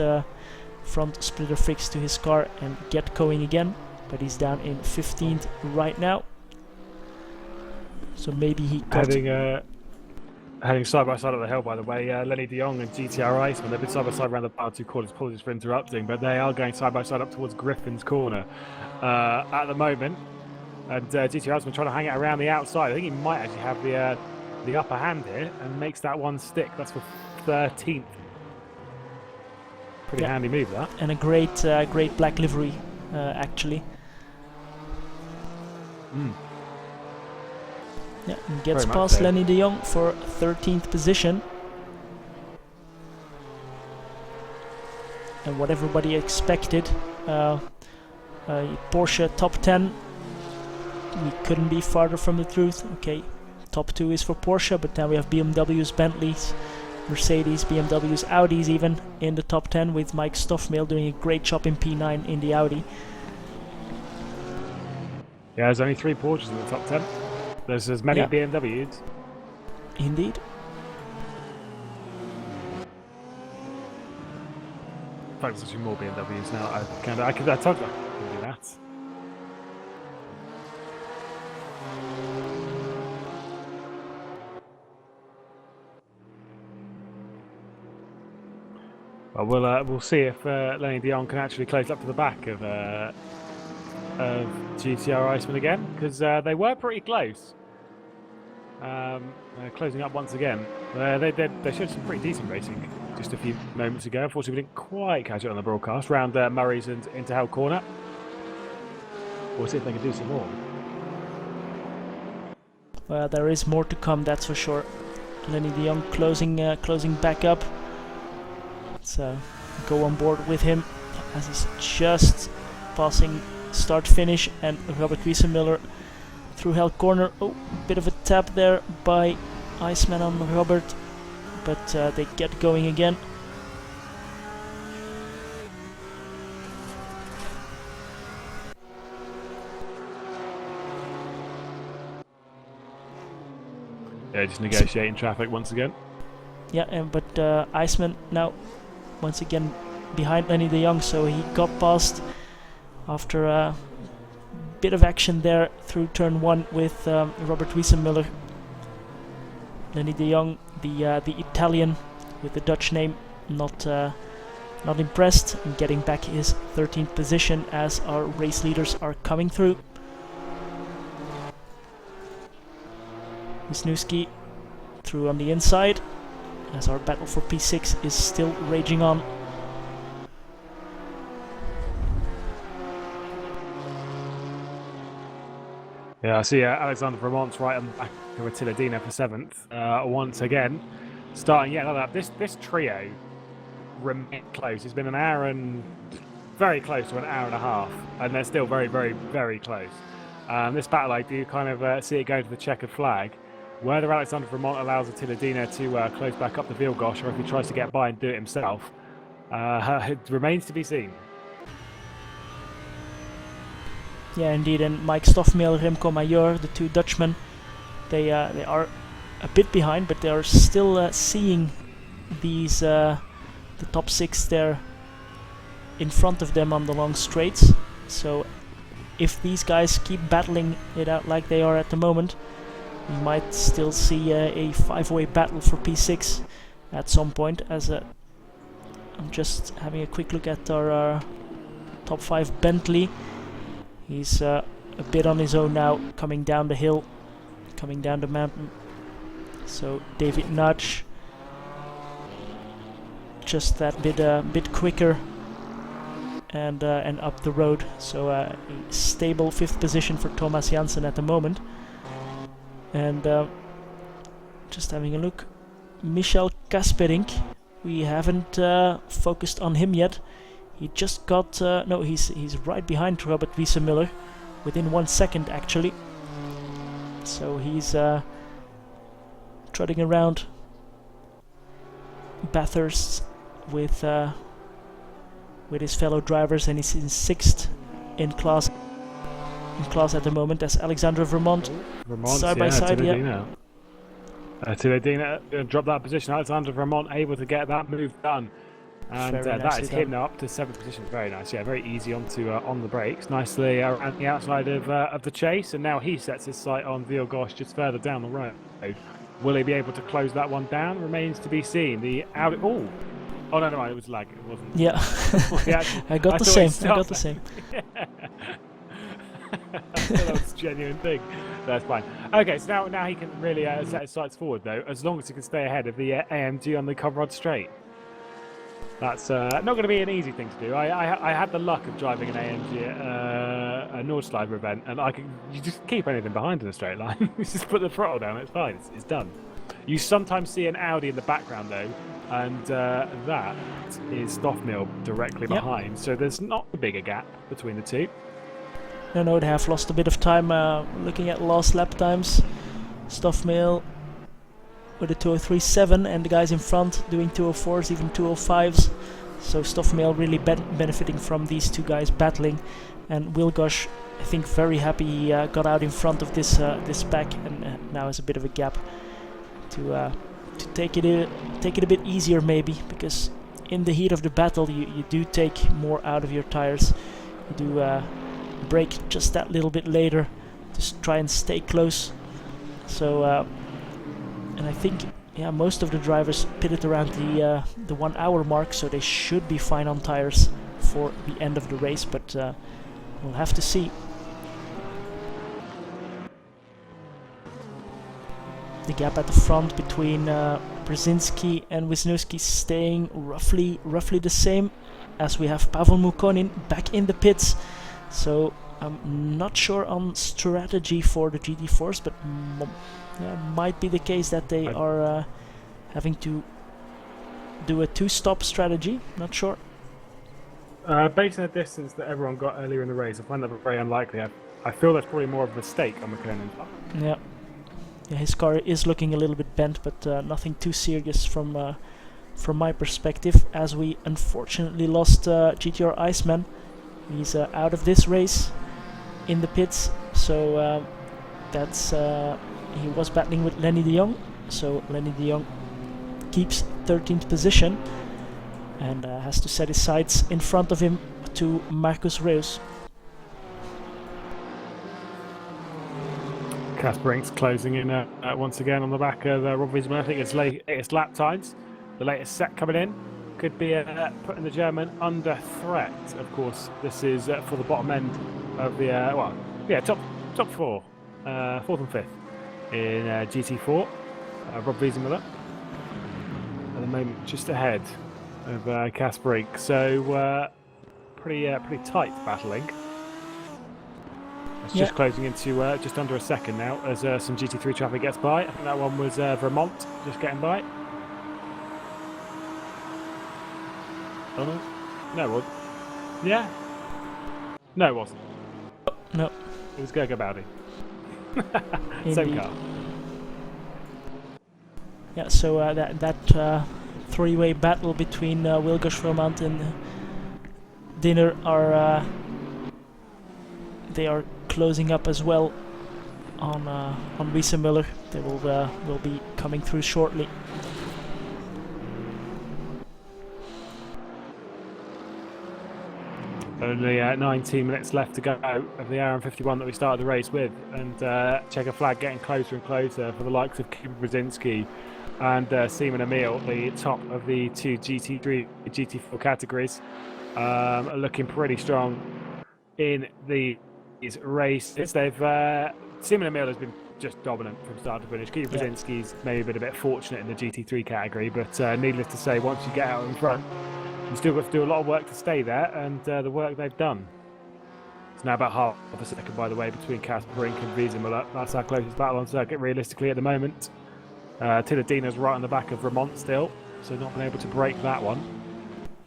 front splitter fixed to his car and get going again, but he's down in 15th right now. So maybe he got... Heading side by side up the hill, by the way, Lenny de Jong and GTR Iceman, they've been side by side around the final 2 quarters. Apologies for interrupting, but they are going side by side up towards Griffin's corner at the moment. And GTR Iceman trying to hang it around the outside. I think he might actually have the upper hand here and makes that one stick. That's for 13th. Pretty handy move, that. And a great black livery, actually. Yeah, and gets past Lenny de Jong for 13th position. And what everybody expected, Porsche top 10, we couldn't be farther from the truth. Okay, top 2 is for Porsche, but then we have BMWs, Bentleys, Mercedes, BMWs, Audis even in the top 10, with Mike Stoffmail doing a great job in P9 in the Audi. Yeah, there's only 3 Porsches in the top 10. There's as many BMWs. Indeed. In fact, there's actually more BMWs now. I told you I can do that. Well, we'll see if Lenny de Jong can actually close up to the back of GTR Iceman again, because they were pretty close. Closing up once again. They showed some pretty decent racing just a few moments ago. Unfortunately, we didn't quite catch it on the broadcast round Murray's and into Hell Corner. We'll see if they can do some more. Well, there is more to come, that's for sure. Lenny de Jong closing back up. Let's go on board with him as he's just passing start-finish, and Robert Wiesenmüller through Hell Corner. Oh, bit of a tap there by Iceman on Robert, but they get going again. Yeah, just negotiating traffic once again. Yeah, but Iceman now once again behind Lenny de Jong, so he got past after a bit of action there through turn 1 with Robert Wiesenmüller. Lenny de Jong, the Italian with the Dutch name, not impressed, and getting back his 13th position as our race leaders are coming through. Wisniewski through on the inside as our battle for P6 is still raging on. Yeah, I see Alexander Vermont's right on the back of Attila Dina for 7th. Once again, starting yet another. This trio remain close. It's been an hour and very close to an hour and a half, and they're still very, very, very close. This battle, I do kind of see it going to the checkered flag. Whether Alexander Vermont allows Attila Dina to close back up the Vielgosch, or if he tries to get by and do it himself, it remains to be seen. Yeah, indeed, and Mike Stoffmail, Remco Major, the 2 Dutchmen, they are a bit behind, but they are still seeing these the top 6 there in front of them on the long straights. So if these guys keep battling it out like they are at the moment, we might still see a 5-way battle for P6 at some point. As I'm just having a quick look at our top 5 Bentley. He's a bit on his own now, coming down the hill, coming down the mountain. So David Nudge, just that bit quicker, and up the road. So a stable 5th position for Thomas Janssen at the moment. And just having a look, Michel Kasperink, we haven't focused on him yet. He just got no, he's right behind Robert Wiesemüller, within 1 second actually. So he's trotting around Bathurst with his fellow drivers, and he's in 6th in class at the moment as Alexander Vermont side by side. Tiledina dropped that position. Alexander Vermont able to get that move done, and that is him now up to 7th position. Very nice, yeah, very easy onto on the brakes, nicely around the outside of the chase, and now he sets his sight on Vilgosh just further down the road. Will he be able to close that one down? Remains to be seen. The Audi. Oh no, it was lag. It wasn't. Yeah, I got the same. That was a genuine thing. That's fine. Okay, so now he can really set his sights forward, though, as long as he can stay ahead of the AMG on the Conrad Straight. That's not going to be an easy thing to do. I had the luck of driving an AMG at a Nordschleifer event, and you just keep anything behind in a straight line. You just put the throttle down, it's fine, it's done. You sometimes see an Audi in the background, though, and that is Stoffmill directly behind, so there's not a bigger gap between the two. No, they have lost a bit of time looking at last lap times. Stoffmill with a 203.7, and the guys in front doing 204s, even 205s. So Stoffmill really benefiting from these two guys battling, and Wilgosh, I think, very happy he got out in front of this pack, and now has a bit of a gap to take it a bit easier maybe, because in the heat of the battle you do take more out of your tires. You do brake just that little bit later, just try and stay close. So and I think most of the drivers pitted around the 1 hour mark, so they should be fine on tires for the end of the race, but we'll have to see. The gap at the front between Brzezinski and Wisniewski staying roughly the same, as we have Pavel Mukonin back in the pits. So I'm not sure on strategy for the GT4s, but might be the case that they are having to do a 2-stop strategy. Not sure. Based on the distance that everyone got earlier in the race, I find that very unlikely. I feel that's probably more of a mistake on McKernan's part. Yeah, his car is looking a little bit bent, but nothing too serious from my perspective, as we unfortunately lost GTR Iceman. He's out of this race in the pits, so that's he was battling with Lenny de Jong, so Lenny de Jong keeps 13th position and has to set his sights in front of him to Marcus Reus. Kasperink's closing in once again on the back of Rob Wiesmann. I think it's latest lap times, the latest set coming in, could be putting the German under threat. Of course, this is for the bottom end of the top 4, 4th and 5th in GT4. Rob Wiesenmüller at the moment just ahead of Kasperink, so pretty tight battling. It's just closing into just under a second now as some GT3 traffic gets by. I think that one was Vermont just getting by. Oh no, it wasn't. Yeah. No, it wasn't. No. It was Gerger Bowdy. Same car. Yeah, so that three-way battle between Wilgosh, Vermont and Dinner are they are closing up as well on Wiesenmüller. They will be coming through shortly. only 19 minutes left to go of the hour and 51 that we started the race with, and checker flag getting closer and closer for the likes of Kuba Brzezinski and Seaman Emil, the top of the two GT3 GT4 categories, looking pretty strong in these races. Seaman Emil has been just dominant from start to finish. Kuba Brzezinski's maybe been a bit fortunate in the GT3 category, but needless to say, once you get out in front, you've still got to do a lot of work to stay there, and the work they've done. It's now about half a second, by the way, between Casper Brink and Wiesenmuller. That's our closest battle on circuit, realistically, at the moment. Tiladina's right on the back of Vermont still, so not been able to break that one.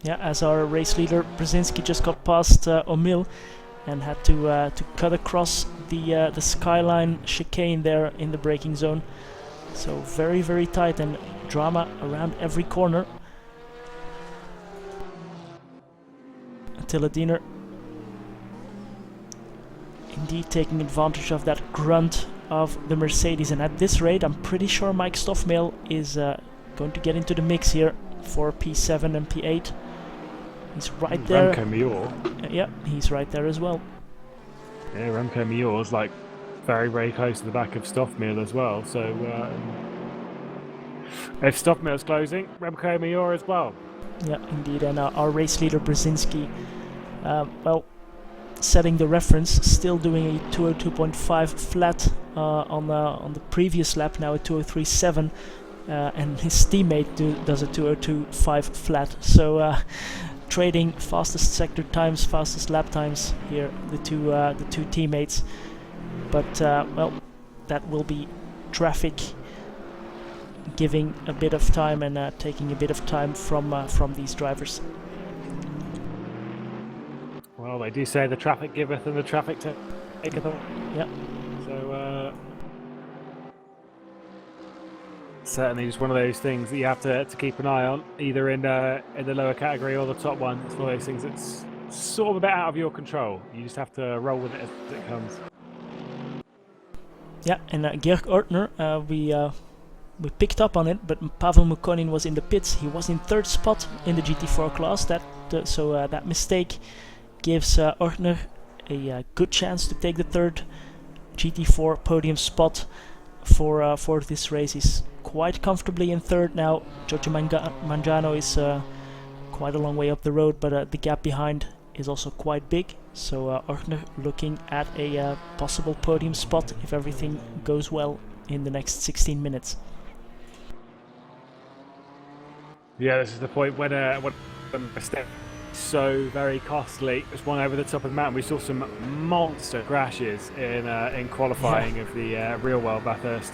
Yeah, as our race leader Brzezinski just got past Emil and had to cut across the skyline chicane there in the braking zone. So very, very tight and drama around every corner. Tiladiner indeed taking advantage of that grunt of the Mercedes, and at this rate I'm pretty sure Mike Stoffmail is going to get into the mix here for P7 and P8. He's right there. Remco Mior. Yeah, he's right there as well. Yeah, Remco Mior's like very, very close to the back of Stoffmail as well. So if Stoffmail's closing, Remco Mior as well. Yeah, indeed, and our race leader Brzezinski, well, setting the reference, still doing a 202.5 flat on the previous lap, now a 203.7, and his teammate does a 202.5 flat. So trading fastest sector times, fastest lap times here, the two teammates. But well, that will be traffic giving a bit of time and taking a bit of time from these drivers. Well, they do say the traffic giveth and the traffic taketh away. Yeah. So certainly just one of those things that you have to keep an eye on, either in the lower category or the top one. It's one of those things that's sort of a bit out of your control. You just have to roll with it as it comes. Yeah, and Georg Ortner, we picked up on it, but Pavel Mukonin was in the pits. He was in third spot in the GT4 class. That mistake gives Ortner a good chance to take the third GT4 podium spot for this race. He's quite comfortably in third now. Giorgio Mangiano is quite a long way up the road, but the gap behind is also quite big. So Ortner looking at a possible podium spot if everything goes well in the next 16 minutes. Yeah, this is the point when a mistake so very costly. Just one over the top of the mountain. We saw some monster crashes in qualifying of the real world Bathurst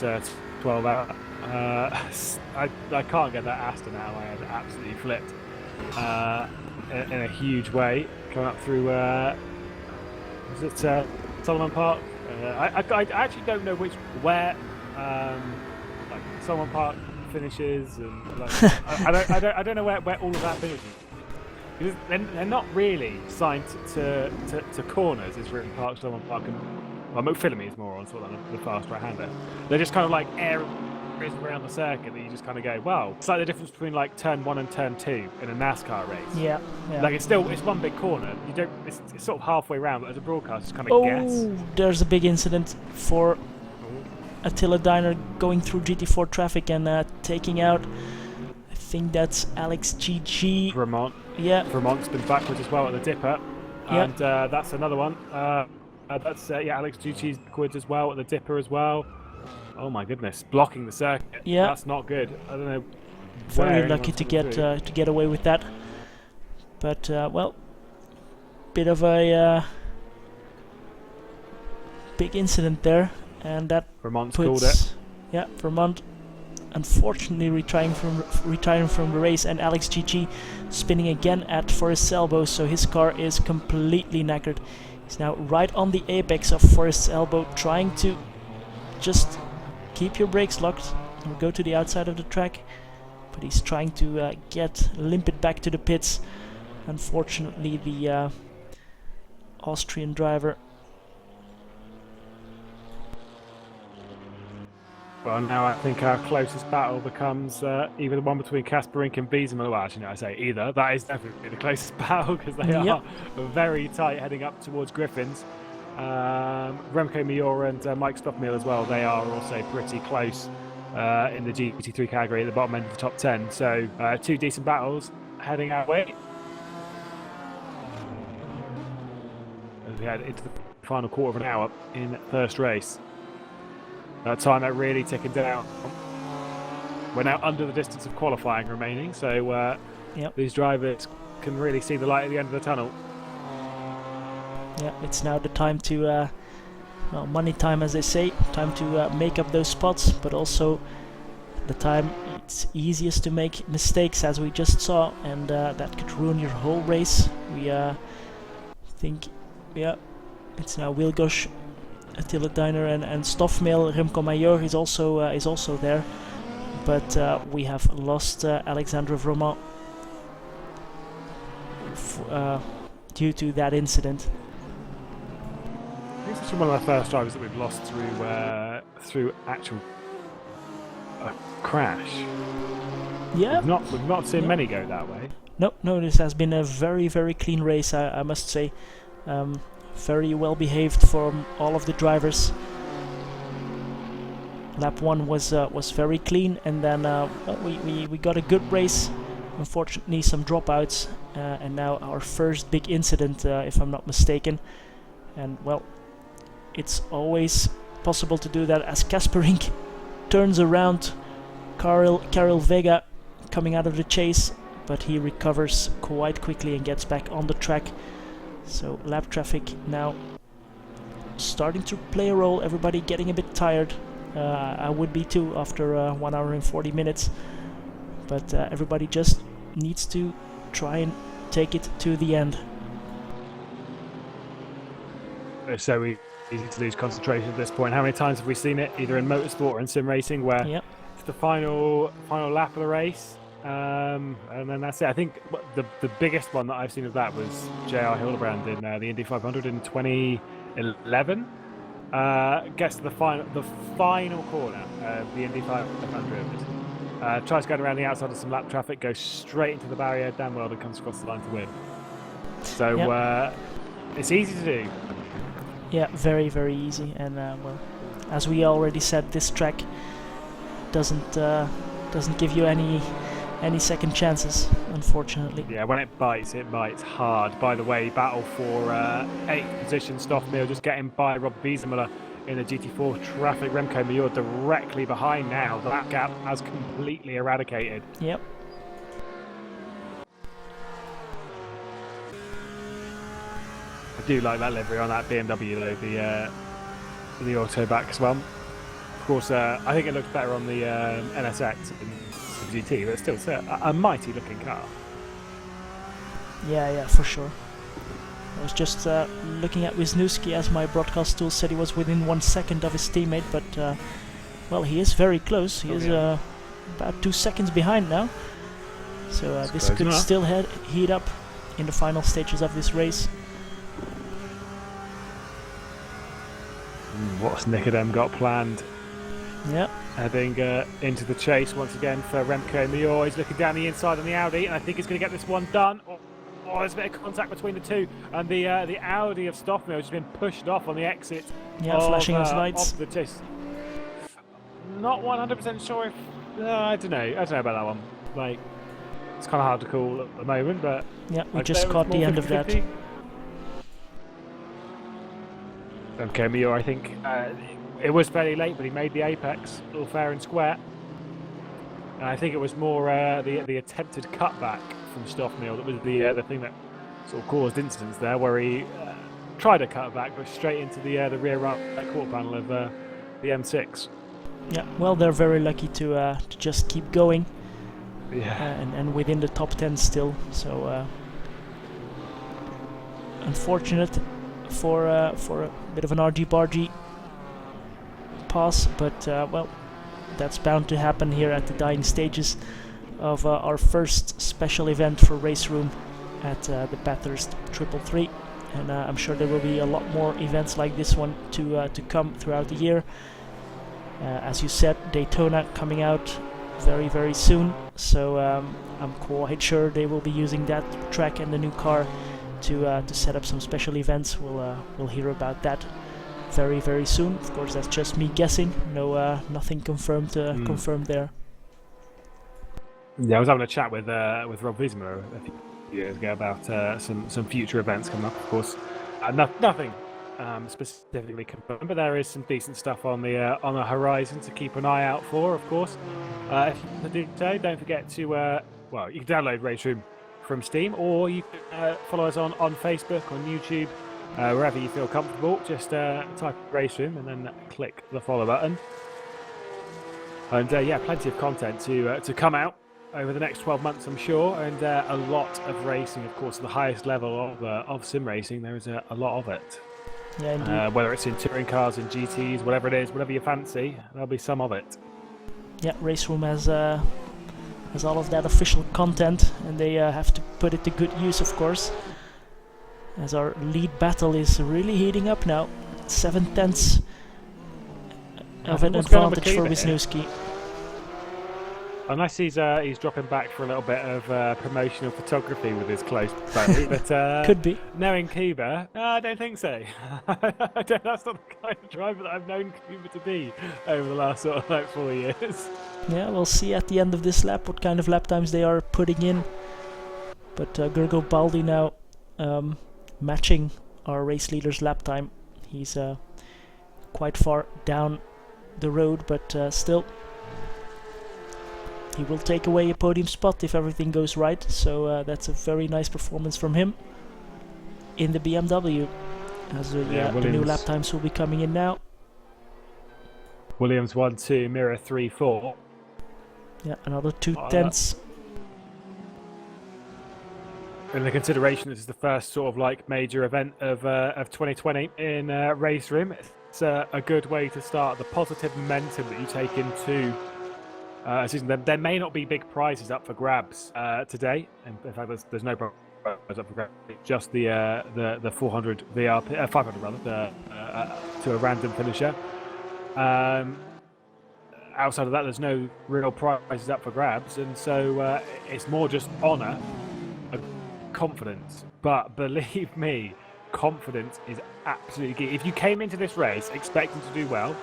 12 hour. I can't get that Aston out. I had absolutely flipped in a huge way coming up through. Was it Solomon Park? I actually don't know where like Solomon Park finishes, and like, I don't know where all of that finishes. Because they're not really signed to corners. It's really Park, Solomon Park, and well, McPhillamy is more on sort of the fast right-hander. They're just kind of like areas around the circuit that you just kind of go, wow. It's like the difference between like turn 1 and turn 2 in a NASCAR race. Yeah. Like it's one big corner. You don't. It's sort of halfway around, but as a broadcast, just kind of guess. Oh, there's a big incident for Attila Diner going through GT4 traffic and taking out. I think that's Alex GG. Vermont. Yeah. Vermont's been backwards as well at the dipper, and that's another one. That's Alex GG's backwards as well at the dipper as well. Oh my goodness, blocking the circuit. Yeah, that's not good. I don't know. Very lucky to get away with that. But well, bit of a big incident there, and that Vermont's called it. Yeah, Vermont unfortunately retiring from the race, and Alex GG spinning again at Forrest's elbow, so his car is completely knackered. He's now right on the apex of Forrest's elbow, trying to just keep your brakes locked and go to the outside of the track, but he's trying to limp it back to the pits. Unfortunately, the Austrian driver Well, now I think our closest battle becomes either the one between Kasparink and Beezeman. Well, actually, no, I say either. That is definitely the closest battle because they Yep. are very tight heading up towards Griffins. Remco Miura and Mike Stoffmeal as well. They are also pretty close in the GT3 category at the bottom end of the top 10. So two decent battles heading our way. As we head into the final quarter of an hour in first race. Time that really ticking down. We're now under the distance of qualifying remaining, so these drivers can really see the light at the end of the tunnel. Yeah, it's now the time to, well, money time as they say, time to make up those spots, but also the time it's easiest to make mistakes as we just saw, and that could ruin your whole race. We think, it's now Wilgosz, Attila Diner and Stoffmeal. Remco Major is also there, but we have lost Alexandre Vroman due to that incident. I think this is one of the first drivers that we've lost through actual crash. Yeah, we've not seen many go that way. No, this has been a very, very clean race, I must say. Very well behaved from all of the drivers. Lap 1 was very clean, and then we got a good race. Unfortunately, some dropouts, and now our first big incident, if I'm not mistaken. And well, it's always possible to do that as Kasparink turns around Karel Vega coming out of the chase, but he recovers quite quickly and gets back on the track. So lap traffic now starting to play a role, everybody getting a bit tired. I would be too after 1 hour and 40 minutes, but everybody just needs to try and take it to the end. It's so easy to lose concentration at this point. How many times have we seen it, either in motorsport or in sim racing, where it's the final lap of the race, and then that's it. I think the biggest one that I've seen of that was J.R. Hildebrand in the Indy 500 in 2011. Gets to the final corner of the Indy 500. Tries going around the outside of some lap traffic, goes straight into the barrier, damn well, and comes across the line to win. So it's easy to do. Yeah, very, very easy. And well, as we already said, this track doesn't give you any second chances, unfortunately. Yeah, when it bites hard. By the way, battle for 8th position, Stoffmeal just getting by Rob Wiesemuller in the GT4 traffic. Remco Major directly behind now. That gap has completely eradicated. Yep. I do like that livery on that BMW though, the auto back as well. Of course, I think it looks better on the NSX and the GT, but still a mighty looking car. Yeah, for sure. I was just looking at Wisniewski as my broadcast tool said he was within 1 second of his teammate, but well, he is very close. He is about 2 seconds behind now. So this could still heat up in the final stages of this race. What's Nicodem got planned? Yeah. Heading into the chase once again for Remco Major. He's looking down the inside on the Audi, and I think he's going to get this one done. Oh, there's a bit of contact between the two, and the Audi of Stoffmeal has been pushed off on the exit. Yeah, flashing his lights. Of the chase. Not 100% sure if I don't know about that one. Like, it's kind of hard to call at the moment, but yeah, we just caught the end of that. Okay, Major, I think it was fairly late, but he made the apex all fair and square. And I think it was more the attempted cutback from Stoffmeal that was the thing that sort of caused incidents there, where he tried a cutback, but straight into the rear right quarter panel of the M6. Yeah, well, they're very lucky to just keep going. Yeah, and within the top 10 still. So unfortunate for a bit of an argy-bargy pass, but well, that's bound to happen here at the dying stages of our first special event for RaceRoom at the Bathurst 333, and I'm sure there will be a lot more events like this one to come throughout the year. As you said, Daytona coming out very, very soon, so I'm quite sure they will be using that track and the new car to set up some special events. We'll hear about that very, very soon. Of course, that's just me guessing. No, nothing confirmed confirmed there. Yeah, I was having a chat with Rob Wiesmer a few years ago about some future events coming up. Of course, nothing specifically confirmed, but there is some decent stuff on the horizon to keep an eye out for. Of course, if you do so, don't forget to well, you can download RaceRoom from Steam, or you can follow us on Facebook, on YouTube, wherever you feel comfortable. Just type RaceRoom and then click the follow button. And yeah, plenty of content to come out over the next 12 months, I'm sure, and a lot of racing, of course, at the highest level of sim racing. There is a lot of it. Yeah, indeed. Whether it's in touring cars, in GTs, whatever it is, whatever you fancy, there'll be some of it. Yeah, RaceRoom has all of that official content, and they have to put it to good use, of course, as our lead battle is really heating up now. 7/10 of an advantage for Wisniewski. Unless he's dropping back for a little bit of promotional photography with his close buddy, but could be. Knowing Kuba, I don't think so. That's not the kind of driver that I've known Kuba to be over the last sort of like 4 years. Yeah, we'll see at the end of this lap what kind of lap times they are putting in. But Gergo Baldi now matching our race leader's lap time. He's quite far down the road, but still. He will take away a podium spot if everything goes right, so that's a very nice performance from him in the BMW. As the new lap times will be coming in now. Williams 1-2, Mirror 3-4. Yeah, another 2/10. In the consideration, this is the first sort of like major event of 2020 in RaceRoom. It's a good way to start the positive momentum that you take into season. There may not be big prizes up for grabs today. In fact, there's no prize up for grabs. Just the 400 VRP, 500 rather, to a random finisher. Outside of that, there's no real prizes up for grabs, and so it's more just honour and confidence. But believe me, confidence is absolutely key. If you came into this race expecting to do well,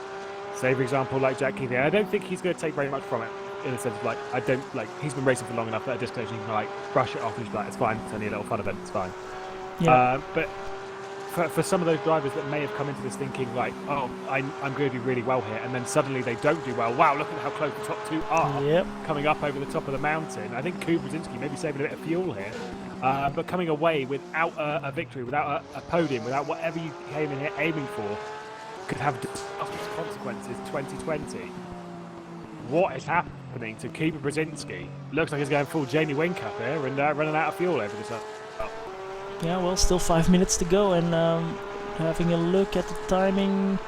say for example like Jack Keithley, I don't think he's going to take very much from it, in the sense of like, I don't like, he's been racing for long enough that at this stage he can like brush it off and just be like, it's fine, it's only a little fun event, it's fine. Yeah. But for some of those drivers that may have come into this thinking like, oh, I'm going to do really well here, and then suddenly they don't do well, wow, look at how close the top two are, coming up over the top of the mountain. I think Brzezinski may be saving a bit of fuel here, but coming away without a victory, without a podium, without whatever you came in here aiming for, could have disastrous consequences 2020. What is happening to Kuba Brzezinski? Looks like he's going full Jamie Whincup here and running out of fuel over this up. Yeah, well, still 5 minutes to go, and having a look at the timing,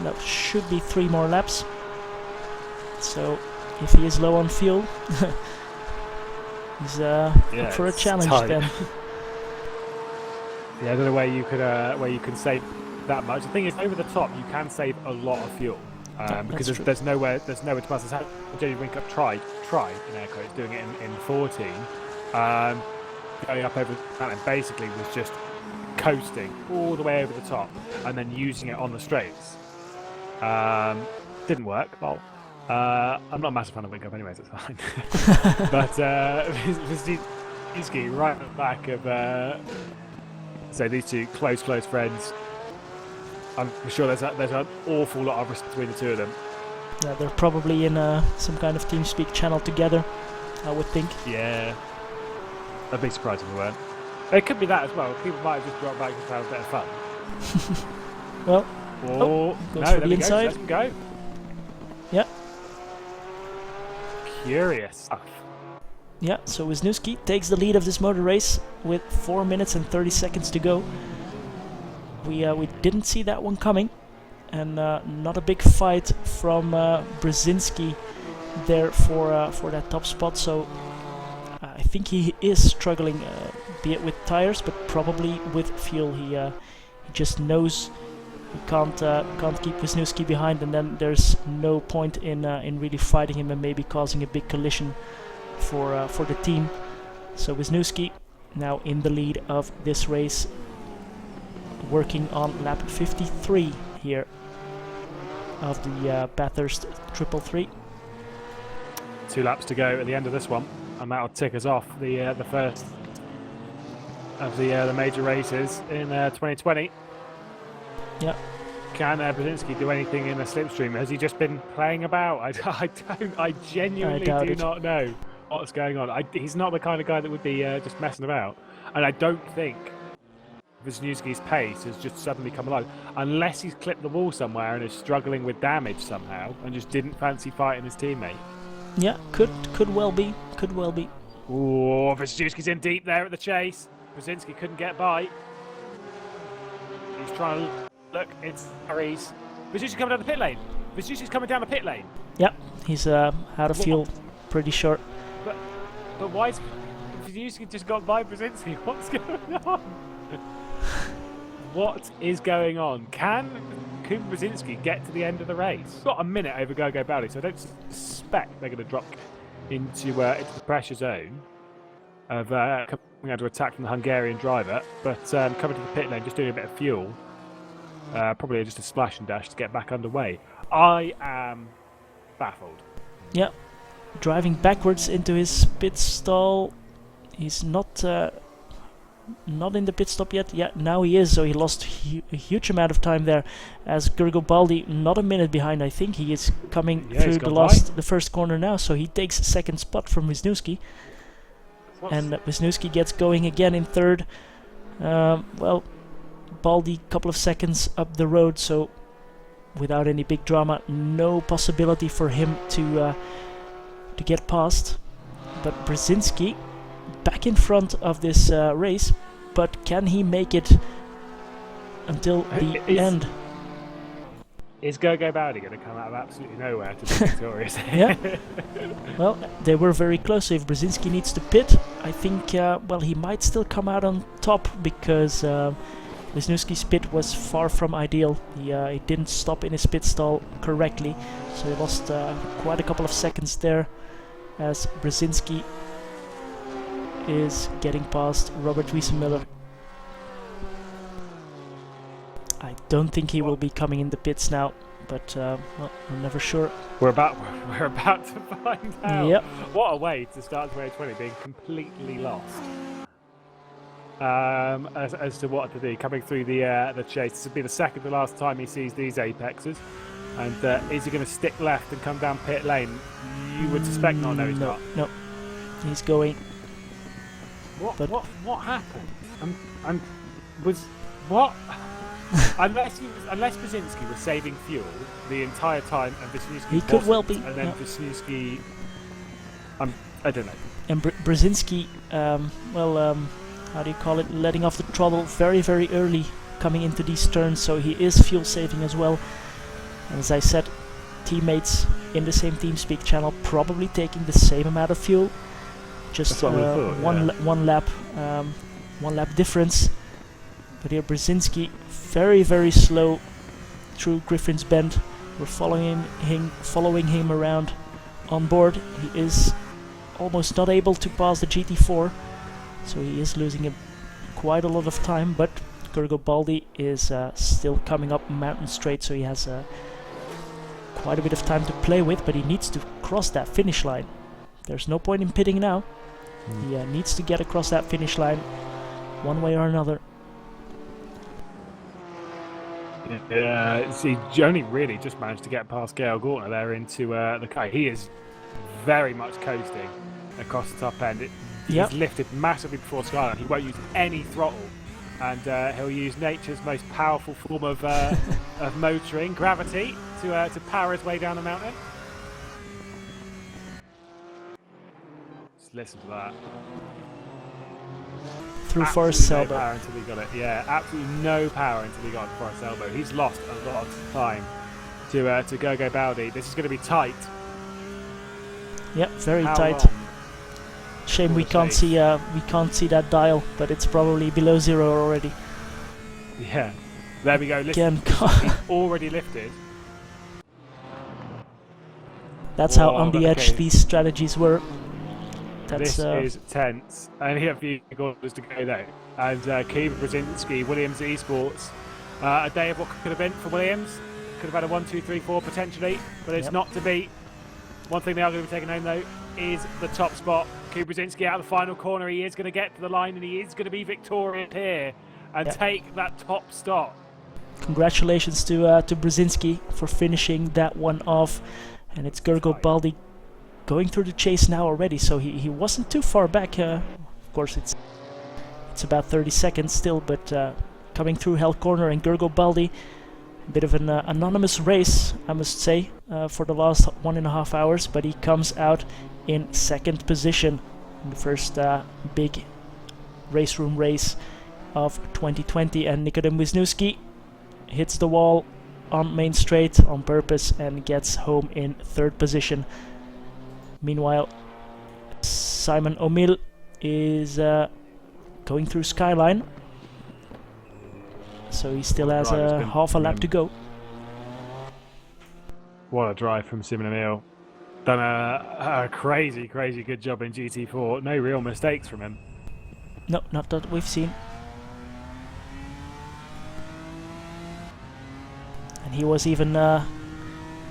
that should be 3 more laps. So, if he is low on fuel, he's up for a challenge then. Yeah, I don't know where you can save that much. The thing is, over the top, you can save a lot of fuel because there's nowhere to pass. That's how Jamie Whincup tried in air quotes, doing it in 14. Going up over the mountain, basically was just coasting all the way over the top and then using it on the straights. Didn't work. Well, I'm not a massive fan of Whincup anyways, it's fine. But Wisniewski right at the back of so these two close friends. I'm sure there's an awful lot of respect between the two of them. Yeah, they're probably in some kind of TeamSpeak channel together, I would think. Yeah. I'd be surprised if we weren't. It could be that as well. People might have just dropped back to have a bit of fun. Well, goes for the inside. Let him go. Yeah. Curious stuff. Yeah, so Wisniewski takes the lead of this motor race with 4 minutes and 30 seconds to go. We didn't see that one coming, and not a big fight from Brzezinski there for that top spot. So I think he is struggling, be it with tires, but probably with fuel. He just knows He can't keep Wisniewski behind, and then there's no point in really fighting him and maybe causing a big collision for the team. So Wisniewski now in the lead of this race, working on lap 53 here of the Bathurst 333. 2 laps to go at the end of this one, and that'll tick us off the first of the major races in 2020. Yeah. Can Brzezinski do anything in the slipstream? Has he just been playing about? I genuinely do not know what's going on. He's not the kind of guy that would be just messing about, and I don't think Wisniewski's pace has just suddenly come alive, unless he's clipped the wall somewhere and is struggling with damage somehow and just didn't fancy fighting his teammate. Yeah, could well be. Could well be. Oh, Wisniewski's in deep there at the chase. Brzezinski couldn't get by. He's trying to look. It's Paris. Wisniewski's coming down the pit lane. Wisniewski's coming down the pit lane. Yeah, he's out of fuel pretty short. But why is Wisniewski just got by Brzezinski? What's going on? What is going on? Can Brzezinski get to the end of the race? Got a minute over Gogo Baldi, so I don't suspect they're going to drop into the pressure zone of coming under attack from the Hungarian driver. But coming to the pit lane, just doing a bit of fuel, probably just a splash and dash to get back underway. I am baffled. Yeah, driving backwards into his pit stall. He's not in the pit stop yet. Yeah, now he is, so he lost a huge amount of time there, as Gergo Baldi not a minute behind. I think he is coming through the first corner now, so he takes a second spot from Wisniewski, and Wisniewski gets going again in third. Well, Baldi a couple of seconds up the road, so without any big drama, no possibility for him to get past. But Brzezinski back in front of this race, but can he make it until the end? Is Gogo Baldi going to come out of absolutely nowhere to be victorious? Yeah. Well, they were very close. So if Brzezinski needs to pit, I think well, he might still come out on top, because Wisniewski's pit was far from ideal. He didn't stop in his pit stall correctly, so he lost quite a couple of seconds there, as Brzezinski is getting past Robert Wiesenmüller. I don't think he will be coming in the pits now, but well, I'm never sure. We're about to find out. Yep. What a way to start 2020, being completely lost as to what to do. Coming through the chase, this will be the second to last time he sees these apexes. And is he going to stick left and come down pit lane? You would suspect not. No, he's not. No, he's going. What happened? What? unless Brzezinski was saving fuel the entire time, and Wisniewski he could well be. And then Wisniewski, I don't know. And Brzezinski, how do you call it? Letting off the throttle very, very early, coming into these turns, so he is fuel saving as well. And as I said, teammates in the same TeamSpeak channel probably taking the same amount of fuel. Just one lap difference. But here Brzezinski very, very slow through Griffin's Bend. We're following him around on board. He is almost not able to pass the GT4, so he is losing quite a lot of time. But Gergo Baldi is still coming up Mountain Straight, so he has quite a bit of time to play with, but he needs to cross that finish line. There's no point in pitting now. He needs to get across that finish line one way or another. Yeah, he only really just managed to get past Gail Gortner there into the car. He is very much coasting across the top end. He's lifted massively before Skyline. He won't use any throttle, and he'll use nature's most powerful form of motoring, gravity, to power his way down the mountain. Just listen to that. Through Forest No Elbow. power until he got it. Yeah, absolutely no power until he got Forest Elbow. He's lost a lot of time to Gogo Baldi. This is going to be tight. Yep, very How tight. long? Shame we can't see that dial, but it's probably below 0 already. Yeah. There we go. Again, Listen, he's already lifted. that's how Whoa, on the edge okay. these strategies were. That's, This is tense. Only a few quarters to go though. And Keith Brzezinski, Williams Esports. A day of what could have been for Williams. Could have had a 1, 2, 3, 4 potentially, but it's not to be. One thing they are going to be taking home though is the top spot. Keith Brzezinski out of the final corner. He is going to get to the line and he is going to be victorious here and take that top stop. Congratulations to Brzezinski for finishing that one off. And it's Gergo Baldi going through the chase now already, so he wasn't too far back. Of course, it's about 30 seconds still, but coming through Hell Corner and Gergo Baldi, a bit of an anonymous race, I must say, for the last 1.5 hours, but he comes out in second position in the first big RaceRoom race of 2020, and Nikodem Wisniewski hits the wall on Main Straight on purpose and gets home in third position. Meanwhile, Simon O'Mill is going through Skyline, so he still has half a lap to go. What a drive from Simon O'Mill. Done a crazy good job in GT4. No real mistakes from him. No, not that we've seen. And he was even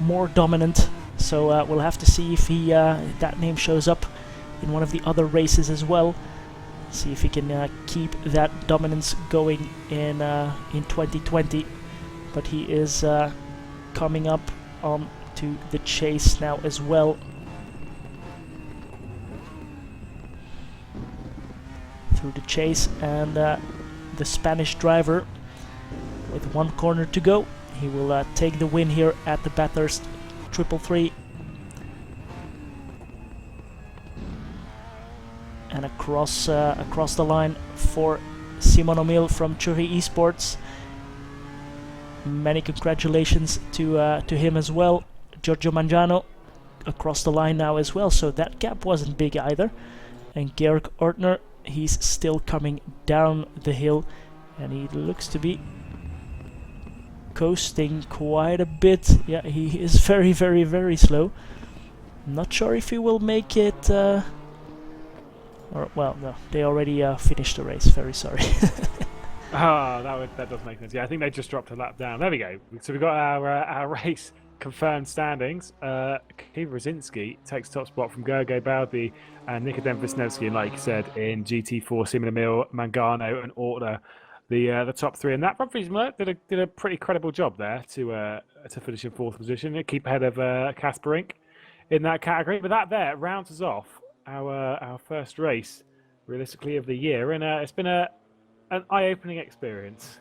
more dominant, so we'll have to see if he that name shows up in one of the other races as well. See if he can keep that dominance going in 2020. But he is coming up on to the chase now as well. Through the chase, and the Spanish driver with one corner to go. He will take the win here at the Bathurst 333. And across the line for Simon O'Mill from Churi Esports. Many congratulations to him as well. Giorgio Mangiano across the line now as well, so that gap wasn't big either. And Georg Ortner, he's still coming down the hill, and he looks to be coasting quite a bit. Yeah, he is very slow. Not sure if he will make it. Or, well, no, they already finished the race. Very sorry. That does make sense. Yeah, I think they just dropped a lap down. There we go. So we've got our race confirmed standings. Keith Brzezinski takes top spot from Gergo Baldi and Nikodem Wisniewski, and like you said, in GT4, Simon Emil, Mangano, and Ortner, the top three. And that Humphries did a pretty credible job there to finish in fourth position and keep ahead of Casper Inc. in that category. But that there rounds us off our first race, realistically, of the year, and it's been an eye-opening experience.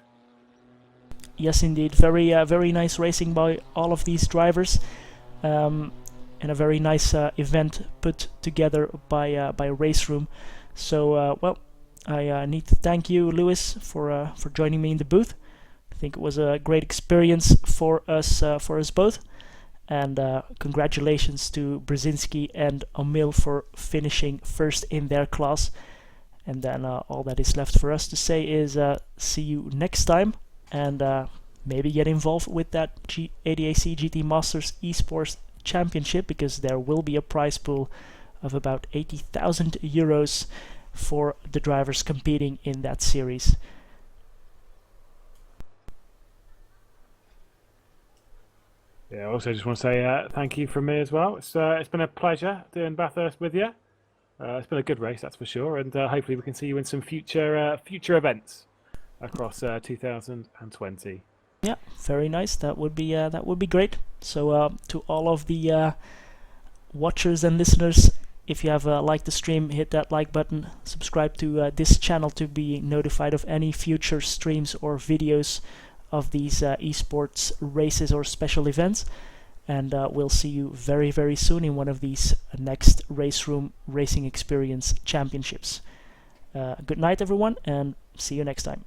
Yes, indeed. Very nice racing by all of these drivers, and a very nice event put together by RaceRoom. So, well, I need to thank you, Lewis, for joining me in the booth. I think it was a great experience for us both. And congratulations to Brzezinski and O'Mill for finishing first in their class. And then all that is left for us to say is see you next time, and maybe get involved with that ADAC GT Masters Esports Championship, because there will be a prize pool of about 80,000 euros for the drivers competing in that series. Yeah, I also just want to say thank you from me as well. It's been a pleasure doing Bathurst with you. It's been a good race, that's for sure, and hopefully we can see you in some future events across 2020. Yeah, very nice. That would be great. So to all of the watchers and listeners, if you have liked the stream, hit that like button. Subscribe to this channel to be notified of any future streams or videos of these esports races or special events. And we'll see you very soon in one of these next RaceRoom Racing Experience Championships. Good night, everyone, and see you next time.